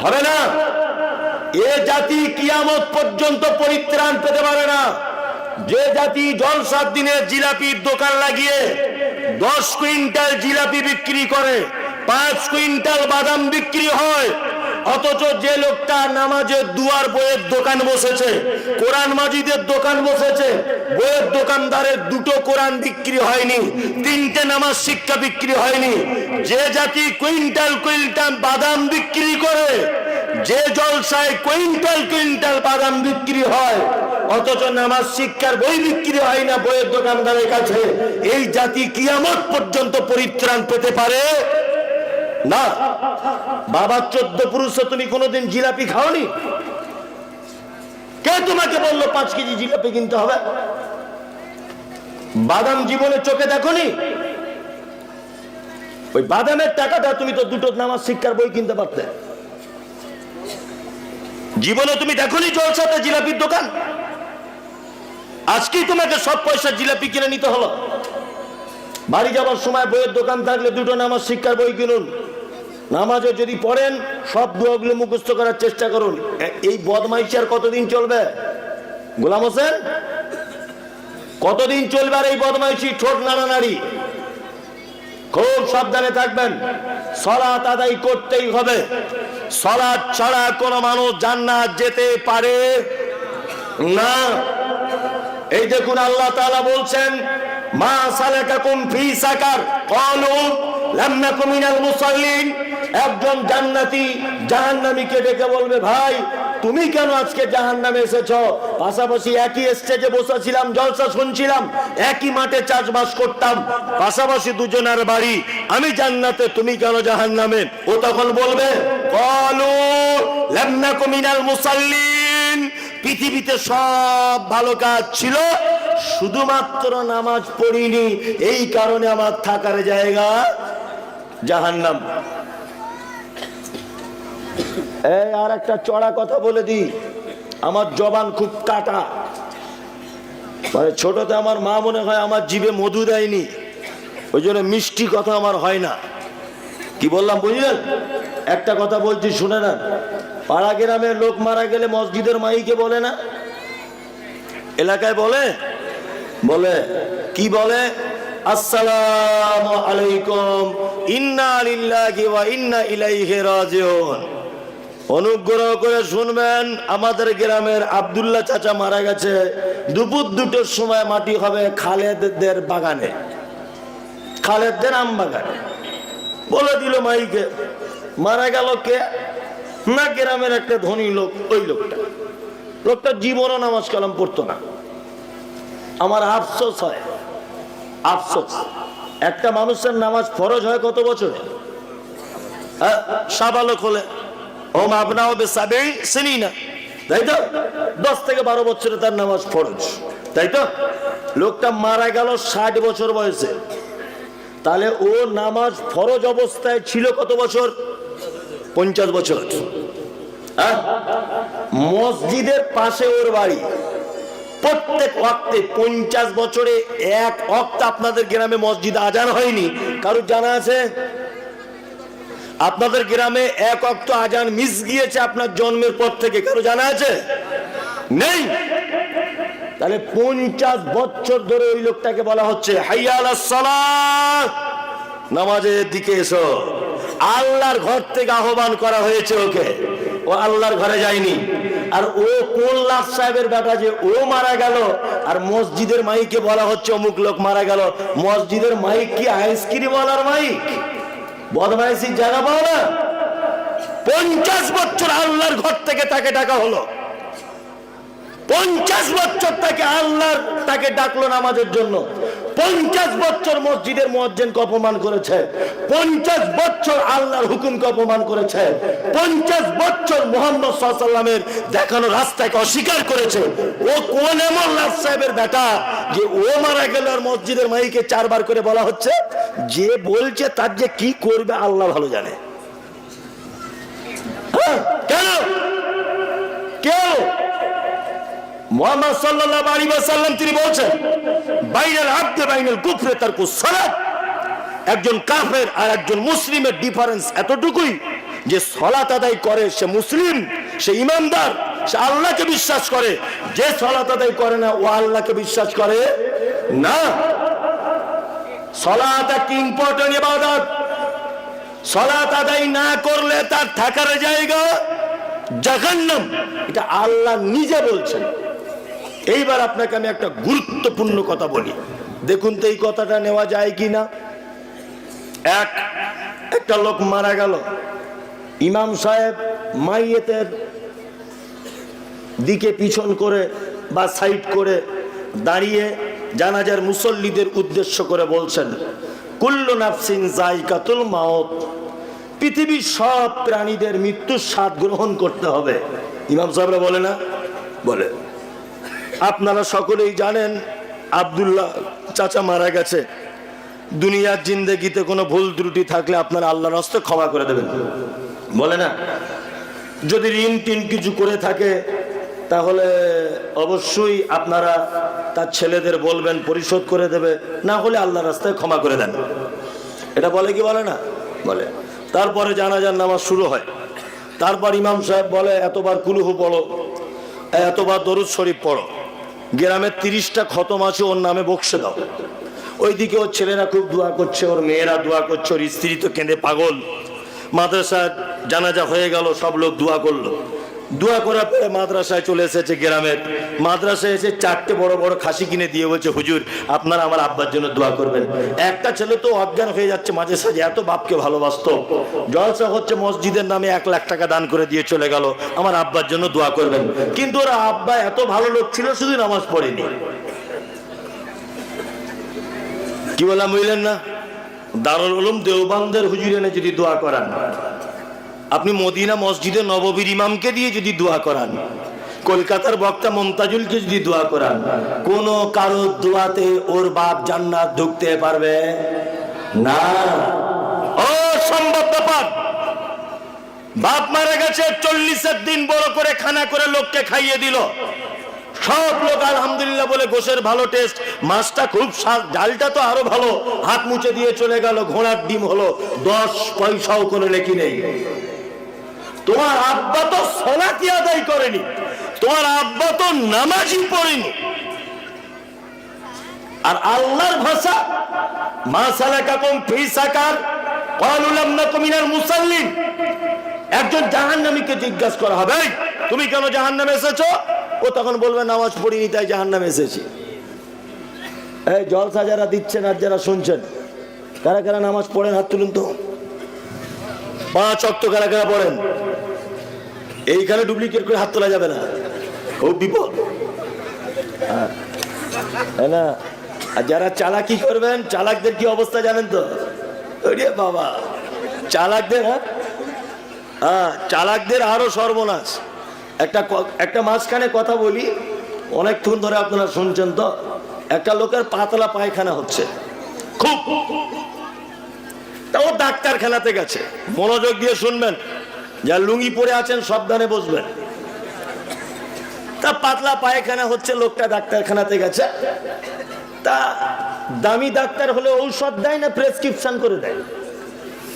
হবে না। এ জাতি কিয়ামত পর্যন্ত পরিত্রাণ পেতে পারে না। যে জাতি জলসার দিনে জিলাপির দোকান লাগিয়ে 10 কুইন্টাল জিলাপি বিক্রি করে, 5 কুইন্টাল বাদাম বিক্রি হয়, অথচ যে লোকটা নামাজের দুয়ার বইয়ের দোকান বসেছে, কোরআন মাজিদের দোকান বসেছে, বইয়ের দোকানদারের 2টো কোরআন বিক্রি হয়নি, 3টে নামাজ শিক্ষা বিক্রি হয়নি। যে জাতি কুইন্টাল কুইন্টাল বাদাম বিক্রি করে, যে জলসায় কুইন্টাল কুইন্টাল বাদাম বিক্রি হয়, অথচ নামাজ শিক্ষার বই বিক্রি হয় না বইয়ের দোকানদারের কাছে, এই জাতি কিয়ামত পর্যন্ত পরিত্রাণ পেতে পারে না। বাবা 14 পুরুষে তুমি কোনোদিন জিলাপি খাওনি? কে তোমাকে বললো 5 কেজি জিলাপি কিনতে হবে? বাদাম জীবনে চোখে দেখোনি? ওই বাদামের টাকাটা তুমি তো 2টো নামাজ শিক্ষার বই কিনতে পারতে। জীবনে তুমি দেখোনি জলসাতে জিলাপির দোকান? আজকেই তোমাকে সব পয়সা জিলাপি কিনে নিতে হলো। বাড়ি যাওয়ার সময় বইয়ের দোকান থাকলে 2টো নামাজ শিক্ষার বই কিনুন। নামাজে যদি পড়েন সব দোয়াগুলো মুখস্থ করার চেষ্টা করুন। এই বদমাইশি আর কতদিন চলবে? গোলাম হোসেন, কতদিন চলবে আর এই বদমাইশি, ঠোঁট নাড়ানাড়ি? খুব সাবধানে থাকবেন। সালাত আদায় করতেই হবে। সালাত ছাড়া কোন মানুষ জান্নাত যেতে পারে না। এই দেখুন আল্লাহ তাআলা বলছেন, মা সালাকাকুম ফি সাকার ক্বালু লাম নাকু মিনাল মুসাল্লিন। একজন জান্নাতি জাহান্নামীকে ডেকে বলবে, ভাই তুমি কেন আজকে জাহান্নামে এসেছো? পাশাপাশি একই স্টেজে বসেছিলাম, জলসা শুনছিলাম, একই মাঠে চাষবাস করতাম, পাশাপাশি দুজনের বাড়ি, আমি জান্নাতে, তুমি কেন জাহান্নামে? ও তখন বলবে, ক্বালু লাম নাকু মিনাল মুসাল্লিন, পৃথিবীতে সব ভালো কাজ ছিল, শুধুমাত্র নামাজ পড়িনি, এই কারণে আমার থাকার জায়গা জাহান্নাম। এই আর একটা চড়া কথা বলে দি, আমার জবান খুব কাটা, মানে ছোটতে আমার মা মনে হয় আমার জিভে মধু দেয়নি, ওই জন্য মিষ্টি কথা আমার হয় না। কি বললাম বুঝলেন? একটা কথা বলছি শুনে না, পাড়া গ্রামের লোক মারা গেলে মসজিদের মাইকে বলে না, এলাকায় বলে, বলে কি বলে? আসসালামু আলাইকুম, ইন্না লিল্লাহি ওয়া ইন্না ইলাইহি রাজিউন। অনুগ্রহ করে শুনবেন, আমাদের গ্রামের আব্দুল্লাহ চাচা মারা গেছে, দুপুর 2টোর সময় মাটি হবে খালেদদের বাগানে, খালেদদের আম বাগানে। বলে দিল মাইকে, মারা গেল কে? না, গ্রামের একটা ধনী লোক। ওই লোকটা জীবনও নামাজ কালাম পড়তো না। আমার আফসোস হয়, আফসোস, একটা মানুষের নামাজ ফরজ হয় কত বছরে? সাবালক হলে, ওম আবনাউ বিসাবঈ সিনিনা, তাই তো? 10 থেকে 12 বছরে তার নামাজ ফরজ, তাই তো? লোকটা মারা গেল 60 বছর বয়সে, তাহলে ও নামাজ ফরজ অবস্থায় ছিল কত বছর? 50 বছর। মসজিদের পাশে ওর বাড়ি, প্রত্যেক ওয়াক্তে 50 বছরে এক ওয়াক্ত আপনাদের গ্রামে মসজিদে আজান হয়নি, কারো জানা আছে? আপনাদের গ্রামে এক ওয়াক্ত আজান মিস গিয়েছে আপনার জন্মের পর থেকে, কারো জানা আছে? নেই। তাহলে 50 বছর ধরে ওই লোকটাকে বলা হচ্ছে হাইয়া আলাস সালাহ, নামাজের দিকে এসো। আল্লাহর ঘর থেকে আহ্বান করা হয়েছে ওকে, ও আল্লাহর ঘরে যায়নি। আর ও কোন লাট সাহেবের বেটা যে ও মারা গেল, আর মসজিদের মাইকে বলা হচ্ছে অমুক লোক মারা গেল। মসজিদের মাইক কি আইসক্রিম ওয়ালার মাইক? বদমাইশির জায়গা পাও না? 50 বছর আল্লাহর ঘর থেকে তাকে ডাকা হলো, 50 বছর তাকে আল্লাহর তাকে ডাকলো নামাজের জন্য। 50 বছর মসজিদের মুয়াজ্জিনকে অপমান করেছে, 50 বছর আল্লাহর হুকুমকে অপমান করেছে, 50 বছর মুহাম্মদ সাল্লাল্লাহু আলাইহি ওয়াসাল্লামের দেখানো রাস্তাকে অস্বীকার করেছে। ও কোন এমন লাট সাহেবের বেটা যে ও মারা গেল আর মসজিদের মাইকে 4 বার করে বলা হচ্ছে? যে বলছে তার যে কি করবে আল্লাহ ভালো জানে। কেন কেন মুহাম্মদ সাল্লাল্লাহু আলাইহি ওয়াসাল্লাম তিনি বলেছেন, বাইনাল আবদি বাইনাল কুফরি তারকুস সালাত। একজন কাফের আর একজন মুসলিমের ডিফারেন্স এতটুকুই যে সালাত আদায় করে সে মুসলিম, সে ইমানদার, সে আল্লাহকে বিশ্বাস করে। যে সালাত আদায় করে না ও আল্লাহকে বিশ্বাস করে না। সালাত একটি ইম্পর্টেন্ট ইবাদত। সালাত আদায় না করলে তার থাকার জায়গা জাহান্নাম, এটা আল্লাহ নিজে বলছেন। এইবার আপনাকে আমি একটা গুরুত্বপূর্ণ কথা বলি, দেখুন তো এই কথাটা নেওয়া যায় কিনা। একটা লোক মারা গেল, ইমাম সাহেব মাইয়েতের দিকে পিছন করে বা সাইড করে দাঁড়িয়ে জানাজার মুসল্লিদের উদ্দেশ্য করে বলছেন, কুল্লু নাফসিন যায়কাতুল মাউত, পৃথিবীর সব প্রাণীদের মৃত্যুর স্বাদ গ্রহণ করতে হবে। ইমাম সাহেবরা বলে না? বলে। আপনারা সকলেই জানেন আব্দুল্লাহ চাচা মারা গেছে। দুনিয়ার জিন্দেগিতে কোনো ভুল ত্রুটি থাকলে আপনারা আল্লাহর হস্তে ক্ষমা করে দেবেন, বলে না? যদি ঋণ টিন কিছু করে থাকে তাহলে অবশ্যই আপনারা তার ছেলেদের বলবেন পরিশোধ করে দেবে, না হলে আল্লাহর রাস্তায় ক্ষমা করে দেন। এটা বলে কি বলে না? বলে। তারপরে জানাজার নামাজ শুরু হয়। তারপর ইমাম সাহেব বলে, এতবার কুলুহু পড়ো, এতবার দরুদ শরীফ পড়ো। গ্রামের 30টা খতম আছে, ওর নামে বক্সে দাও। ওইদিকে ওর ছেলেরা খুব দোয়া করছে, ওর মেয়েরা দোয়া করছে, ওর স্ত্রী তো কেঁদে পাগল। মাদ্রাসার জানাজা হয়ে গেল, সব লোক দোয়া করলো। দোয়া করার পরে মাদ্রাসায় চলে এসেছে। গ্রামের মাদ্রাসায় এসে 4টে বড় বড় খাসি কিনে দিয়ে বলছে, হুজুর আপনারা আমার আব্বার জন্য দোয়া করবেন। একটা ছেলে তো অজ্ঞান হয়ে যাচ্ছে মাঝে সাঝে, এত বাপকে ভালোবাসতো। জলসা হচ্ছে, মসজিদের নামে 1 লাখ টাকা দান করে দিয়ে চলে গেল, আমার আব্বার জন্য দোয়া করবেন। কিন্তু ওরা আব্বা এত ভালো লোক ছিল, শুধু নামাজ পড়েনি। কি বললাম বুঝলেন না? দারুল উলুম দেওবন্দের হুজুর এনে যদি দোয়া করান, আপনি মদিনা মসজিদে নববীর ইমামকে দিয়ে যদি দোয়া করান, কলকাতার বক্তা মমতাজুলকে যদি দোয়া করান, কোন কারো দোয়াতে ওর বাপ জান্নাত ঢুকতে পারবে না। অসম্ভব ব্যাপার। বাপ মারা গেছে, 40 দিন বড় করে খানা করে লোককে খাইয়ে দিল। সব লোক আলহামদুলিল্লাহ বলে, গোশের ভালো টেস্ট, মাছটা খুব স্বাদ, ডালটা তো আরো ভালো, হাত মুছে দিয়ে চলে গেল। ঘোড়ার ডিম হলো, 10 পয়সাও কোনো লেখি নেই। তোমার আব্বা তো সালাতি আদায় করেনি, তোমার আব্বা তো নামাজই পড়েনি। আর আল্লাহর ভাষা, মা সালাকাকুম ফি সাকার ক্বালু লাম নাকু মিনাল মুসাল্লিন। একজন জাহান্নামীকে জিজ্ঞাসা করা হবে, তুমি কেন জাহান্নামে এসেছো? ও তখন বলবে, নামাজ পড়িনি তাই জাহান্নামে এসেছি। এই জলসা যারা দিচ্ছেন আর যারা শুনছেন, কারা কারা নামাজ পড়েন হাত তুলুন তো। 5 ওয়াক্ত কারা কারা পড়েন? এইখানে ডুপ্লিকেট করে হাত তোলা যাবে না, খুব বিপদ। হ্যাঁ না? আর যারা চালাকি করবেন, চালাকদের কি অবস্থা জানেন তো? ওরে বাবা, চালাকদের, হ্যাঁ চালাকদের আরো সর্বনাশ। একটা মাঝখানে কথা বলি, অনেকক্ষণ ধরে আপনারা শুনছেন তো। একটা লোকের পাতলা পায়খানা হচ্ছে খুব, তাও ডাক্তারখানাতে গেছে। মনোযোগ দিয়ে শুনবেন, যা লুঙ্গি পরে আছেন সাবধানে বসবেন। তা পাতলা পায়খানা হচ্ছে, লোকটা ডাক্তারখানাতে গেছে। তা দামি ডাক্তার হলে ঔষধ দেয় না প্রেসক্রিপশন করে দেয়?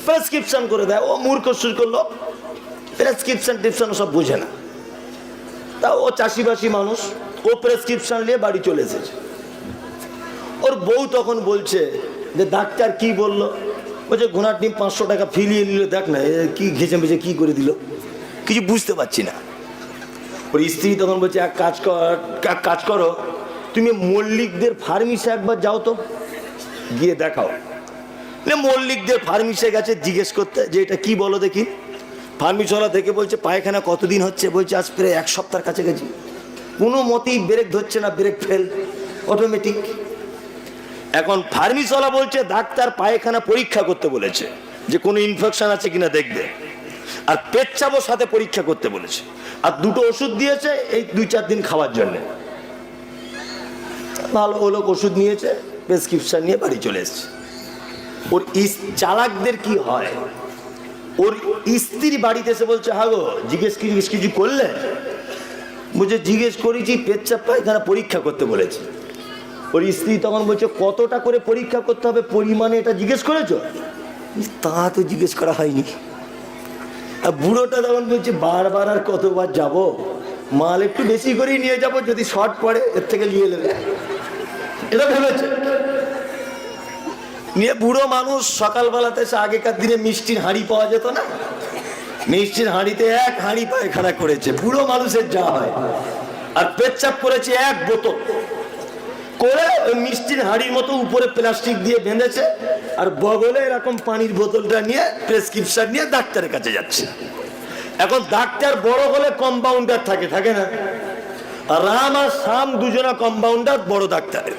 প্রেসক্রিপশন করে দেয়। ও মূর্খ সুর করলো, প্রেসক্রিপশন টিপশন সব বুঝে না। তা ও চাষিবাসী মানুষ, ও প্রেসক্রিপশন নিয়ে বাড়ি চলে এসেছে। ওর বউ তখন বলছে যে ডাক্তার কি বললো? বলছে ঘোড়ার ডিম 500 টাকা ফিরিয়ে নিল, দেখ না কি ঘেঁচে মেঝে কি করে দিল, কিছু বুঝতে পারছি না। ওর স্ত্রী তখন বলছে, এক কাজ করো, তুমি মল্লিকদের ফার্মেসি একবার যাও তো, গিয়ে দেখাও। মল্লিকদের ফার্মেসি গেছে জিজ্ঞেস করতে যে এটা কি বলো দেখি। ফার্মেসিওয়ালা থেকে বলছে, পায়খানা কতদিন হচ্ছে? বলছে আজ প্রায় 1 সপ্তাহের কাছাকাছি। কোনো মতেই ব্রেক ধরছে না, ব্রেক ফেল অটোমেটিক। এখন ফার্মেসিওয়ালা বলছে ডাক্তার পায়খানা পরীক্ষা করতে বলেছে, যে কোনো ইনফেকশন আছে কিনা দেখবে, আর পেচ্ছাবও সাথে পরীক্ষা করতে বলেছে, আর 2টো ওষুধ দিয়েছে এই 2-4 দিন খাওয়ার জন্য। ভালো, ও লোক ওষুধ নিয়েছে, প্রেসক্রিপশন নিয়ে বাড়ি চলে এসছে। ওর চালাকদের কি হয়, ওর স্ত্রী বাড়িতে এসে বলছে, হ্যাঁ গো জিজ্ঞেস কিছু করলে? বুঝে জিজ্ঞেস করেছি, পেচ্ছাপ পায়খানা পরীক্ষা করতে বলেছে। ওর স্ত্রী তখন বলছে, কতটা করে পরীক্ষা করতে হবে, পরিমাণে এটা জিজ্ঞেস করেছো? তা তো জিজ্ঞেস করা হয়নি। আর বুড়োটা তখন বলছে, বারবার আর কতবার যাব, মাল একটু বেশি করেই নিয়ে যাব, যদি শর্ট পড়ে এর থেকে নিয়ে নেবে, এটা ভেবেছে। নিয়ে বুড়ো মানুষ সকালবেলাতে, আগেকার দিনে মিষ্টির হাঁড়ি পাওয়া যেত না, মিষ্টির হাঁড়িতে 1 হাঁড়ি পায়খানা করেছে, বুড়ো মানুষের যা হয়। আর পেচ্ছাপ করেছে 1 বোতল করে, ওই মিষ্টির হাঁড়ির মতো উপরে প্লাস্টিক দিয়ে বেঁধেছে, আর বগলে এরকম পানির বোতলটা নিয়ে প্রেসক্রিপশন নিয়ে ডাক্তারের কাছে যাচ্ছে। এখন ডাক্তার বড় হলে কম্পাউন্ডার থাকে না? রাম আর শ্যাম দুজনা কম্পাউন্ডার বড় ডাক্তারের।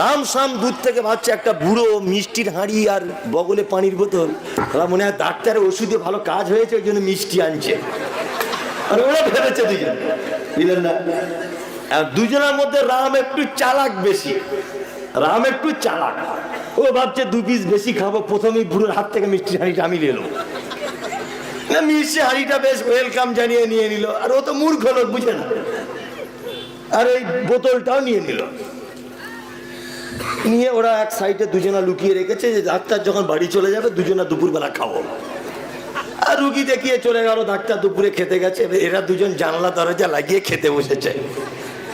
রাম শ্যাম দূর থেকে ভাবছে একটা বুড়ো মিষ্টির হাঁড়ি আর বগলে পানির বোতল, মনে হয় ডাক্তারের ওষুধে ভালো কাজ হয়েছে, ওই জন্য মিষ্টি আনছে। আর ওরা ভেবেছে দুজন, বুঝলেন না? দুজনের মধ্যে রাম একটু চালাক বেশি, রাম একটু চালাক। ও ভাবছে 2 পিস বেশি খাবো, প্রথমেই বুড়োর হাত থেকে মিষ্টির হাঁড়িটা আমি নিলাম না, মিষ্টি হাঁড়িটা বেশ ওয়েলকাম জানিয়ে নিয়ে নিল। আর ও তো মূর্খ লোক, বুঝে না, আর এই বোতলটাও নিয়ে নিল। নিয়ে ওরা এক সাইডে দুজনা লুকিয়ে রেখেছে, যে ডাক্তার যখন বাড়ি চলে যাবে দুজনা দুপুরবেলা খাবো। আর রুগী দেখিয়ে চলে গেল, ডাক্তার দুপুরে খেতে গেছে। এরা দুজন জানলা দরজা লাগিয়ে খেতে বসেছে।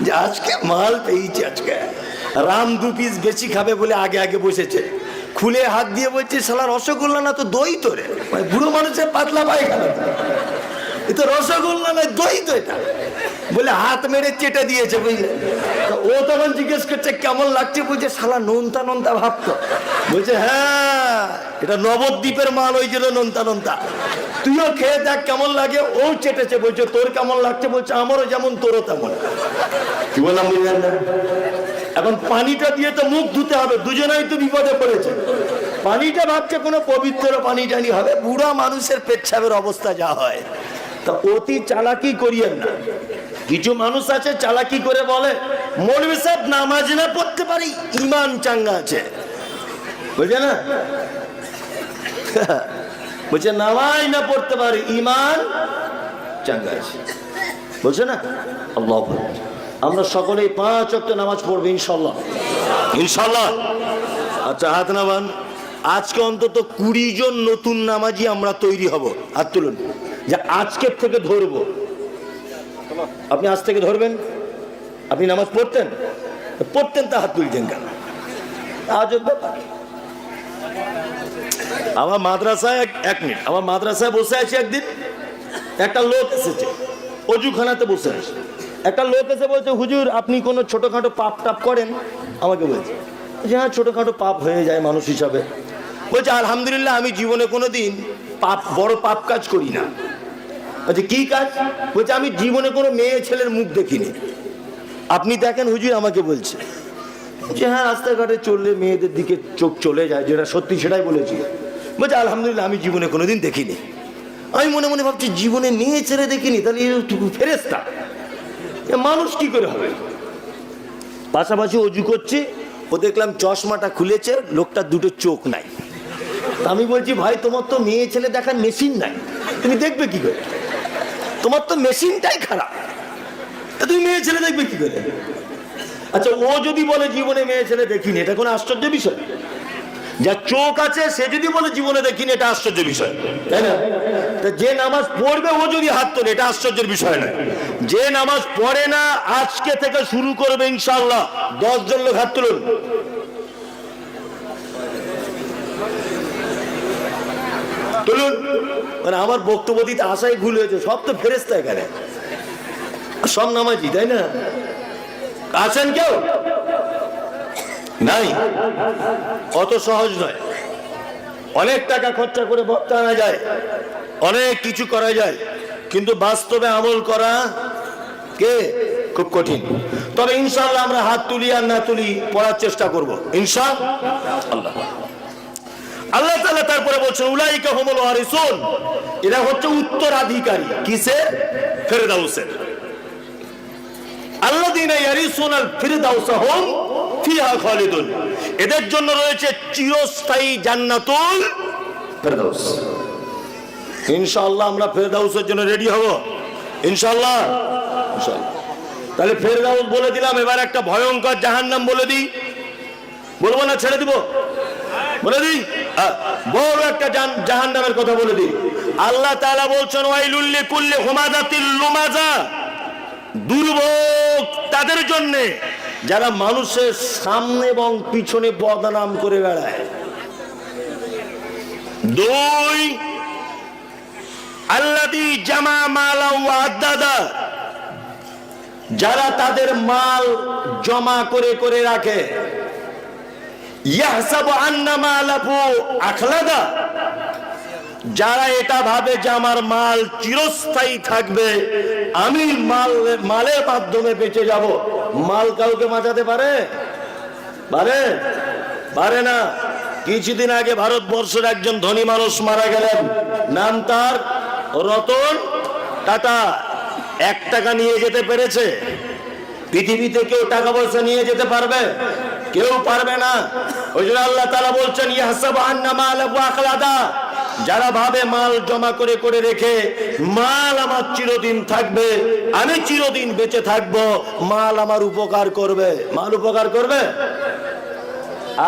যে আজকে মাল পেয়েছি, আজকে রাম 2 পিস বেশি খাবে বলে আগে আগে বসেছে, খুলে হাত দিয়ে বলছে শালা রসগোল্লা না তো দই তো রে, বুড়ো মানুষের পাতলা পায়খানা, এ তো রসগোল্লা না দই তো এটা, বলে হাত মেরে চেটে দিয়েছে বুঝলে। ও তখন জিজ্ঞেস করছে কেমন লাগছে, বলছে শালা নোনতা নোনতা ভাবতো, বলছে হ্যাঁ এটা নবদ্বীপের মাল হয়েছিল নোনতা নোনতা, তুইও খেয়ে দেখ কেমন লাগে। ও চেটেছে, বলছে তোর কেমন লাগছে, বলছে আমারও যেমন তোরও তেমন। কি বললাম বুঝলেন না? এখন পানিটা দিয়ে তো মুখ ধুতে হবে, দুজনেই তো বিপদে পড়েছে। পানিটা ভাবছে কোনো পবিত্র পানি টানি হবে, বুড়া মানুষের পেচ্ছাবের অবস্থা যা হয়। তা অতি চালাকি করিয়েন না। কিছু মানুষ আছে চালাকি করে বলে মৌলভী সাহেব নামাজ না পড়তে পারি, ইমান চাঙ্গা আছে, বুঝে না? বলছে নামাজ না পড়তে পারি, ইমান চাঙ্গা আছে, বলছে না? আল্লাহ, আমরা সকলেই 5 ওয়াক্ত নামাজ পড়বো ইনশাল্লাহ, ইনশাল্লাহ। আচ্ছা হাত নামান। আজকে অন্তত 20 জন নতুন নামাজি আমরা তৈরি হব, হাত তুলুন, যে আজকের থেকে ধরবো। আপনি আজ থেকে ধরবেন? আপনি নামাজ পড়তেন? পড়তেন তা হাত তুলছেন কেন? আজব ব্যাপার। আমার মাদ্রাসায় 1 মিনিট, আমার মাদ্রাসায় বসে আছি, একদিন একটা লোক এসেছে, অজুখানাতে বসে আছে, একটা লোক এসে বলছে হুজুর আপনি কোনো ছোটখাটো পাপ টাপ করেন? আমাকে বলছে যে হ্যাঁ ছোটখাটো পাপ হয়ে যায় মানুষ হিসাবে। বলছে আলহামদুলিল্লাহ আমি জীবনে কোনোদিন বড় পাপ কাজ করি না। বলছে কি কাজ? বলছে আমি জীবনে কোনো মেয়ে ছেলের মুখ দেখিনি। আপনি দেখেন হুজুর? আমাকে বলছে যে হ্যাঁ রাস্তাঘাটে চললে মেয়েদের দিকে চোখ চলে যায়, যেটা সত্যি সেটাই বলেছি। বলছে আলহামদুলিল্লাহ আমি জীবনে কোনোদিন দেখিনি। আমি মনে মনে ভাবছি জীবনে মেয়ে ছেলে দেখিনি, তাহলে ফেরেশতা মানুষ কি করে হবে? পাশাপাশি অজু করছি, ও দেখলাম চশমাটা খুলেছে, লোকটা 2টো চোখ নাই। আমি বলছি ভাই তোমার তো মেয়ে ছেলে দেখার মেশিন নাই, তুমি দেখবে কি করে? তোমার তো মেশিনটাই খারাপ, তা তুমি মেয়ে ছেলে দেখবে কি করে? আচ্ছা ও যদি বলে জীবনে মেয়ে ছেলে দেখিনি, এটা কোনো আশ্চর্য বিষয়? যার চোখ আছে সে যদি বলে জীবনে দেখিনি, এটা আশ্চর্য বিষয়, তাই না? যে নামাজ পড়বে ও যদি হাত তোলে, এটা আশ্চর্যের বিষয় নয়। যে নামাজ পড়ে না আজকে থেকে শুরু করবে ইনশাআল্লাহ। 10 জন লোক হাত তুলুন। তুলুন। মানে আমার বক্তব্য দিতে আশাই ভুল হয়েছে, সব তো ফেরেশতা এখানে, সব নামাজি, তাই না? আছেন কেউ? নাই। অত সহজ নয়। অনেক টাকা খরচা করে বক্তা আনা যায়, অনেক কিছু করা যায়, কিন্তু বাস্তবে আমল করা কে খুব কঠিন। তবে ইনশাআল্লাহ আমরা হাত তুলি আর না তুলি পড়ার চেষ্টা করব ইনশাআল্লাহ। আল্লাহ তাআলা তারপরে বলছেন উলাইকা হুমুল ওয়ারিসুন, এরা হচ্ছে উত্তরাধিকারী কিসের? ফেরদাউসের। আল্লাযীনা ইয়ারিসুনাল ফিরদাউসা হুম ফিহা খালিদুন, এদের জন্য রয়েছে চিরস্থায়ী জান্নাতুল ফেরদাউস। ইনশাআল্লাহ আমরা ফেরদাউসের জন্য রেডি হব ইনশাআল্লাহ, ইনশাআল্লাহ। তাহলে ফেরদাউস বলে দিলাম, এবার একটা ভয়ঙ্কর জাহান্নাম বলে দিই। বলবো না ছেড়ে দিব? বলে দিই বড় একটা জাহান্নামের কথা বলে দিই। আল্লাহ তাআলা বলছেন ওয়াইলুল লিকুল্লি হুমাযাতিল লুমাযা, দুর্ভোগ তাদের জন্য যারা মানুষের সামনে এবং পিছনে বদনাম করে বেড়ায়। 2 আল্লাযী জামা মালা ওয়া আদ্দাদা, যারা তাদের মাল জমা করে করে রাখে। ইয়াহসাবু আন্না মালাহু আখলাদা, যারা এটা ভাবে যে আমার মাল চিরস্থায়ী থাকবে, আমি মালের মাধ্যমে বেঁচে যাব। মাল কাউকে বাঁচাতে পারে? পারে না। কিছুদিন আগে ভারতবর্ষের একজন ধনী মানুষ মারা গেলেন, নাম তার রতন টাটা। 1 টাকা নিয়ে যেতে পেরেছে? পৃথিবীতে কেউ টাকা পয়সা নিয়ে যেতে পারবে? কেউ পারবে না। ওই জন্য আল্লাহ তাআলা বলছেন ইয়াহসাবু আন্না মালাহু আখলাদা, যারা ভাবে মাল জমা করে করে রেখে মাল আমার চিরদিন থাকবে, আমি চিরদিন বেঁচে থাকবো, মাল আমার উপকার করবে। মাল উপকার করবে?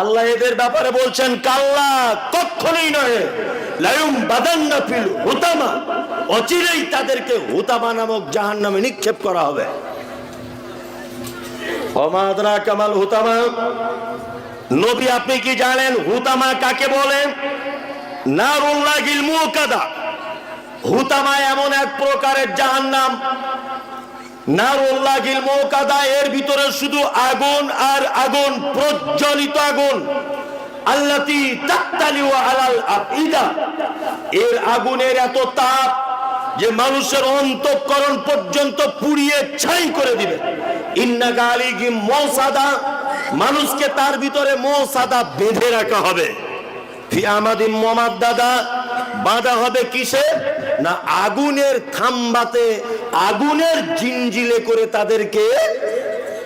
আল্লাহ এদের ব্যাপারে বলছেন কাল্লা, কখনোই নয়। লায়ুম বাদান্না ফিল হুতামা, অচিরেই তাদেরকে হুতামা নামক জাহান্নামে নিক্ষেপ করা হবে। ওমাদরা কামাল হুতামা, নবী আপনি কি জানেন হুতামা কাকে বলেন? নারুল্লাহিল মুকাদা। হুতামা এমন এক প্রকারের জাহান্নাম, নারুল্লাহিল মুকাদা, এর ভিতরে শুধু আগুন আর আগুন, প্রজ্বলিত আগুন। আল্লাতী তাত্তালিউ আলাল আফইদা, এর আগুনের এত তাপ যে মানুষের অন্তঃকরণ পর্যন্ত পুড়িয়ে ছাই করে দিবে। ইন্না গালিগি মৌসাদা, মানুষকে তার ভিতরে মৌসাদা বেঁধে রাখা হবে। ফি আমাদিম মুমাদ্দাদা, বাঁধা হবে কিসে? না আগুনের থাম্বাতে, আগুনের জিনজিলে করে তাদেরকে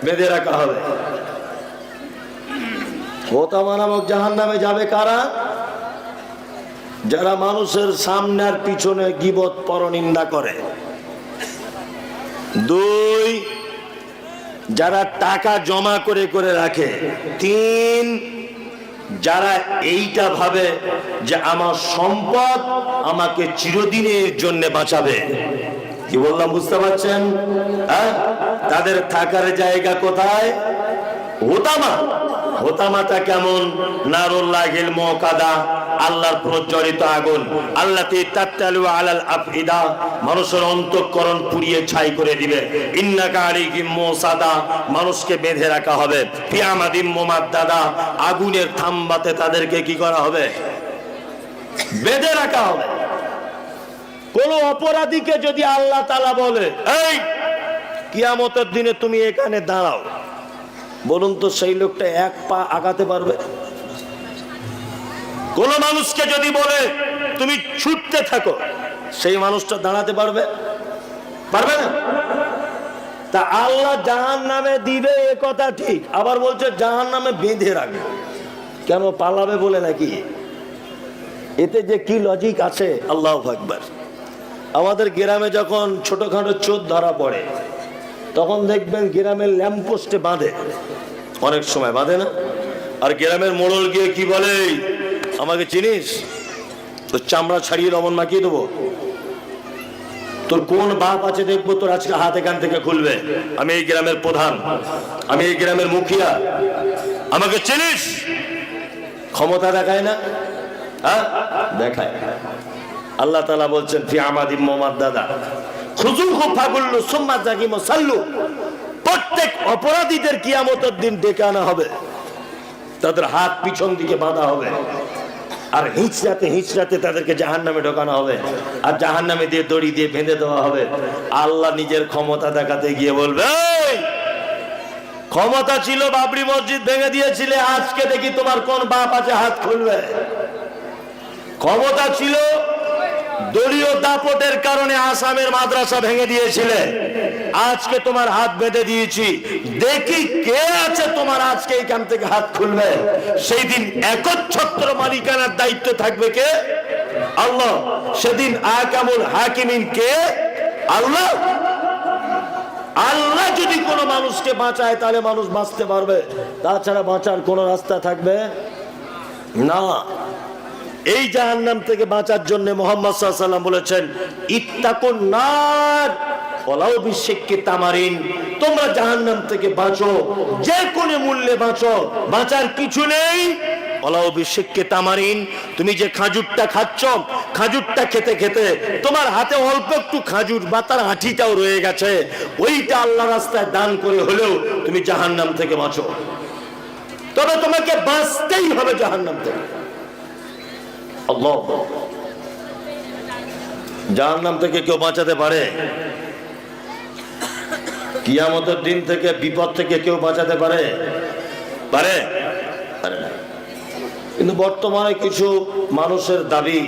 বেঁধে রাখা হবে। হোতামা নামক জাহান্নামে যাবে কারা? যারা মানুষের সামনে আর পিছনে গীবত পরনিন্দা করে। 2, যারা টাকা জমা করে করে রাখে। 3, যারা এইটা ভাবে যে আমার সম্পদ আমাকে চিরদিনের জন্য বাঁচাবে। কি বললাম বুঝতে পারছেন? তাদের থাকার জায়গা কোথায়? হোতামা। হোতামাটা কেমন? নারুল্লাহিল মুকাদা, আল্লাহর প্রজ্বলিত আগুন। আল্লাতী তাত্তালু আলাল আফইদা, মানুষের অন্তঃকরণ পুড়িয়ে ছাই করে দিবে। ইন্নাকা আলাইহিম মুসাদা, মানুষকে বেঁধে রাখা হবে। ফি আমাদিম মুমাদ্দাদা, আগুনের থাম্বাতে তাদেরকে কি করা হবে? বেঁধে রাখা হবে। কোন অপরাধীকে যদি আল্লাহ তাআলা বলে, এই কিয়ামতের দিনে তুমি এখানে দাঁড়াও, বলুন তো সেই লোকটা এক পা আগাতে পারবে? কোন মানুষকে যদি বলে তুমি ছুটতে থাকো, সেই মানুষটা দাঁড়াতে পারবে? পারবে না। তা আল্লাহ জাহান্নামে দিবে এ কথা ঠিক, আবার বলছে জাহান্নামে বেঁধে রাখবে। কেন? পালাবে বলে নাকি? এতে যে কি লজিক আছে! আল্লাহু আকবার। আমাদের গ্রামে যখন ছোটখাটো চোর ধরা পড়ে, তখন দেখবেন গ্রামের ল্যাম্পপোস্টে বাঁধে, অনেক সময় বাঁধে না? আর গ্রামের মোড়ল গিয়ে কি বলে, আমাকে চিনিস? তোর চামড়া ছাড়িয়ে লবণ মাখিয়ে দেবো, তোর কোন বাপ আছে দেখবো, তোর আজকে হাত এখান থেকে খুলবে। আমি এই গ্রামের প্রধান, আমি এই গ্রামের মুখিয়া, আমাকে চিনিস? ক্ষমতা দেখায় না? হ্যাঁ, দেখায়। আল্লাহ তাআলা বলছেন ফি আমাদিম মুমাদ্দাদা খুযুহু ফাগুল্লু সুম্মা জাকিমু সাল্লু, প্রত্যেক অপরাধীদের কিয়ামতের দিন ডেকে আনা হবে, তাদের হাত পিছন দিকে বাঁধা হবে, আর হিঁচড়াতে হিঁচড়াতে তাদেরকে জাহান্নামে ঢোকানো হবে, আর জাহান্নামে দিয়ে দড়ি দিয়ে বেঁধে দেওয়া হবে। আল্লাহ নিজের ক্ষমতা দেখাতে গিয়ে বলবে, এই ক্ষমতা ছিল বাবরি মসজিদ ভেঙে দিয়েছিলে, আজকে দেখি তোমার কোন বাপ আছে হাত খুলবে। ক্ষমতা ছিল দলীয় দাপটের কারণে আসামের মাদ্রাসা ভেঙে দিয়েছিলে, আজকে তোমার হাত বেঁধে দিয়েছি, দেখি কে আছে তোমার আজকে এইখান থেকে হাত খুলবে। সেই দিন একচ্ছত্র মালিকানার দায়িত্ব থাকবে কে? আল্লাহ। সেদিন আহকামুল হাকিমিন কে? আল্লাহ। আল্লাহ যদি কোনো মানুষকে বাঁচায় তাহলে মানুষ বাঁচতে পারবে, তাছাড়া বাঁচার কোনো রাস্তা থাকবে না। এই জাহান্নাম থেকে বাঁচার জন্য মুহাম্মদ সাল্লাল্লাহু আলাইহি ওয়াসাল্লাম বলেছেন, ইত্তাকুন নার ওয়ালাউ বিশিক্কি তামারিন, তোমরা জাহান্নাম থেকে বাঁচো, যে কোনো মূল্যে বাঁচো, বাঁচার কিছু নেই। ওয়ালাউ বিশিক্কি তামারিন, তুমি যে খাজুরটা খাচ্ছ, খাজুরটা খেতে খেতে তোমার হাতে অল্প একটু খাজুর বা তার আঁঠিটাও রয়ে গেছে, ওইটা আল্লাহর রাস্তায় দান করে হলেও তুমি জাহান্নাম থেকে বাঁচো। তবে তোমাকে বাঁচতেই হবে জাহান্নাম থেকে। আল্লাহ, জাহান্নাম থেকে কেউ বাঁচাতে পারে? কিয়ামতের দিন থেকে, বিপদ থেকে কেউ বাঁচাতে পারে? পারে? পারে না। কিন্তু বর্তমানে কিছু মানুষের দাবি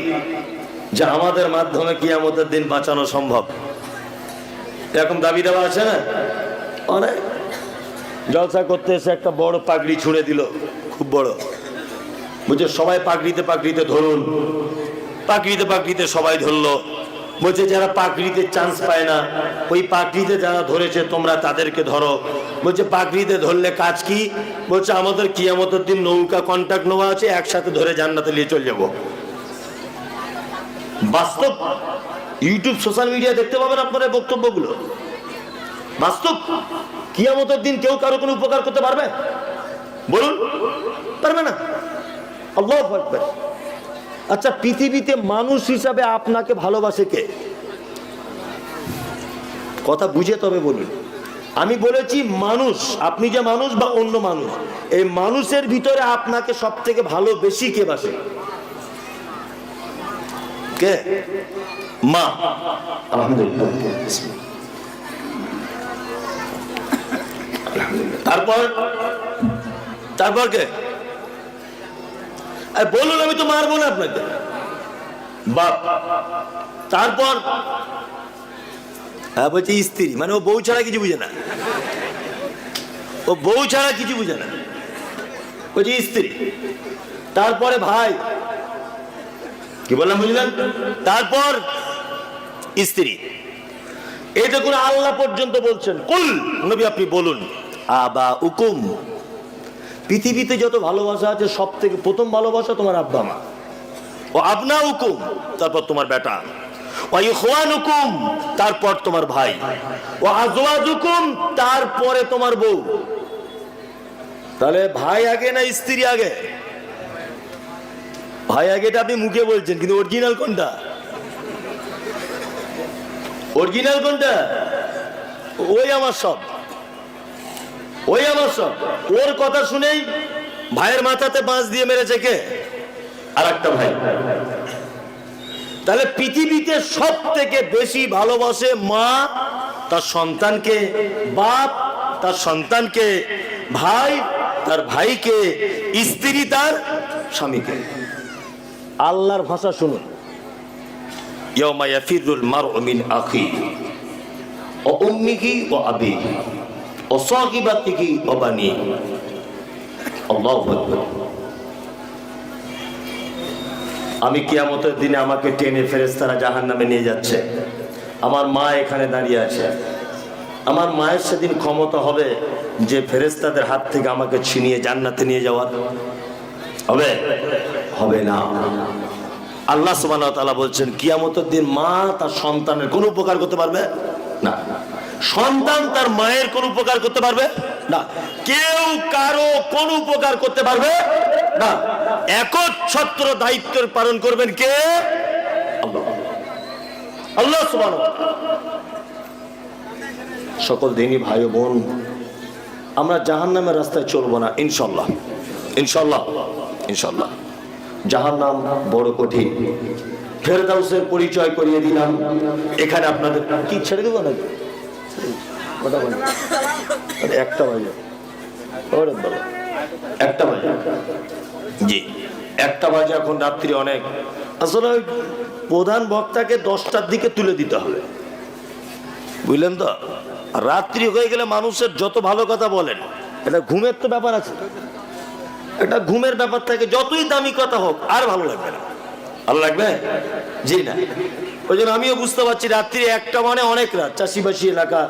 যে আমাদের মাধ্যমে কিয়ামতের দিন বাঁচানো সম্ভব, এরকম দাবি দেওয়া আছে না? অনেক। জলসা করতে এসে একটা বড় পাগড়ি ছুঁড়ে দিল, খুব বড়, বলছে সবাই পাগড়িতে পাগড়িতে ধরুন। পাগড়িতে পাগড়িতে সবাই ধরলো। বলছে যারা পাগড়িতে চান্স পায় না, ওই পাগড়িতে যারা ধরেছে তোমরা তাদেরকে ধরো। বলছে পাগড়িতে ধরলে কাজ কি? বলছে আমাদের কিয়ামতের দিন নৌকা কন্ট্যাক্ট নেওয়া আছে, একসাথে ধরে জান্নাতে নিয়ে চলে যাবো। বাস্তব ইউটিউব সোশ্যাল মিডিয়া দেখতে পাবেন আপনারা বক্তব্যগুলো। বাস্তব। কিয়ামতের দিন কেউ কারো কোনো উপকার করতে পারবে? বলুন, পারবে না। আল্লাহু আকবার। আচ্ছা, পৃথিবীতে মানুষ হিসাবে আপনাকে ভালোবাসে কে? কথা বুঝে তবে বলুন। আমি বলেছি মানুষ, আপনি যে মানুষ বা অন্য মানুষ, এই মানুষের ভিতরে আপনাকে সব থেকে ভালো বেশি কে বাসে? কে? মা। আলহামদুলিল্লাহ। তারপর কে? বলুন, আমি তো মারবো না আপনাকে। বাপ। তারপর বলছে স্ত্রী, মানে ও বউ ছাড়া কিছু বুঝে না, ও বউ ছাড়া কিছু বুঝে না, বলছে স্ত্রী। তারপরে ভাই, কি বললাম বুঝলেন? তারপর স্ত্রী। এটা কোন আল্লাহ পর্যন্ত বলছেন, কুল নবী আপনি বলুন আবা উকুম। পৃথিবীতে যত ভালোবাসা আছে সব থেকে প্রথম ভালোবাসা তোমার আব্বা মা। ও আবনা উকুম, তারপর তোমার বেটা। ও ইখওয়ানুকুম, তারপর তোমার ভাই। ও আজওয়াজুকুম, তারপরে তোমার বউ। তাহলে ভাই আগে না স্ত্রী আগে? ভাই আগে, এটা আপনি মুখে বলছেন, কিন্তু অরিজিনাল কোনটা? অরিজিনাল কোনটা? ওই আমার সব, ওই আমার সব। ওর কথা শুনেই ভাইয়ের মাথাতে বাঁশ দিয়ে মেরেছে কে? আর একটা ভাই। তাহলে পৃথিবীতে সব থেকে বেশি ভালোবাসে মা তার সন্তানকে, বাপ তার সন্তানকে, ভাই তার ভাইকে, স্ত্রী তার স্বামীকে। আল্লাহর ভাষা শুনুন, ইয়াউমা ইয়াফিরুল মারউ মিন আখিহি ওয়া উম্মিহি ওয়া আবিহি ওয়া সাহিবাতিহি ওয়া বানিহি। আল্লাহু আকবার। আমি কিয়ামতের দিনে আমাকে টেনে ফেরেশতারা জাহান্নামে নিয়ে যাচ্ছে, আমার মা এখানে দাঁড়িয়ে আছে। আমার মায়ের সেদিন ক্ষমতা হবে যে ফেরেশতাদের হাত থেকে আমাকে ছিনিয়ে জান্নাতে নিয়ে যাওয়ার? হবে? হবে না। আল্লাহ সুবহানাহু ওয়া তাআলা বলছেন, কিয়ামতের দিন মা তার সন্তানের কোনো উপকার করতে পারবে না, সন্তান তার মায়ের কোনো উপকার করতে পারবে না, কেউ কারো কোনো উপকার করতে পারবে না। একচ্ছত্র দায়িত্ব পালন করবেন কে? আল্লাহ। আল্লাহ সুবহানাহু ওয়া তাআলা। সকল দিনী ভাই ও বোন, আমরা জাহান্নামের রাস্তায় চলবো না ইনশাআল্লাহ, ইনশাআল্লাহ, ইনশাআল্লাহ। জাহান্নাম বড় কঠিন। ফেরদাউসের পরিচয় করিয়ে দিলাম। এখানে আপনাদের কি ছেড়ে দেবো নাকি? একটা বাজে, একটা বাজে, জি একটা বাজে এখন রাত্রি অনেক। আসলে প্রধান বক্তাকে 10টার দিকে তুলে দিতে হবে, বুঝলেন তো? রাত্রি হয়ে গেলে মানুষের যত ভালো কথা বলেন, এটা ঘুমের তো ব্যাপার আছে, এটা ঘুমের ব্যাপার থাকে, যতই দামি কথা হোক আর ভালো লাগবে না। ভালো লাগবে? জি না। ওই জন্য আমিও বুঝতে পারছি রাত্রি 1টা মানে অনেক রাত। চাষিবাসী এলাকা,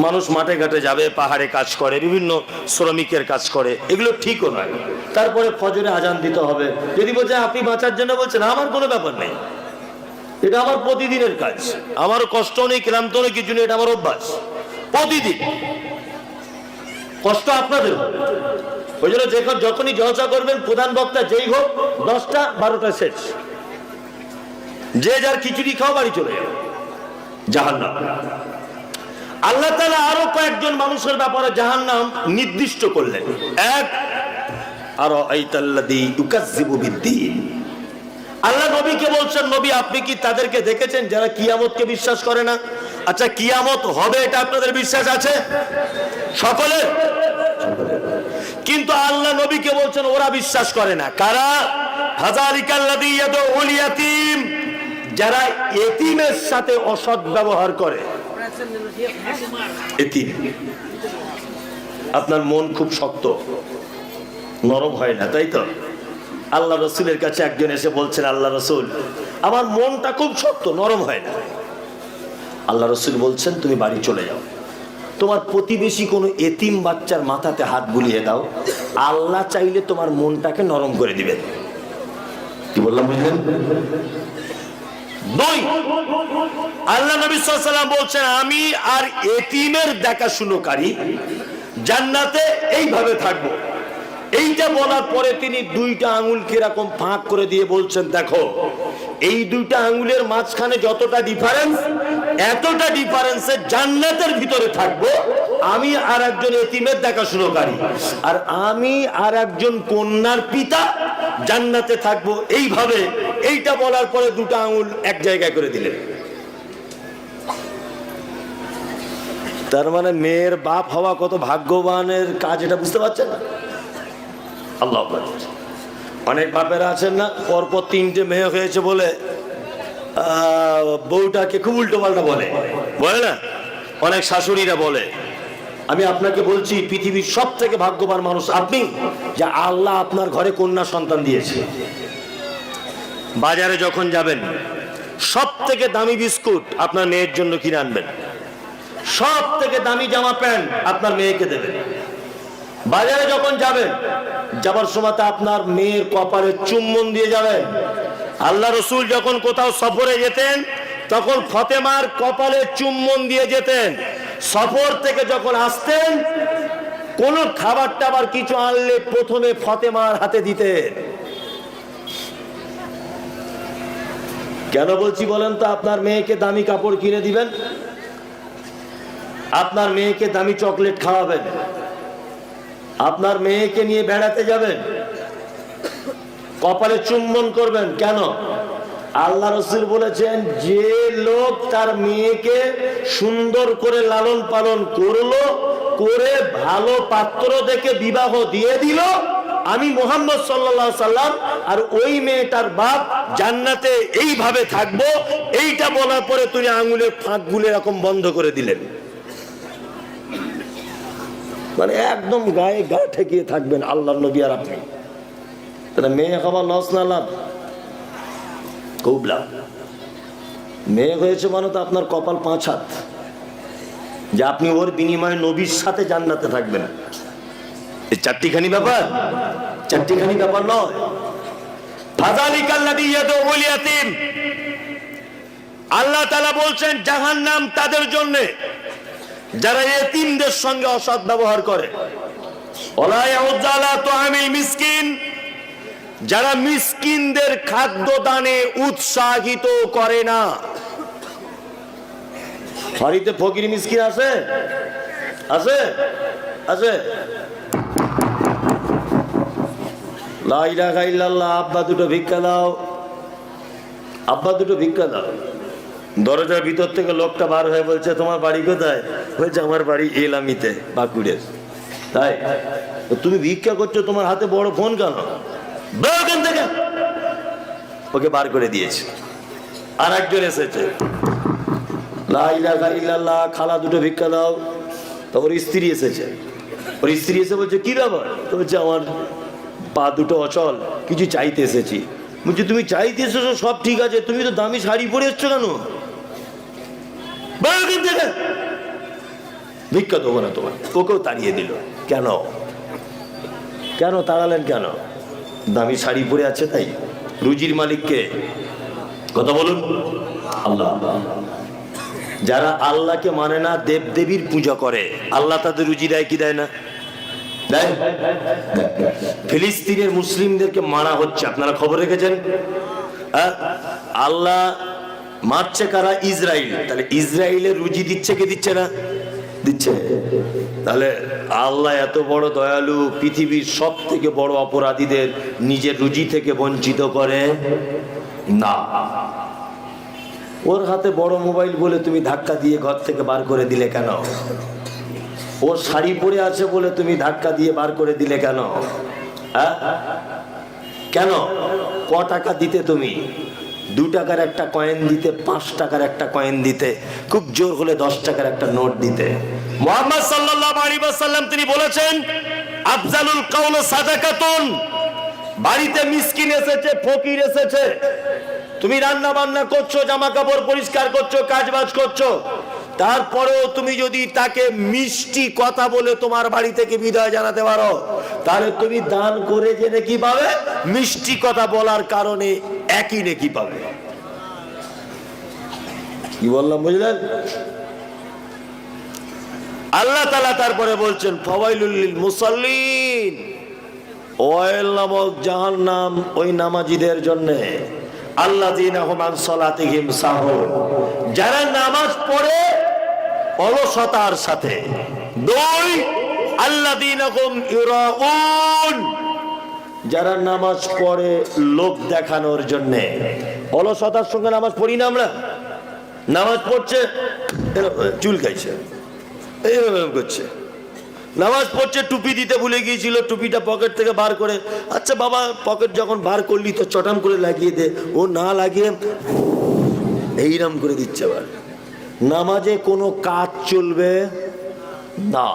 মানুষ মাঠে ঘাটে যাবে, পাহাড়ে কাজ করে, বিভিন্ন শ্রমিকের কাজ করে, এগুলো ঠিকও নয়। তারপরে ফজরে আজান দিতে হবে। যদি বলছে আপনি বাঁচার জন্য বলছেন, আমার কোনো ব্যাপার নেই, এটা আমার প্রতিদিনের কাজ, আমারও কষ্ট নেই, ক্লান্ত নেই, কিছু নেই, এটা আমার অভ্যাস প্রতিদিন। কষ্ট আপনাদের। ওই জন্য যখনই জলসা করবেন, প্রধান বক্তা যেই হোক, 10টা 12টা শেষ, যে যার খিচুড়ি খাও, বাড়ি চলে যাবে, জাহান্নাম। আল্লাহ তাআলা আরো কয়েকজন মানুষের ব্যাপারে জাহান্নাম নির্দিষ্ট করলেন। এক, আর আইতাল্লাযী ইউকাজ্জিবু বিদ্দীন। আল্লাহ নবীকে বলছেন, নবী আপনি কি তাদেরকে দেখেছেন যারা কিয়ামতকে বিশ্বাস করে না? আচ্ছা, কিয়ামত হবে এটা আপনাদের বিশ্বাস আছে সকলের? কিন্তু আল্লাহ নবীকে বলছেন ওরা বিশ্বাস করে না। কারা? ফাযালিকাল্লাযী ইয়াদউল ইয়াতীম, যারা এতিমের সাথে অসৎ ব্যবহার করে। এতিম, আপনার মন খুব শক্ত, নরম হয় না, তাই তো? আল্লাহ রসুলের কাছে একজন এসে বলছেন, আল্লাহ রসুল আমার মনটা খুব শক্ত, নরম হয় না। আল্লাহ রসুল বলছেন তুমি বাড়ি চলে যাও, তোমার প্রতিবেশী কোনো এতিম বাচ্চার মাথাতে হাত বুলিয়ে দাও, আল্লাহ চাইলে তোমার মনটাকে নরম করে দিবেন। কি বললাম বুঝলেন? দুই, আল্লাহ নবী সাল্লাল্লাহু আলাইহি ওয়াসাল্লাম বলছেন আমি আর এতিমের দেখাশুনোকারী জান্নাতে এইভাবে থাকবো। এইটা বলার পরে তিনি দুইটা আঙুল কিরকম ফাঁক করে দিয়ে বলছেন, দেখো এই দুইটা আঙুলের মাঝখানে যতটা ডিফারেন্স, এতটা ডিফারেন্সে জান্নাতের ভিতরে থাকবো আমি আর একজন এতিমের দেখাশুনোকারী, আর আমি আর একজন কন্যার পিতা জান্নাতে থাকবো এইভাবে। এইটা বলার পরে দুটো আঙুল এক জায়গায় করে দিলেন। তার মানে মেয়ের বাপ হওয়া কত ভাগ্যবানের কাজ, এটা বুঝতে পারছেন না? আল্লাহ, অনেক বাপেরা আছেন না, পরপর তিনটে মেয়ে হয়েছে বলে বউটাকে খুব উল্টো পাল্টা বলে না, অনেক শাশুড়িরা বলে। আমি আপনাকে বলছি পৃথিবীর সব থেকে ভাগ্যবান মানুষ আপনি, যে আল্লাহ আপনার ঘরে কন্যা সন্তান দিয়েছে। বাজারে যখন যাবেন সব থেকে দামি বিস্কুট আপনার মেয়ের জন্য কিনে আনবেন, সব থেকে দামি জামা প্যান্ট আপনার মেয়েকে দেবেন। বাজারে যখন যাবেন, যাবার সময় আপনার মেয়ের কপালে চুম্বন দিয়ে যাবেন। আল্লাহ রসুল যখন কোথাও সফরে যেতেন তখন ফাতেমার কপালে চুম্বন দিয়ে যেতেন। সফর থেকে যখন আসতেন কোন খাবার টাবার কিছু আনলে প্রথমে ফাতেমার হাতে দিতেন। কেন বলছি বলেন তো? আপনার মেয়েকে দামি কাপড় কিনে দিবেন, আপনার মেয়েকে দামি চকলেট খাওয়াবেন, আপনার মেয়েকে নিয়ে বেড়াতে যাবেন, কপালে চুম্বন করবেন। কেন? আল্লাহ রসুল বলেছেন যে লোক তার মেয়েকে সুন্দর করে লালন পালন করলো, করে ভালো পাত্র দেখে বিবাহ দিয়ে দিল, আমি মুহাম্মদ সাল্লাল্লাহু আলাইহি সাল্লাম আর ওই মেয়েটার বাপ জান্নাতে এইভাবে থাকবো। এইটা বলার পরে তুমি আঙুলের ফাঁকগুলো এরকম বন্ধ করে দিলেন। মানে একদম গায়ে গা ঠেকিয়ে থাকবেন আল্লাহর নবী আর আপনি। তাহলে মেয়ে হওয়া লস না লাভ? খুব লাভ। মেয়ে হয়েছে মানে তো আপনার কপাল 5 হাত, যে আপনি ওর বিনিময়ে নবীর সাথে জান্নাতে থাকবেন। এই চারটিখানি ব্যাপার, চারটিখানি ব্যাপার নয়। ফাযালিকাল্লাযী ইয়াদউল ইয়াতীম, আল্লাহ তাআলা বলছেন জাহান্নাম তাদের জন্য যারা এতিমদের সঙ্গে অসৎ ব্যবহার করে। ওয়ালা ইয়াউযালা তুআমিল মিসকিন, যারা মিসকিনদের খাদ্য দানে উৎসাহিত করে না। বাড়িতে ফকির মিসকিন আছে? আছে? আছে? লা ইলাহা ইল্লাল্লাহ, আব্বা দুটো ভিক্ষা দাও, আব্বা দুটো ভিক্ষা দাও। দরজার ভিতর থেকে লোকটা বার হয়ে বলছে তোমার বাড়ি কোথায়? বলছে আমার বাড়ি এলামিতে, বাঁকুড়ের। তাই তুমি ভিক্ষা করছো, তোমার হাতে বড় ফোন কেন? ওখান থেকে ওকে বার করে দিয়েছে। আর একজন এসেছে, লা ইলাহা ইল্লাল্লাহ, খালা দুটো ভিক্ষা দাও। তো ওর স্ত্রী এসেছে, ওর স্ত্রী এসে বলছে কি ব্যাপার? তো বলছে আমার পা দুটো অচল, কিছু চাইতে এসেছি। বলছি তুমি চাইতে এসেছো সব ঠিক আছে, তুমি তো দামি শাড়ি পরে এসছো কেন? ভিক্ষা দেবো না তোমার। ওকেও তাড়িয়ে দিল। কেন? কেন তাড়ালেন কেন? দামি শাড়ি পরে আছে তাই? রুজির মালিককে কথা বলুন, আল্লাহ। যারা আল্লাহকে মানে না, দেব দেবীর পূজা করে, আল্লাহ তাদের রুজি দেয় কি দেয় না? দেয়। ফিলিস্তিনের মুসলিমদেরকে মারা হচ্ছে, আপনারা খবর রেখেছেন? আল্লাহ মারছে কারা? ইসরায়েল। তাহলে ইসরায়েলের রুজি দিচ্ছে কে? দিচ্ছে না? দিচ্ছে। তাহলে আল্লাহ এত বড় দয়ালু, পৃথিবীর সব থেকে বড় অপরাধীদের নিজের রুজি থেকে বঞ্চিত করে না। ওর হাতে বড় মোবাইল বলে তুমি ধাক্কা দিয়ে ঘর থেকে বার করে দিলে কেন? ওর শাড়ি পরে আছে বলে তুমি ধাক্কা দিয়ে বার করে দিলে কেন? কেন? ক টাকা দিতে তুমি? 2 টাকার একটা কয়েন দিতে, 5 টাকার একটা কয়েন দিতে, খুব জোর হলে 10 টাকার একটা নোট দিতে। মুহাম্মদ সাল্লাল্লাহু আলাইহি ওয়াসাল্লাম তিনি বলেছেন আফজালুল কাউল সাদাকাতুন। বাড়িতে মিসকিন এসেছে, ফকির এসেছে, তুমি রান্না বান্না করছো, জামা কাপড় পরিষ্কার করছো, কাজবাজ করছো, তারপরেও তুমি যদি তাকে মিষ্টি কথা বলে তোমার বাড়ি থেকে বিদায় জানাতে পারো, তাহলে তুমি দান করে যে নেকি পাবে, মিষ্টি কথা বলার কারণে একই নেকি পাবে। কি বললাম বুঝলেন? আল্লাহ তাআলা তারপরে বলছেন ফাওয়াইলুল লিল মুসাল্লিন, ওয়াইল নামক জাহান্নাম ওই নামাজীদের জন্য, আল্লাযীনা হুম আন সালাতিহিম সাহুন, যারা নামাজ পড়ে অলসতার সাথে। দুই, আল্লাযীনা হুম ইউরাউন, যারা নামাজ পড়ে লোক দেখানোর জন্য। অলসতার সঙ্গে নামাজ পড়ি না আমরা। নামাজ পড়ছে চুল খাইছে, এইভাবে করছে। নামাজ পড়ছে, টুপি দিতে ভুলে গিয়েছিল, টুপিটা পকেট থেকে বার করে, আচ্ছা বাবা পকেট যখন বার করলি তো চটাম করে লাগিয়ে দে, ও না লাগিয়ে এইরকম করে দিচ্ছে। আবার নামাজে কোনো কাজ চলবে না।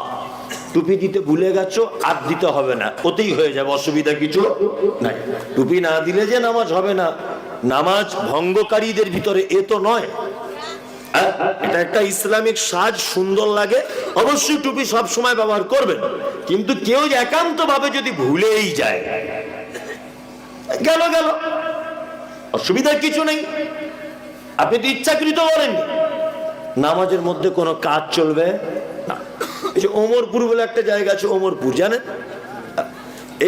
টুপি দিতে ভুলে গেছো, আর দিতে হবে না, ওতেই হয়ে যাবে, অসুবিধা কিছু নাই। টুপি না দিলে যে নামাজ হবে না, নামাজ ভঙ্গকারীদের ভিতরে এ তো নয়। এটা একটা ইসলামিক সাজ, সুন্দর লাগে, অবশ্যই টুপি সব সময় ব্যবহার করবেন, কিন্তু কেউ একান্ত ভাবে যদি ভুলেই যায়, গেল গেল, অসুবিধার কিছু নেই, আপনি তো ইচ্ছাকৃত বলেন। নামাজের মধ্যে কোনো কাজ চলবে না। এই যে ওমরপুর বলে একটা জায়গা আছে, ওমরপুর জানেন?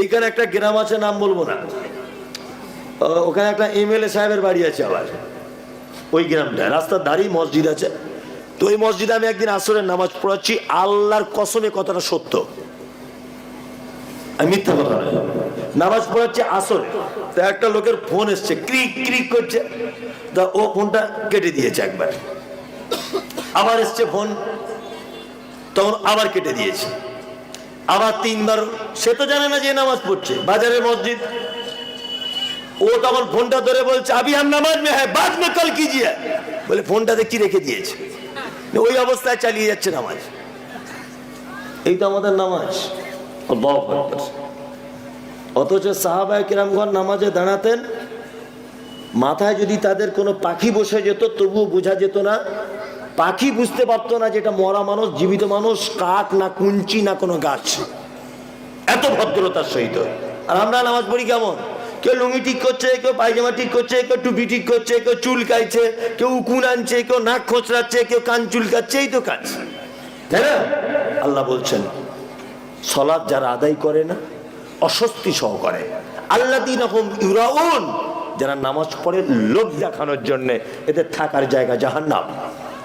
এইখানে একটা গ্রাম আছে, নাম বলবো না, ওখানে একটা এমএলএ সাহেবের বাড়ি আছে। আবার ওই গ্রামটা রাস্তার ধারেই মসজিদ আছে। তো ওই মসজিদে আমি একদিন আসরের নামাজ পড়াচ্ছি, আল্লাহর কসমে কথাটা সত্য, আমি মিথ্যা কথা নয়। নামাজ পড়াচ্ছি আসরে, তো একটা লোকের ফোন এসছে, ক্রিক ক্রিক করছে, তা ও ফোনটা কেটে দিয়েছে একবার, আবার এসছে ফোন, তখন আবার কেটে দিয়েছে, আবার তিনবার। সে তো জানে না যে নামাজ পড়ছে, বাজারের মসজিদ। ও তখন ফোনটা ধরে বলছে আবি হাম নামাজ মে হ্যায়, বাদ মে কল কিজিয়ে, বলে ফোনটা দেখি রেখে দিয়েছে। ওই অবস্থায় চালিয়ে যাচ্ছে নামাজ। এই তো আমাদের নামাজ। আল্লাহু আকবার। অথচ সাহাবায়ে কেরামগণ নামাজে দাঁড়াতেন, মাথায় যদি তাদের কোনো পাখি বসে যেত তবুও বোঝা যেত না, পাখি বুঝতে পারতো না যেটা মরা মানুষ, জীবিত মানুষ, কাক না কুঞ্চি না কোনো গাছ। এত ভদ্রতার সহিত। আর আমরা নামাজ পড়ি কেমন? কেউ লুঙ্গি ঠিক করছে, কেউ পায়জামা ঠিক করছে, কেউ টুপি ঠিক করছে, কেউ চুল কাইছে, কেউ উকুন আনছে, কেউ নাক খোঁচড়াচ্ছে, কেউ কান চুলকাচ্ছে, এই তো কাজ, তাই না? আল্লাহ বলছেন সালাত যারা আদায় করে না অস্বস্তি সহকারে, আল্লাযীনা হুম ইউরাউন, যারা নামাজ পড়ে লোক দেখানোর জন্য, এদের থাকার জায়গা জাহান্নাম।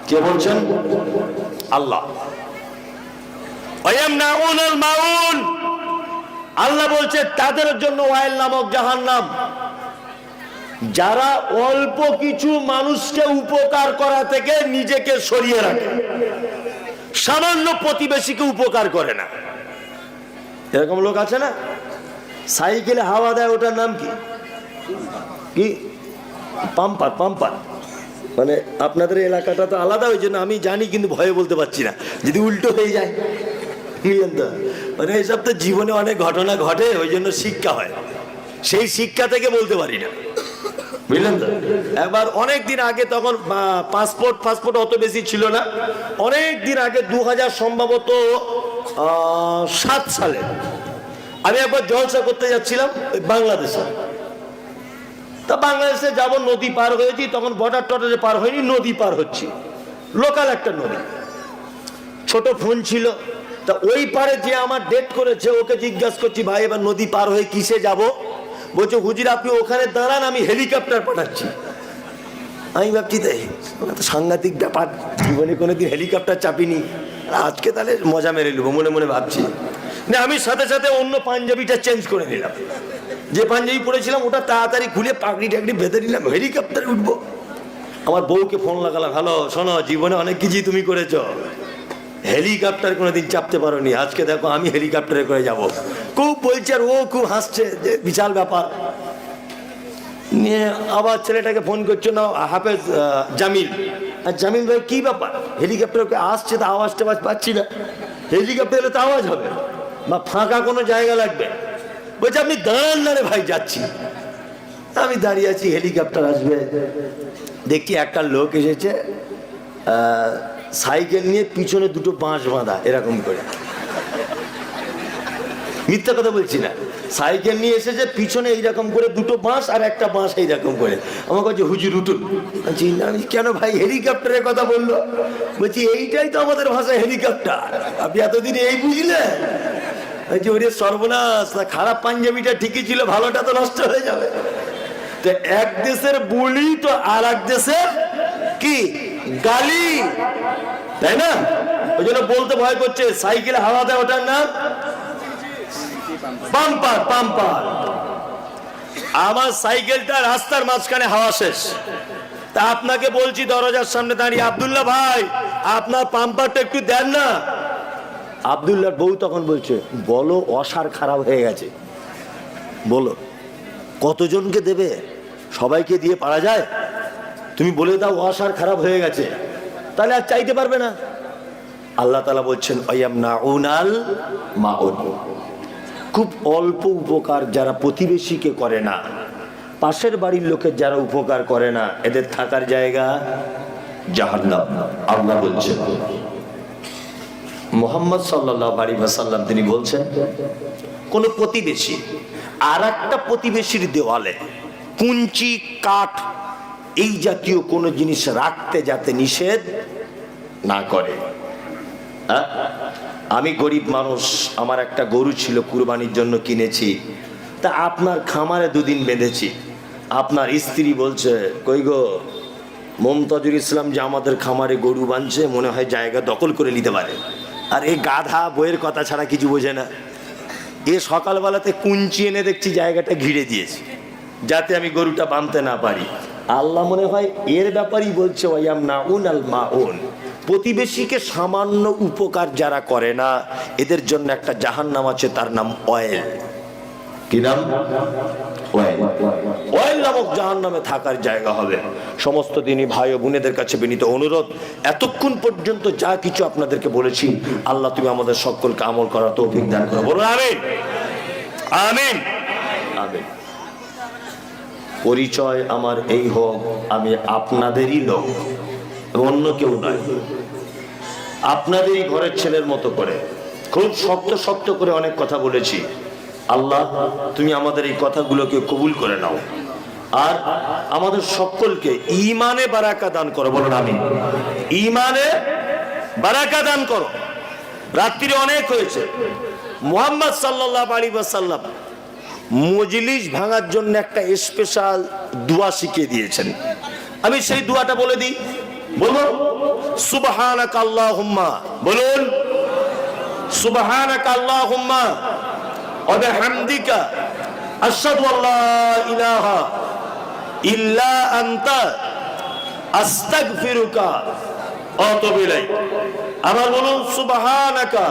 কে বলছেন? আল্লাহ। ওয়ায়ামনাউনাল মাউন, আল্লাহ বলছে তাদের জন্য ওয়াইল নামক জাহান্নাম, যারা অল্প কিছু মানুষকে উপকার করা থেকে নিজেকে সরিয়ে রাখে, সামান্য প্রতিবেশীকে উপকার করে না। এরকম লোক আছে না? সাইকেলে হাওয়া দেয়, ওটার নাম কি? কি? পাম্পার। পাম্পার মানে আপনাদের এলাকাটা তো আলাদা, ওই জন্য আমি জানি, কিন্তু ভয়ে বলতে পারছি না, যদি উল্টো হয়ে যায়। মানে এইসব তো জীবনে অনেক ঘটনা ঘটে, ওই জন্য শিক্ষা হয়, সেই শিক্ষা থেকে বলতে পারি না, বুঝলেন তো? একবার অনেক দিন আগে, তখন পাসপোর্ট অত বেশি ছিল না, অনেক দিন আগে 2000 সম্ভবত 7 সালে আমি একবার জলসা করতে যাচ্ছিলাম বাংলাদেশে। তা বাংলাদেশে যাব, নদী পার হয়েছি, তখন বর্ডার টর্ডারে পার হয়নি, নদী পার হচ্ছি, লোকাল একটা নদী, ছোট ফোন ছিল। তা ওই পারে যে আমার ডেট করেছে, ওকে জিজ্ঞাসা করছি ভাই এবার নদী পার হয়ে কিসে যাব? বলছে হুজুর আপনি ওখানে দাঁড়ান, আমি হেলিকপ্টার পাঠাচ্ছি। আমি ভাবছি তাই সাংঘাতিক ব্যাপার, জীবনে কোনোদিন হেলিকপ্টার চাপিনি, আজকে তাহলে মজা মেরে নেবো মনে মনে ভাবছি। না, আমি সাথে সাথে অন্য পাঞ্জাবিটা চেঞ্জ করে নিলাম, যে পাঞ্জাবি পরেছিলাম ওটা তাড়াতাড়ি খুলে পাগড়ি টাগড়ি বেঁধে নিলাম, হেলিকপ্টারে উঠবো। আমার বউকে ফোন লাগালাম, হ্যালো শোনো, জীবনে অনেক কিছুই তুমি করেছো, হেলিকপ্টার কোনোদিন চাপতে পারোনি, আজকে দেখো আমি হেলিকপ্টারে করে যাব। খুব বলছে, আর ও খুব হাসছে, যে বিশাল ব্যাপার নিয়ে। আবার ছেলেটাকে ফোন করছো না, হাফেজ জামিল, আর জামিল ভাই কি ব্যাপার, হেলিকপ্টারকে আসছে তো আওয়াজটা পাচ্ছি না, হেলিকপ্টার এলে তো আওয়াজ হবে, বা ফাঁকা কোনো জায়গা লাগবে। বলছে আপনি দাঁড়ান না রে ভাই, যাচ্ছি। আমি দাঁড়িয়ে আছি, হেলিকপ্টার আসবে, দেখি একটা লোক এসেছে সাইকেল নিয়ে, পিছনে দুটো বাঁশ বাঁধা এরকম করে, মিথ্যা কথা বলছি না, সাইকেল নিয়ে এসেছে, পিছনে এইরকম করে দুটো বাঁশ আর একটা বাঁশ এইরকম করে। আমার কাছে হুজুর উঠুন। বলছি আমি কেন ভাই, হেলিকপ্টারের কথা বললো। বলছি এইটাই তো আমাদের ভাষায় হেলিকপ্টার, আপনি এতদিন এই বুঝলেন? বলছি ওরে সর্বনাশ, না খারাপ পাঞ্জাবিটা ঠিকই ছিল, ভালোটা তো নষ্ট হয়ে যাবে। তো এক দেশের বুলি তো আর এক দেশের কি গালি, তাই না? ওই জন্য বলতে ভয় করছে। সাইকেল হাওয়া দেয়, ওটার নাম পাম্পার। পাম্পার। আমার সাইকেলটা রাস্তার মাঝখানে হাওয়া শেষ, তা আপনাকে বলছি দরজার সামনে দাঁড়িয়ে, আব্দুল্লাহ ভাই আপনার পাম্পারটা একটু দেন না। আব্দুল্লাহর বউ তখন বলছে, বলো অসার খারাপ হয়ে গেছে, বলো কতজনকে দেবে, সবাইকে দিয়ে পারা যায়? তুমি বলে দাও অসার খারাপ হয়ে গেছে, তাহলে আর চাইতে পারবে না। আল্লাহ তাআলা বলছেন ওয়ায়ামনাউনাল মাউন, খুব অল্প উপকার যারা প্রতিবেশীকে করে না, পাশের বাড়ির লোকের যারা উপকার করে না, এদের থাকার জায়গা জাহান্নাম। আল্লাহ বলছেন, মুহাম্মদ সাল্লাল্লাহু আলাইহি ওয়াসাল্লাম তিনি বলছেন, কোন প্রতিবেশী আর একটা প্রতিবেশীর দেওয়ালে কুঞ্চি, কাঠ এই জাতীয় কোন জিনিস রাখতে যাতে নিষেধ না করে। আমি গরিব মানুষ, আমার একটা গরু ছিল, কুরবানির জন্য কিনেছি, তা আপনার খামারে দুদিন বেঁধেছি। আপনার স্ত্রী বলছে, কই গো মমতাজুল ইসলাম যে আমাদের খামারে গরু বাঁধছে, মনে হয় জায়গা দখল করে নিতে পারে। আর এই গাধা বইয়ের কথা ছাড়া কিছু বোঝে না। এ সকালবেলাতে কুঞ্চি এনে দেখছি জায়গাটা ঘিরে দিয়েছে, যাতে আমি গরুটা বাঁধতে না পারি। আল্লাহ মনে হয় এর ব্যাপারেই বলছে ওয়ায়ামনাউনাল মাউন, প্রতিবেশীকে সামান্য উপকার যারা করে না, এদের জন্য একটা জাহান্নাম আছে, তার নাম অয়েল। কি নাম? অয়েল নামক জাহান্নামে থাকার জায়গা হবে। সমস্ত দিনই ভাই ও বোনেদের কাছে বিনীত অনুরোধ, এতক্ষণ পর্যন্ত যা কিছু আপনাদেরকে বলেছি, আল্লাহ তুমি আমাদের সকলকে আমল করার তৌফিক দান করো। বলুন আমিন। আমিন। আমিন। পরিচয় আমার এই হোক, আমি আপনাদেরই লোক, অন্য কেউ নয়। আপনাদেরই ঘরের ছেলের মতো করে খুব শক্ত শক্ত করে অনেক কথা বলেছি। আল্লাহ তুমি আমাদের এই কথাগুলোকে কবুল করে নাও, আর আমাদের সকলকে ঈমানে বারাকা দান করো। বলুন আমিন। ঈমানে বারাকা দান করো। রাত্রি অনেক হয়েছে, মুহাম্মদ সাল্লাল্লাহু আলাইহি ওয়াসাল্লাম মজলিস ভাঙার জন্য একটা স্পেশাল দোয়া শিখিয়ে দিয়েছেন। আমি সেই দোয়াটা বলে দিই। বলুন সুবহানাকা আল্লাহুম্মা, বলুন সুবহানাকা আল্লাহুম্মা ওয়া বিহামদিকা আশহাদু আল্লা ইলাহা ইল্লা আনতা আস্তাগফিরুকা ওয়া আতুবু ইলাইক। আবার বলুন সুবহানাকা